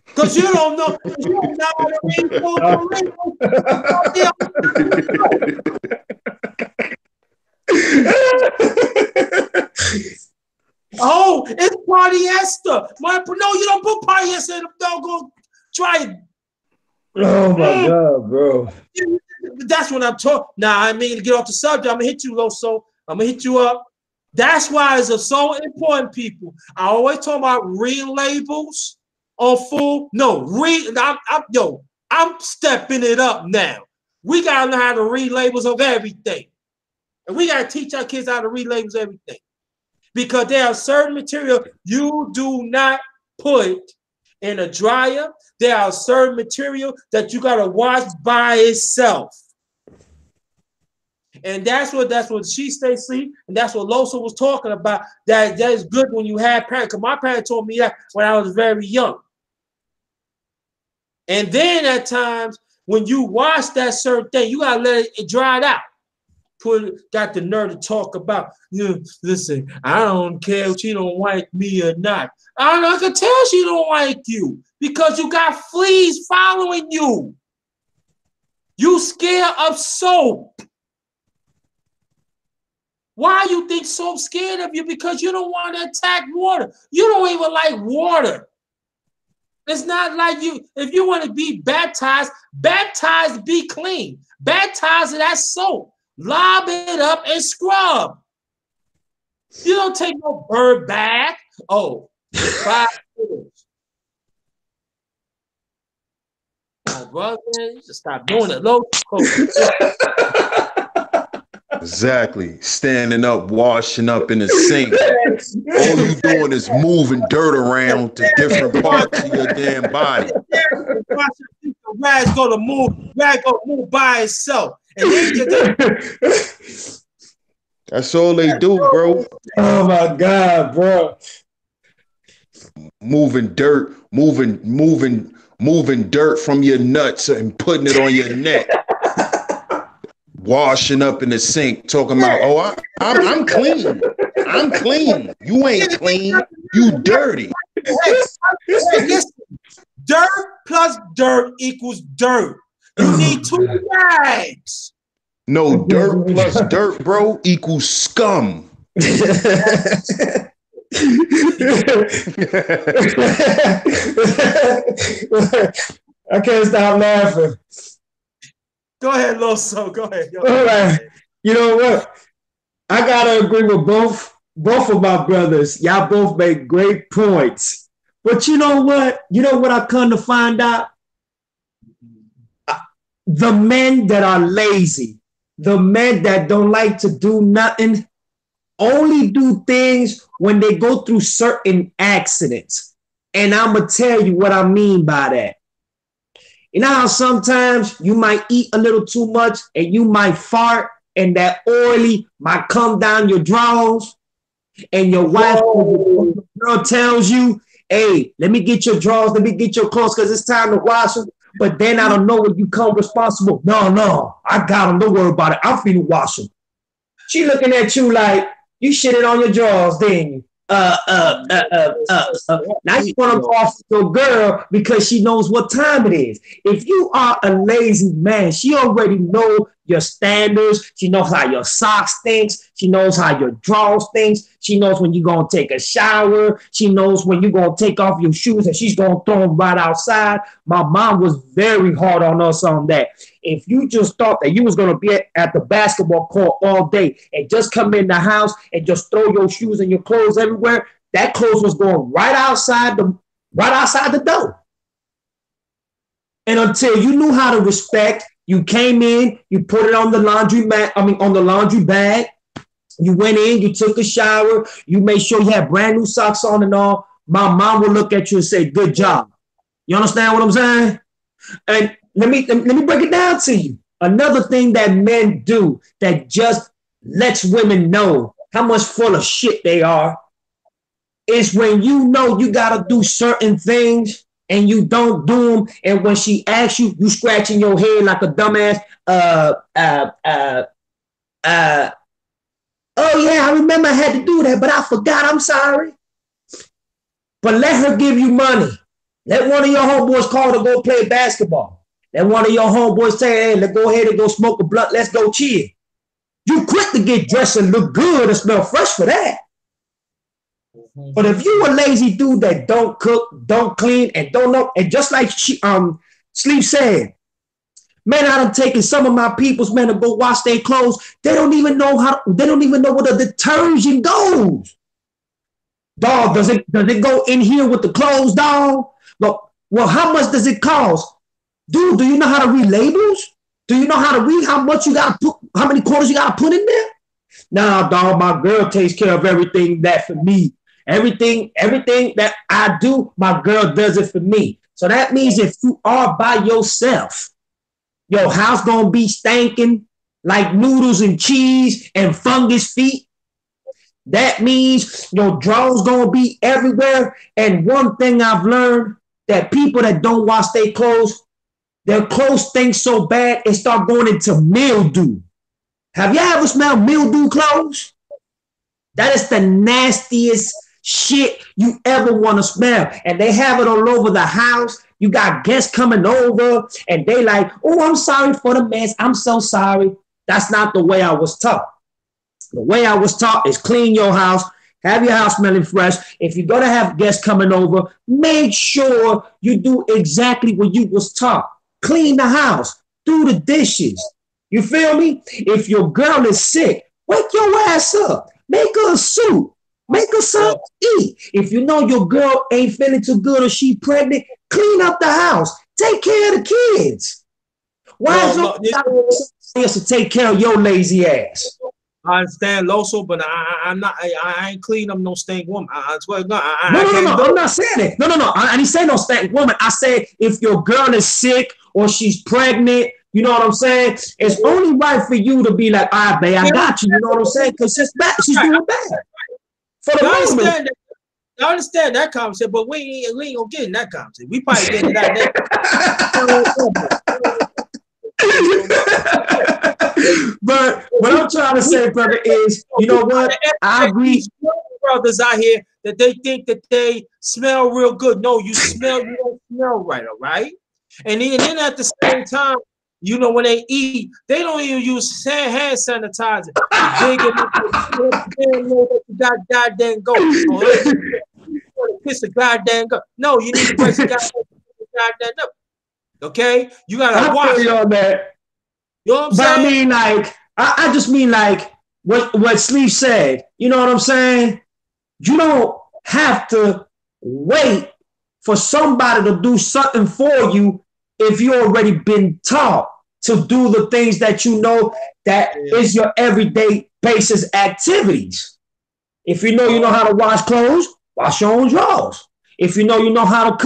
Because you don't know how to wrinkle. Oh, it's polyester. No, you don't put polyester in the doggone dry. Oh my God, bro. That's what I'm talking. Now, I mean, to get off the subject, I'm gonna hit you, Loso. I'm gonna hit you up. That's why it's so important, people. I always talk about real labels on full. No, I'm stepping it up now. We gotta learn how to read labels of everything. And we gotta teach our kids how to read labels of everything. Because there are certain material you do not put in a dryer. There are certain material that you gotta wash by itself. And that's what She Stay Sleep, and that's what Loso was talking about. That is good when you have parents. Because my parents told me that when I was very young. And then at times when you wash that certain thing, you gotta let it dry it out. Got the nerve to talk about, listen, I don't care if she don't like me or not. I can tell she don't like you because you got fleas following you. You scared of soap. Why you think soap's scared of you? Because you don't want to attack water. You don't even like water. It's not like you, if you want to be baptized, be clean. Baptize that soap. Lob it up and scrub. You don't take no bird bath. Oh, 5 minutes. Oh, brother, you just stop doing it. Low. Exactly. Standing up, washing up in the sink. All you doing is moving dirt around to different parts of your damn body. The rag's gonna move by itself. And then that's all they do, bro. Oh my God, bro. Moving dirt from your nuts and putting it on your neck. Washing up in the sink, talking about, oh, I'm clean. I'm clean. You ain't clean. You dirty. Listen, dirt plus dirt equals dirt. You need 2 rags. No, dirt plus dirt, bro, equals scum. I can't stop laughing. Go ahead, Loso. Go ahead. All right. You know what? I gotta agree with both of my brothers. Y'all both make great points. But you know what? You know what I come to find out? The men that are lazy, the men that don't like to do nothing, only do things when they go through certain accidents. And I'm gonna tell you what I mean by that. You know how sometimes you might eat a little too much and you might fart and that oily might come down your drawers and your wife or your girl tells you, hey, let me get your drawers, let me get your clothes because it's time to wash them. But then I don't know when you come responsible. No, I got them. Don't worry about it. I'm finna wash them. She looking at you like, you shitted on your drawers, didn't you? Now you want to go off your girl because she knows what time it is. If you are a lazy man, she already know your standards. She knows how your socks stinks. She knows how your drawers stinks. She knows when you're going to take a shower. She knows when you're going to take off your shoes and she's going to throw them right outside. My mom was very hard on us on that. If you just thought that you was going to be at the basketball court all day and just come in the house and just throw your shoes and your clothes everywhere, that clothes was going right outside the door. And until you knew how to respect, you came in, you put it on the laundry bag. You went in, you took a shower, you made sure you had brand new socks on and all. My mom would look at you and say, good job. You understand what I'm saying? And let me break it down to you. Another thing that men do that just lets women know how much full of shit they are is when you know you got to do certain things and you don't do them. And when she asks you, you scratching your head like a dumbass. Oh yeah, I remember I had to do that, but I forgot. I'm sorry. But let her give you money. Let one of your homeboys call to go play basketball. Let one of your homeboys say, hey, let's go ahead and go smoke a blunt. Let's go chill. You quick to get dressed and look good and smell fresh for that. But if you a lazy dude that don't cook, don't clean, and don't know, and just like Sleep said, Man, I done taken some of my peoples, man, to go wash their clothes. They don't even know they don't even know where the detergent goes. Dog, does it go in here with the clothes, dog? Well, how much does it cost? Dude, do you know how to read labels? Do you know how to read how much you gotta put, how many quarters you gotta put in there? Nah, dog, my girl takes care of everything that for me. Everything that I do, my girl does it for me. So that means if you are by yourself, your house gonna be stinking like noodles and cheese and fungus feet. That means your drawers gonna be everywhere. And one thing I've learned, that people that don't wash their clothes stink so bad it start going into mildew. Have you ever smelled mildew clothes? That is the nastiest shit you ever want to smell. And they have it all over the house. You got guests coming over and they like, oh, I'm sorry for the mess. I'm so sorry. That's not the way I was taught. The way I was taught is clean your house, have your house smelling fresh. If you're going to have guests coming over, make sure you do exactly what you was taught. Clean the house, do the dishes. You feel me? If your girl is sick, wake your ass up. Make her a soup. Make her something to eat. If you know your girl ain't feeling too good or she pregnant, clean up the house. Take care of the kids. Why is somebody else to take care of your lazy ass? I understand, Loso, but I ain't clean up no stank woman. I swear to God. No, I'm not saying it. No. I didn't say no stank woman. I said if your girl is sick or she's pregnant, you know what I'm saying? It's only right for you to be like, all right, babe, I got you. You know what I'm saying? Because she's doing bad. For the moment. I understand that conversation, but we ain't gonna get in that conversation. We probably get in that. But what I'm trying to say, brother, is you know what? I agree. Brothers out here that they think that they smell real good. No, you don't smell right, all right? And then at the same time, you know, when they eat, they don't even use hand sanitizer. That goddamn goat. Kiss the goddamn goat. No, you need to brace the goddamn up. Okay? You gotta watch it on that. You know what I'm saying? But I mean, like, I just mean like what Sleeve said. You know what I'm saying? You don't have to wait for somebody to do something for you if you already been taught to do the things that you know that is your everyday basis activities. If you know how to wash clothes, wash your own drawers. If you know how to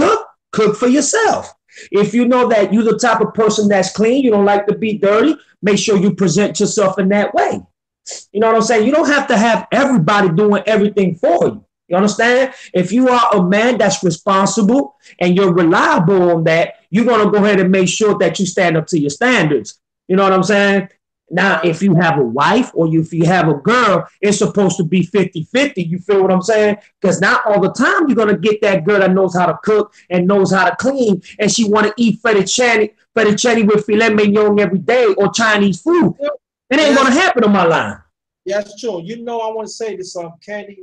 cook for yourself. If you know that you're the type of person that's clean, you don't like to be dirty, make sure you present yourself in that way. You know what I'm saying? You don't have to have everybody doing everything for you. You understand? If you are a man that's responsible and you're reliable on that, you're going to go ahead and make sure that you stand up to your standards. You know what I'm saying? Now, if you have a wife or if you have a girl, it's supposed to be 50-50. You feel what I'm saying? Because not all the time you're going to get that girl that knows how to cook and knows how to clean and she want to eat fettuccine with filet mignon every day or Chinese food. It ain't going to happen on my line. Yeah, that's true. You know, I want to say this. Candy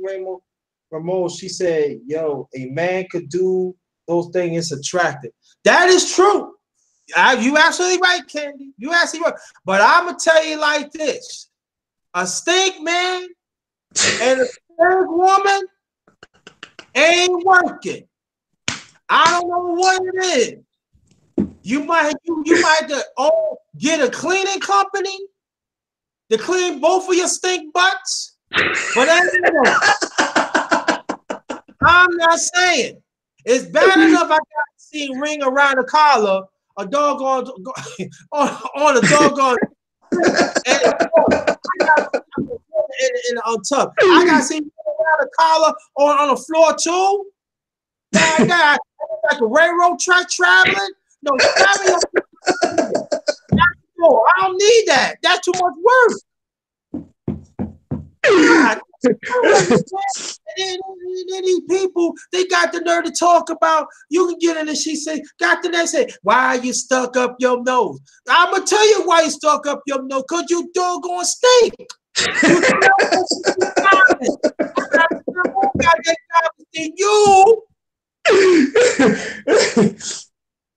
Ramon, she said, yo, a man could do those things, it's attractive. That is true. You absolutely right, Candy. You absolutely right. But I'm going to tell you like this. A stink man and a stink woman ain't working. I don't know what it is. You might get a cleaning company to clean both of your stink butts. But anyway, I'm not saying. It's bad enough I got to see ring around the collar a doggone on a doggone in on top. I got to see around the collar on the floor too. I got like a railroad track traveling. No, traveling. I don't need that. That's too much work. God. And then these people, they got the nerve to talk about, you can get in and she said, got the nerve to say, why you stuck up your nose? I'm going to tell you why you stuck up your nose, because you doggone stink. You.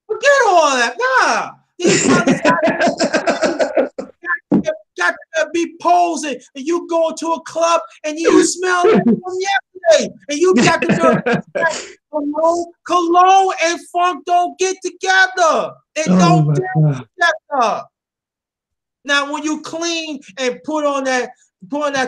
Forget all that. Nah. These brothers got to be posing, and you go to a club and you smell like from yesterday, and you got to know cologne and funk don't get together. It don't get together. Now, when you clean and put on that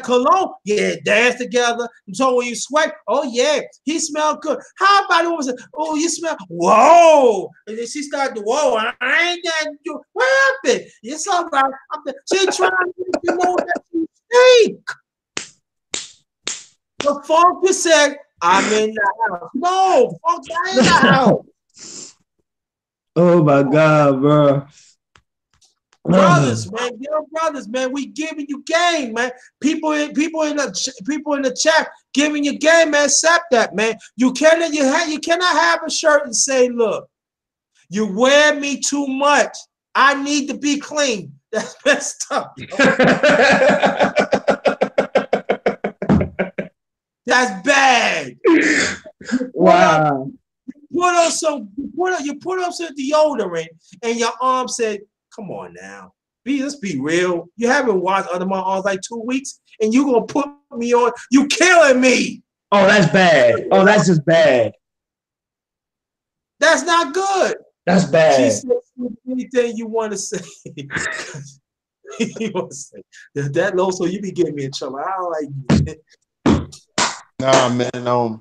cologne, yeah, dance together. So when you sweat, oh yeah, he smelled good. How about it was, oh, you smell, whoa. And then she started, whoa, I ain't got to do, what happened? It's all right. She trying to let you know that you stink. The funk just said, I'm in the house. No, funk, I in the house. Oh my God, bro. Brothers, man, young brothers, man, we giving you game, man. People in the chat giving you game, man. Accept that, man. You cannot have a shirt and say, look, you wear me too much. I need to be clean. That's messed up. That's bad. Wow. You put on some deodorant, and your arm said, come on now. Let's be real. You haven't washed under my arms like 2 weeks, and you gonna put me on. You killing me. Oh, that's bad. Oh, that's just bad. That's not good. That's bad. She said anything you want to say. You want to say that low, so you be getting me in trouble. I don't like you. Nah, man. I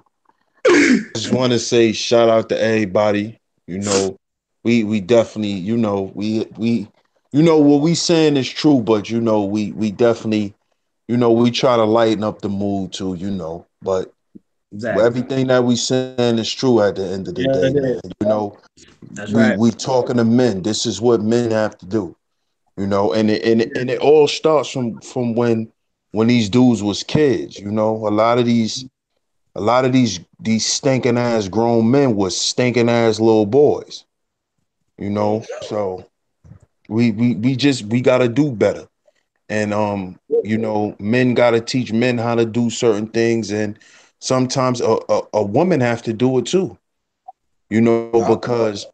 just want to say shout out to everybody. You know, we definitely, you know, we what we saying is true, but you know, we definitely, you know, we try to lighten up the mood too, you know, but everything that we saying is true at the end of the day, man. You know, that's right. We talking to men. This is what men have to do, you know, and it all starts from when these dudes was kids, you know. A lot of these stinking ass grown men was stinking ass little boys. You know, so we gotta do better. And you know, men gotta teach men how to do certain things, and sometimes a woman have to do it too. You know, because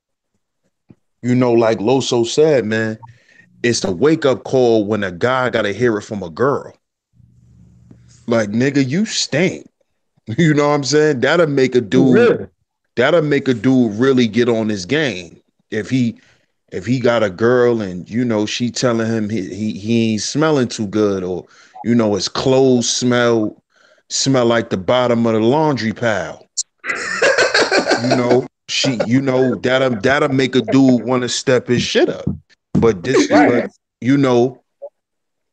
you know, like Loso said, man, it's a wake-up call when a guy gotta hear it from a girl. Like, nigga, you stink. You know what I'm saying? That'll make a dude really get on his game. If he got a girl and, you know, she telling him he ain't smelling too good, or, you know, his clothes smell like the bottom of the laundry pile. You know, that'll make a dude want to step his shit up. But you know,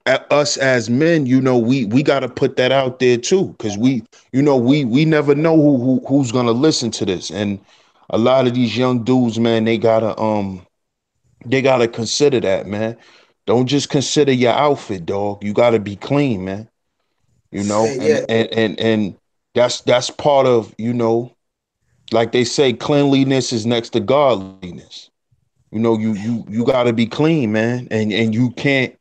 us as men, you know, we got to put that out there too, because we never know who's gonna listen to this. And a lot of these young dudes, man, they gotta consider that, man. Don't just consider your outfit, dog. You gotta be clean, man. You know, and that's part of, you know, like they say, cleanliness is next to godliness. You know, you gotta be clean, man, and you can't.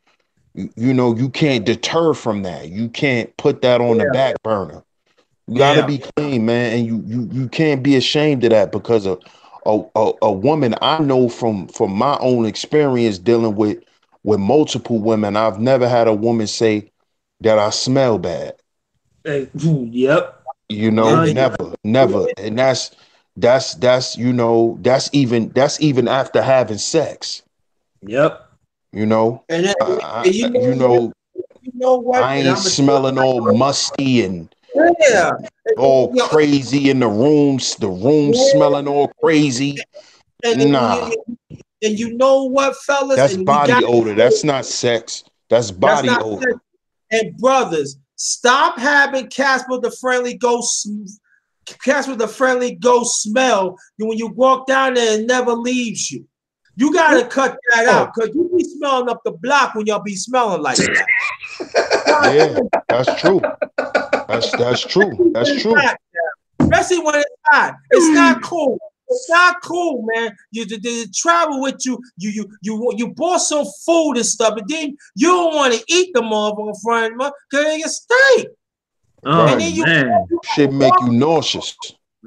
You know, you can't deter from that. You can't put that on the back burner. You gotta be clean, man, and you can't be ashamed of that, because a woman, I know from my own experience dealing with multiple women, I've never had a woman say that I smell bad. Yep. You know, never, and that's you know, that's even after having sex. Yep. You know, you know what? I ain't smelling all musty and all crazy in the rooms. The room smelling all crazy. Nah. And you know what, fellas? That's body odor. That's not sex. That's body odor. Sex. And brothers, stop having Casper the Friendly Ghost. Casper the Friendly Ghost smell when you walk down there and never leaves you. You gotta cut that out, because you be smelling up the block when y'all be smelling like that. Yeah, that's true. That's true. That's true. Especially when it's hot. It's not cool. It's not cool, man. You travel with you. You bought some food and stuff, but then you don't want to eat the motherfucker friend because it stink. Oh, and then man. Shit make you nauseous.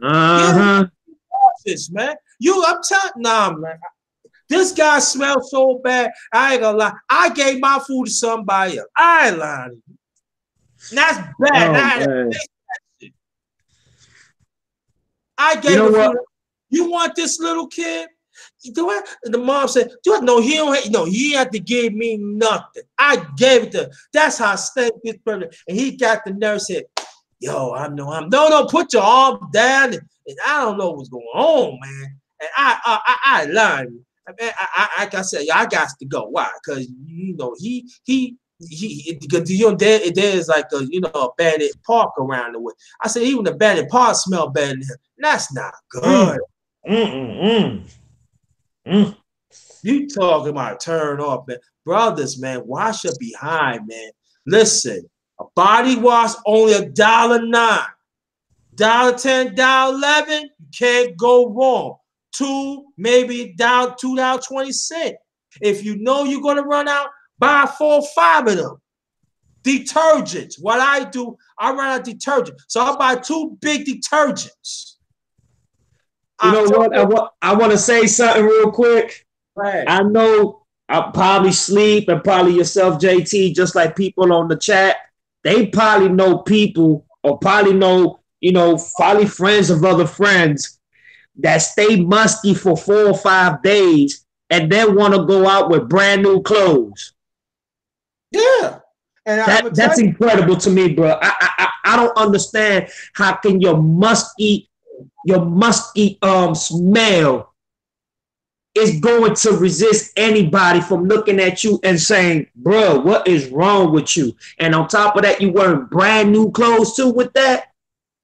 Uh-huh. Nauseous, man. I'm telling, nah, man. This guy smells so bad. I ain't gonna lie. I gave my food to somebody else. I ain't lying to you. And that's bad. Oh, I gave you know the what? food. You want this little kid? Do I? The mom said, "Do I know he don't? No, he had to give me nothing. I gave it to him. That's how stank this brother." And he got the nerve said, "Yo, I'm no. Put your arm down." And I don't know what's going on, man. And I lied. Like I said, I got to go. Why? Because you know he because you know there's like a abandoned park around the way. I said even the abandoned park smell better than him. That's not good. You talking about turn off, man. Brothers, man, wash your behind, man. Listen, a body wash only $1.09. $1.10, $1.11, you can't go wrong. $2, maybe $2.20. If you know you're gonna run out, buy 4 or 5 of them. Detergents. What I do, I run out of detergent. So I buy 2 big detergents. You know what? I want to say something real quick. Right. I know I probably sleep and probably yourself, JT, just like people on the chat. They probably know people or probably know, probably friends of other friends that stay musky for 4 or 5 days and then want to go out with brand new clothes. Yeah. And that's incredible to me, bro. I don't understand how can your musky smell is going to resist anybody from looking at you and saying, bro, what is wrong with you? And on top of that, you wearing brand new clothes too with that.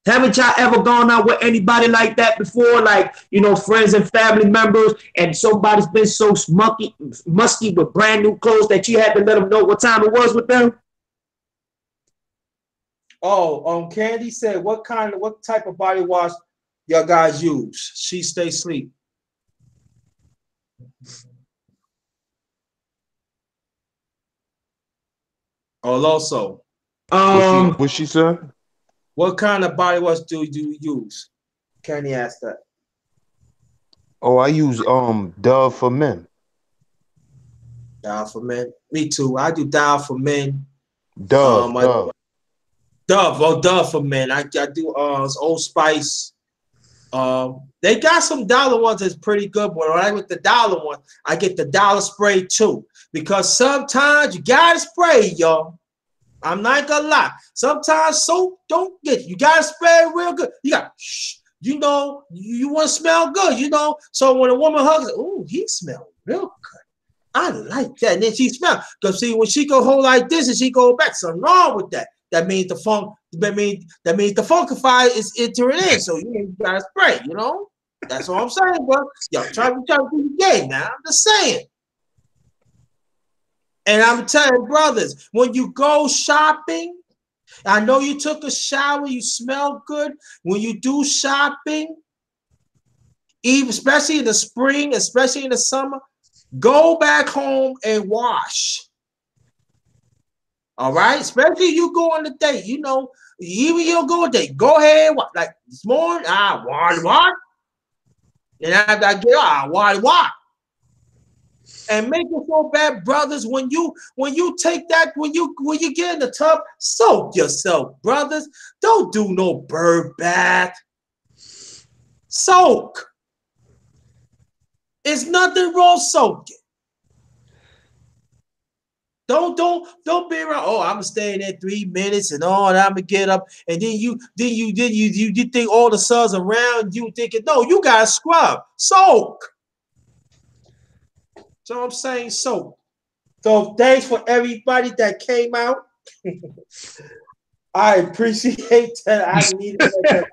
Haven't y'all ever gone out with anybody like that before? Like, friends and family members, and somebody's been so musky with brand new clothes that you had to let them know what time it was with them? Oh, Candy said, what type of body wash y'all guys use? She stay sleep. Also, what she said? What kind of body wash do you use? Candy asked that. Oh, I use Dove for Men. Dove for Men. Me too. I do Dove for Men. Dove. Dove for Men. I do Old Spice. They got some dollar ones that's pretty good, but when I get the dollar one, I get the dollar spray too. Because sometimes you gotta spray, y'all. I'm not gonna lie. Sometimes soap don't get you. You gotta spray it real good. You got you want to smell good, So when a woman hugs, oh, he smells real good. I like that. And then she smells. Because see, when she go hold like this and she go back, something wrong with that. That means the funkifier is entering in. So you gotta spray, That's what I'm saying, bro. Y'all try to do the game now. I'm just saying. And I'm telling brothers, when you go shopping, I know you took a shower, you smell good. When you do shopping, even especially in the spring, especially in the summer, go back home and wash. All right, especially you go on a date, even you don't go on a date, go ahead. Like this morning, wash. And after I get out, wash. And make it so bad, brothers. When you take that, when you get in the tub, soak yourself, brothers. Don't do no bird bath. Soak. There's nothing wrong soaking. Don't be around. Oh, I'm gonna stay there 3 minutes and all. And I'm gonna get up, and then you think all the sun's around you, thinking no, you gotta scrub, soak. So I'm saying soak. So thanks for everybody that came out. I appreciate that. I needed that.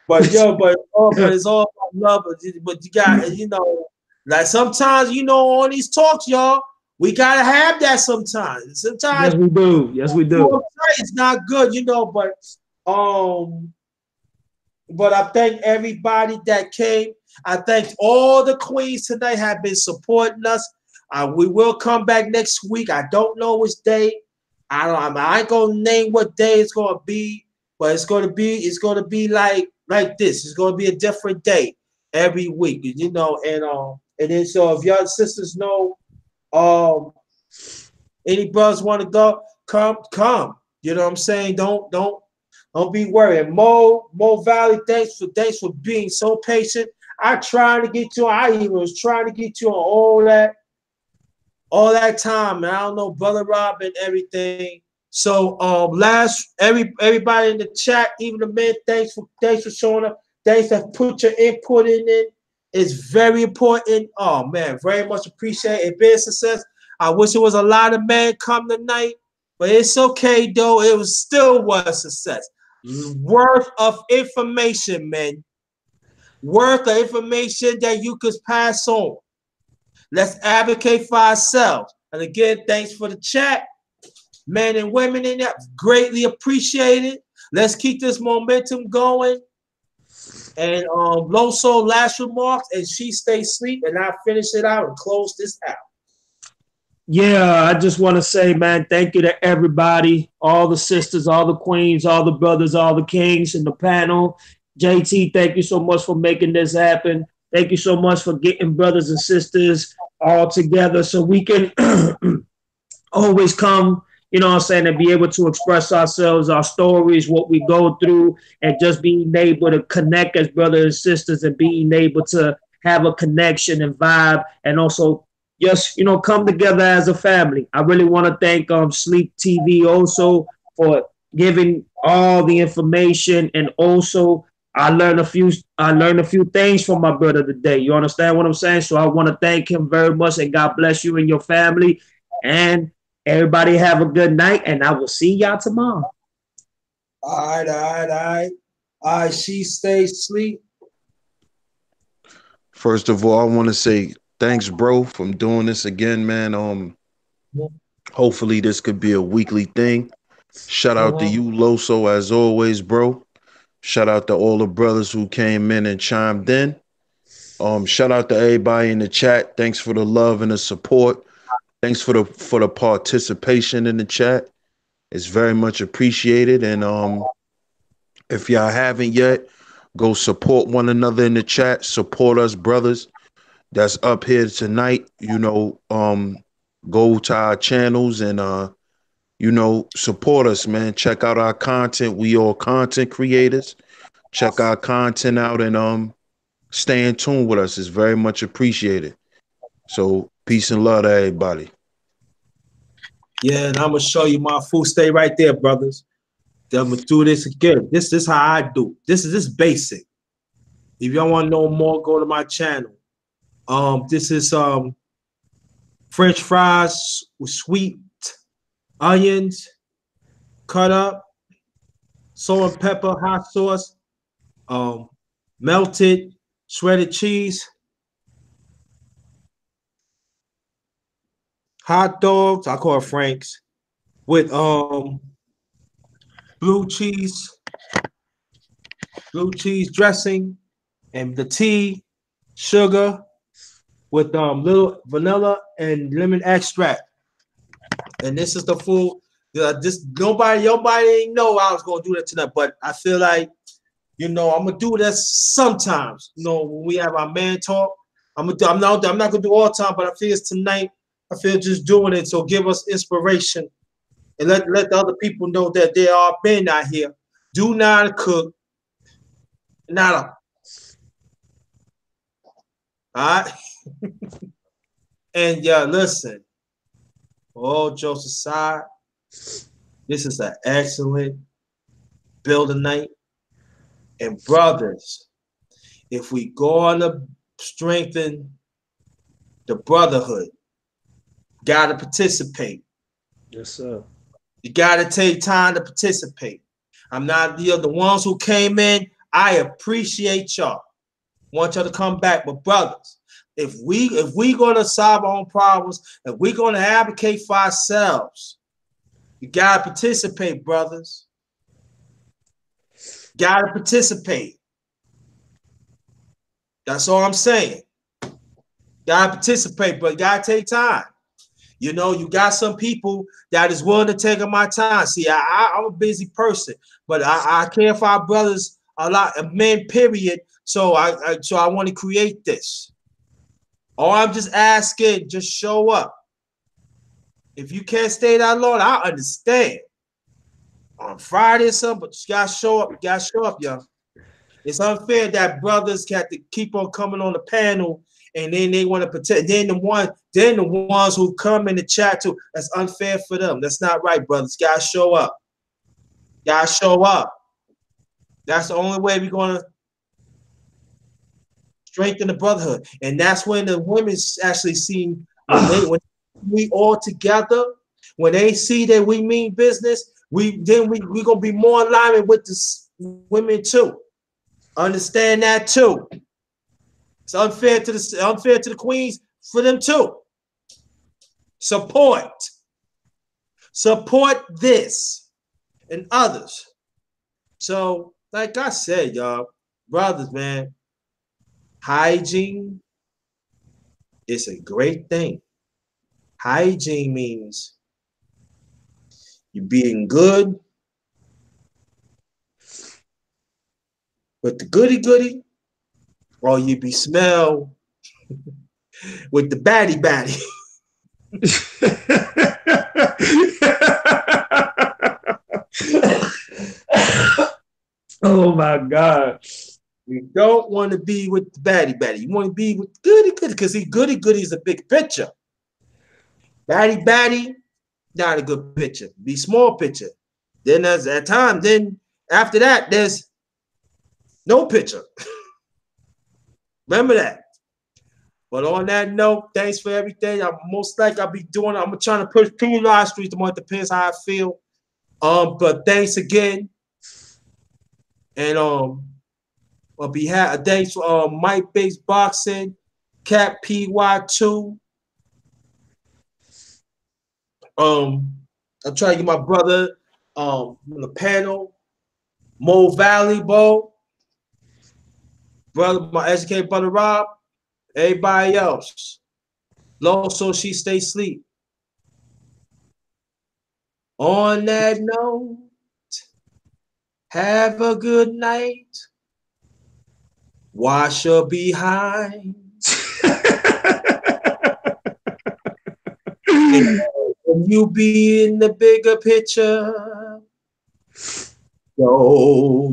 But it's all about love. But you got like sometimes, on these talks, y'all, we gotta have that sometimes. Sometimes yes, we do. It's not good, but I thank everybody that came. I thank all the queens tonight have been supporting us. We will come back next week. I don't know which day. I ain't gonna name what day it's gonna be, but it's gonna be like like this. It's gonna be a different day every week, you know. And then so if y'all sisters know, any brothers want to go, come. You know what I'm saying? Don't be worried. Mo Valley, thanks for being so patient. I tried to get you. I even was trying to get you on all that time, man. I don't know, Brother Rob and everything. So everybody in the chat, even the men, thanks for showing up. Thanks for put your input in it. It's very important. Oh man, very much appreciate it. Been a success. I wish it was a lot of men come tonight, but it's okay though. It was still was a success. Worth of information, man. Worth of information that you could pass on. Let's advocate for ourselves. And again, thanks for the chat. Men and women in there, greatly appreciated. Let's keep this momentum going. And Loso, last remarks, and she stay asleep, and I finish it out and close this out. Yeah, I just want to say, man, thank you to everybody, all the sisters, all the queens, all the brothers, all the kings in the panel. JT, thank you so much for making this happen. Thank you so much for getting brothers and sisters all together so we can always come, you know what I'm saying, and be able to express ourselves, our stories, what we go through, and just being able to connect as brothers and sisters and being able to have a connection and vibe and also just, you know, come together as a family. I really want to thank Sleep TV also for giving all the information, and also I learned a few things from my brother today. You understand what I'm saying? So I want to thank him very much, and God bless you and your family. And everybody have a good night, and I will see y'all tomorrow. All right. She stays asleep. First of all, I want to say thanks, bro, for doing this again, man. Hopefully this could be a weekly thing. Shout out to you, Loso, as always, bro. Shout out to all the brothers who came in and chimed in. Shout out to everybody in the chat. Thanks for the love and the support. Thanks for the participation in the chat. It's very much appreciated. And if y'all haven't yet, go support one another in the chat. Support us, brothers that's up here tonight. You know, go to our channels and you know, support us, man. Check out our content. We all content creators. Check our content out and stay in tune with us. It's very much appreciated. So peace and love to everybody. Yeah, and I'm gonna show you my food. Stay right there, brothers. I'm gonna do this again. This is how I do. This is basic. If y'all want to know more, go to my channel. This is French fries with sweet onions, cut up, salt and pepper, hot sauce, melted shredded cheese, hot dogs, I call it Frank's, with blue cheese dressing, and the tea, sugar, with little vanilla and lemon extract. And this is the food. Nobody ain't know I was gonna do that tonight, but I feel like, you know, I'm gonna do this sometimes. You know, when we have our man talk, I'm not gonna do all the time, but I feel it's tonight. I feel just doing it, so give us inspiration and let the other people know that there are men out here do not cook, nada. All right. And yeah, listen. All jokes aside, this is an excellent building night. And brothers, if we go to strengthen the brotherhood, gotta participate. Yes, sir. You gotta take time to participate. I'm not the ones who came in. I appreciate y'all. Want y'all to come back, but brothers, if we gonna solve our own problems, if we're gonna advocate for ourselves, you gotta participate, brothers. Gotta participate. That's all I'm saying. Gotta participate, but gotta take time. You know, you got some people that is willing to take my time. See, I'm a busy person, but I care for our brothers a lot of men, period. So I want to create this. All I'm just asking, just show up. If you can't stay that long, I understand. On Friday or something, but you gotta show up. You gotta show up, y'all. It's unfair that brothers have to keep on coming on the panel and then they want to protect. Then the ones who come in the chat too. That's unfair for them. That's not right, brothers. You gotta show up. You gotta show up. That's the only way we're gonna strengthen the brotherhood. And that's when the women's actually see when we all together, when they see that we mean business, we gonna be more in alignment with the women too. Understand that too. It's unfair to the queens for them too. Support this and others. So, like I said, y'all, brothers, man, hygiene is a great thing. Hygiene means you being good with the goody, or you be smell with the baddie. Oh my God. You don't want to be with the baddie. You want to be with goody, because goody is a big picture. Baddie, not a good picture. Be small picture. Then there's that time. Then after that, there's no picture. Remember that. But on that note, thanks for everything. I'm most likely I'll be doing. I'm trying to push 2 live streams tomorrow. It depends how I feel. But thanks again. And on behalf, thanks for Mike Biggs Boxing, Cat PY2. I'm trying to get my brother on the panel, Mo Valley Bo, brother, my educated brother Rob, everybody else. Low so she stay asleep. On that note, have a good night. Wash your behind. And you be in the bigger picture. Go.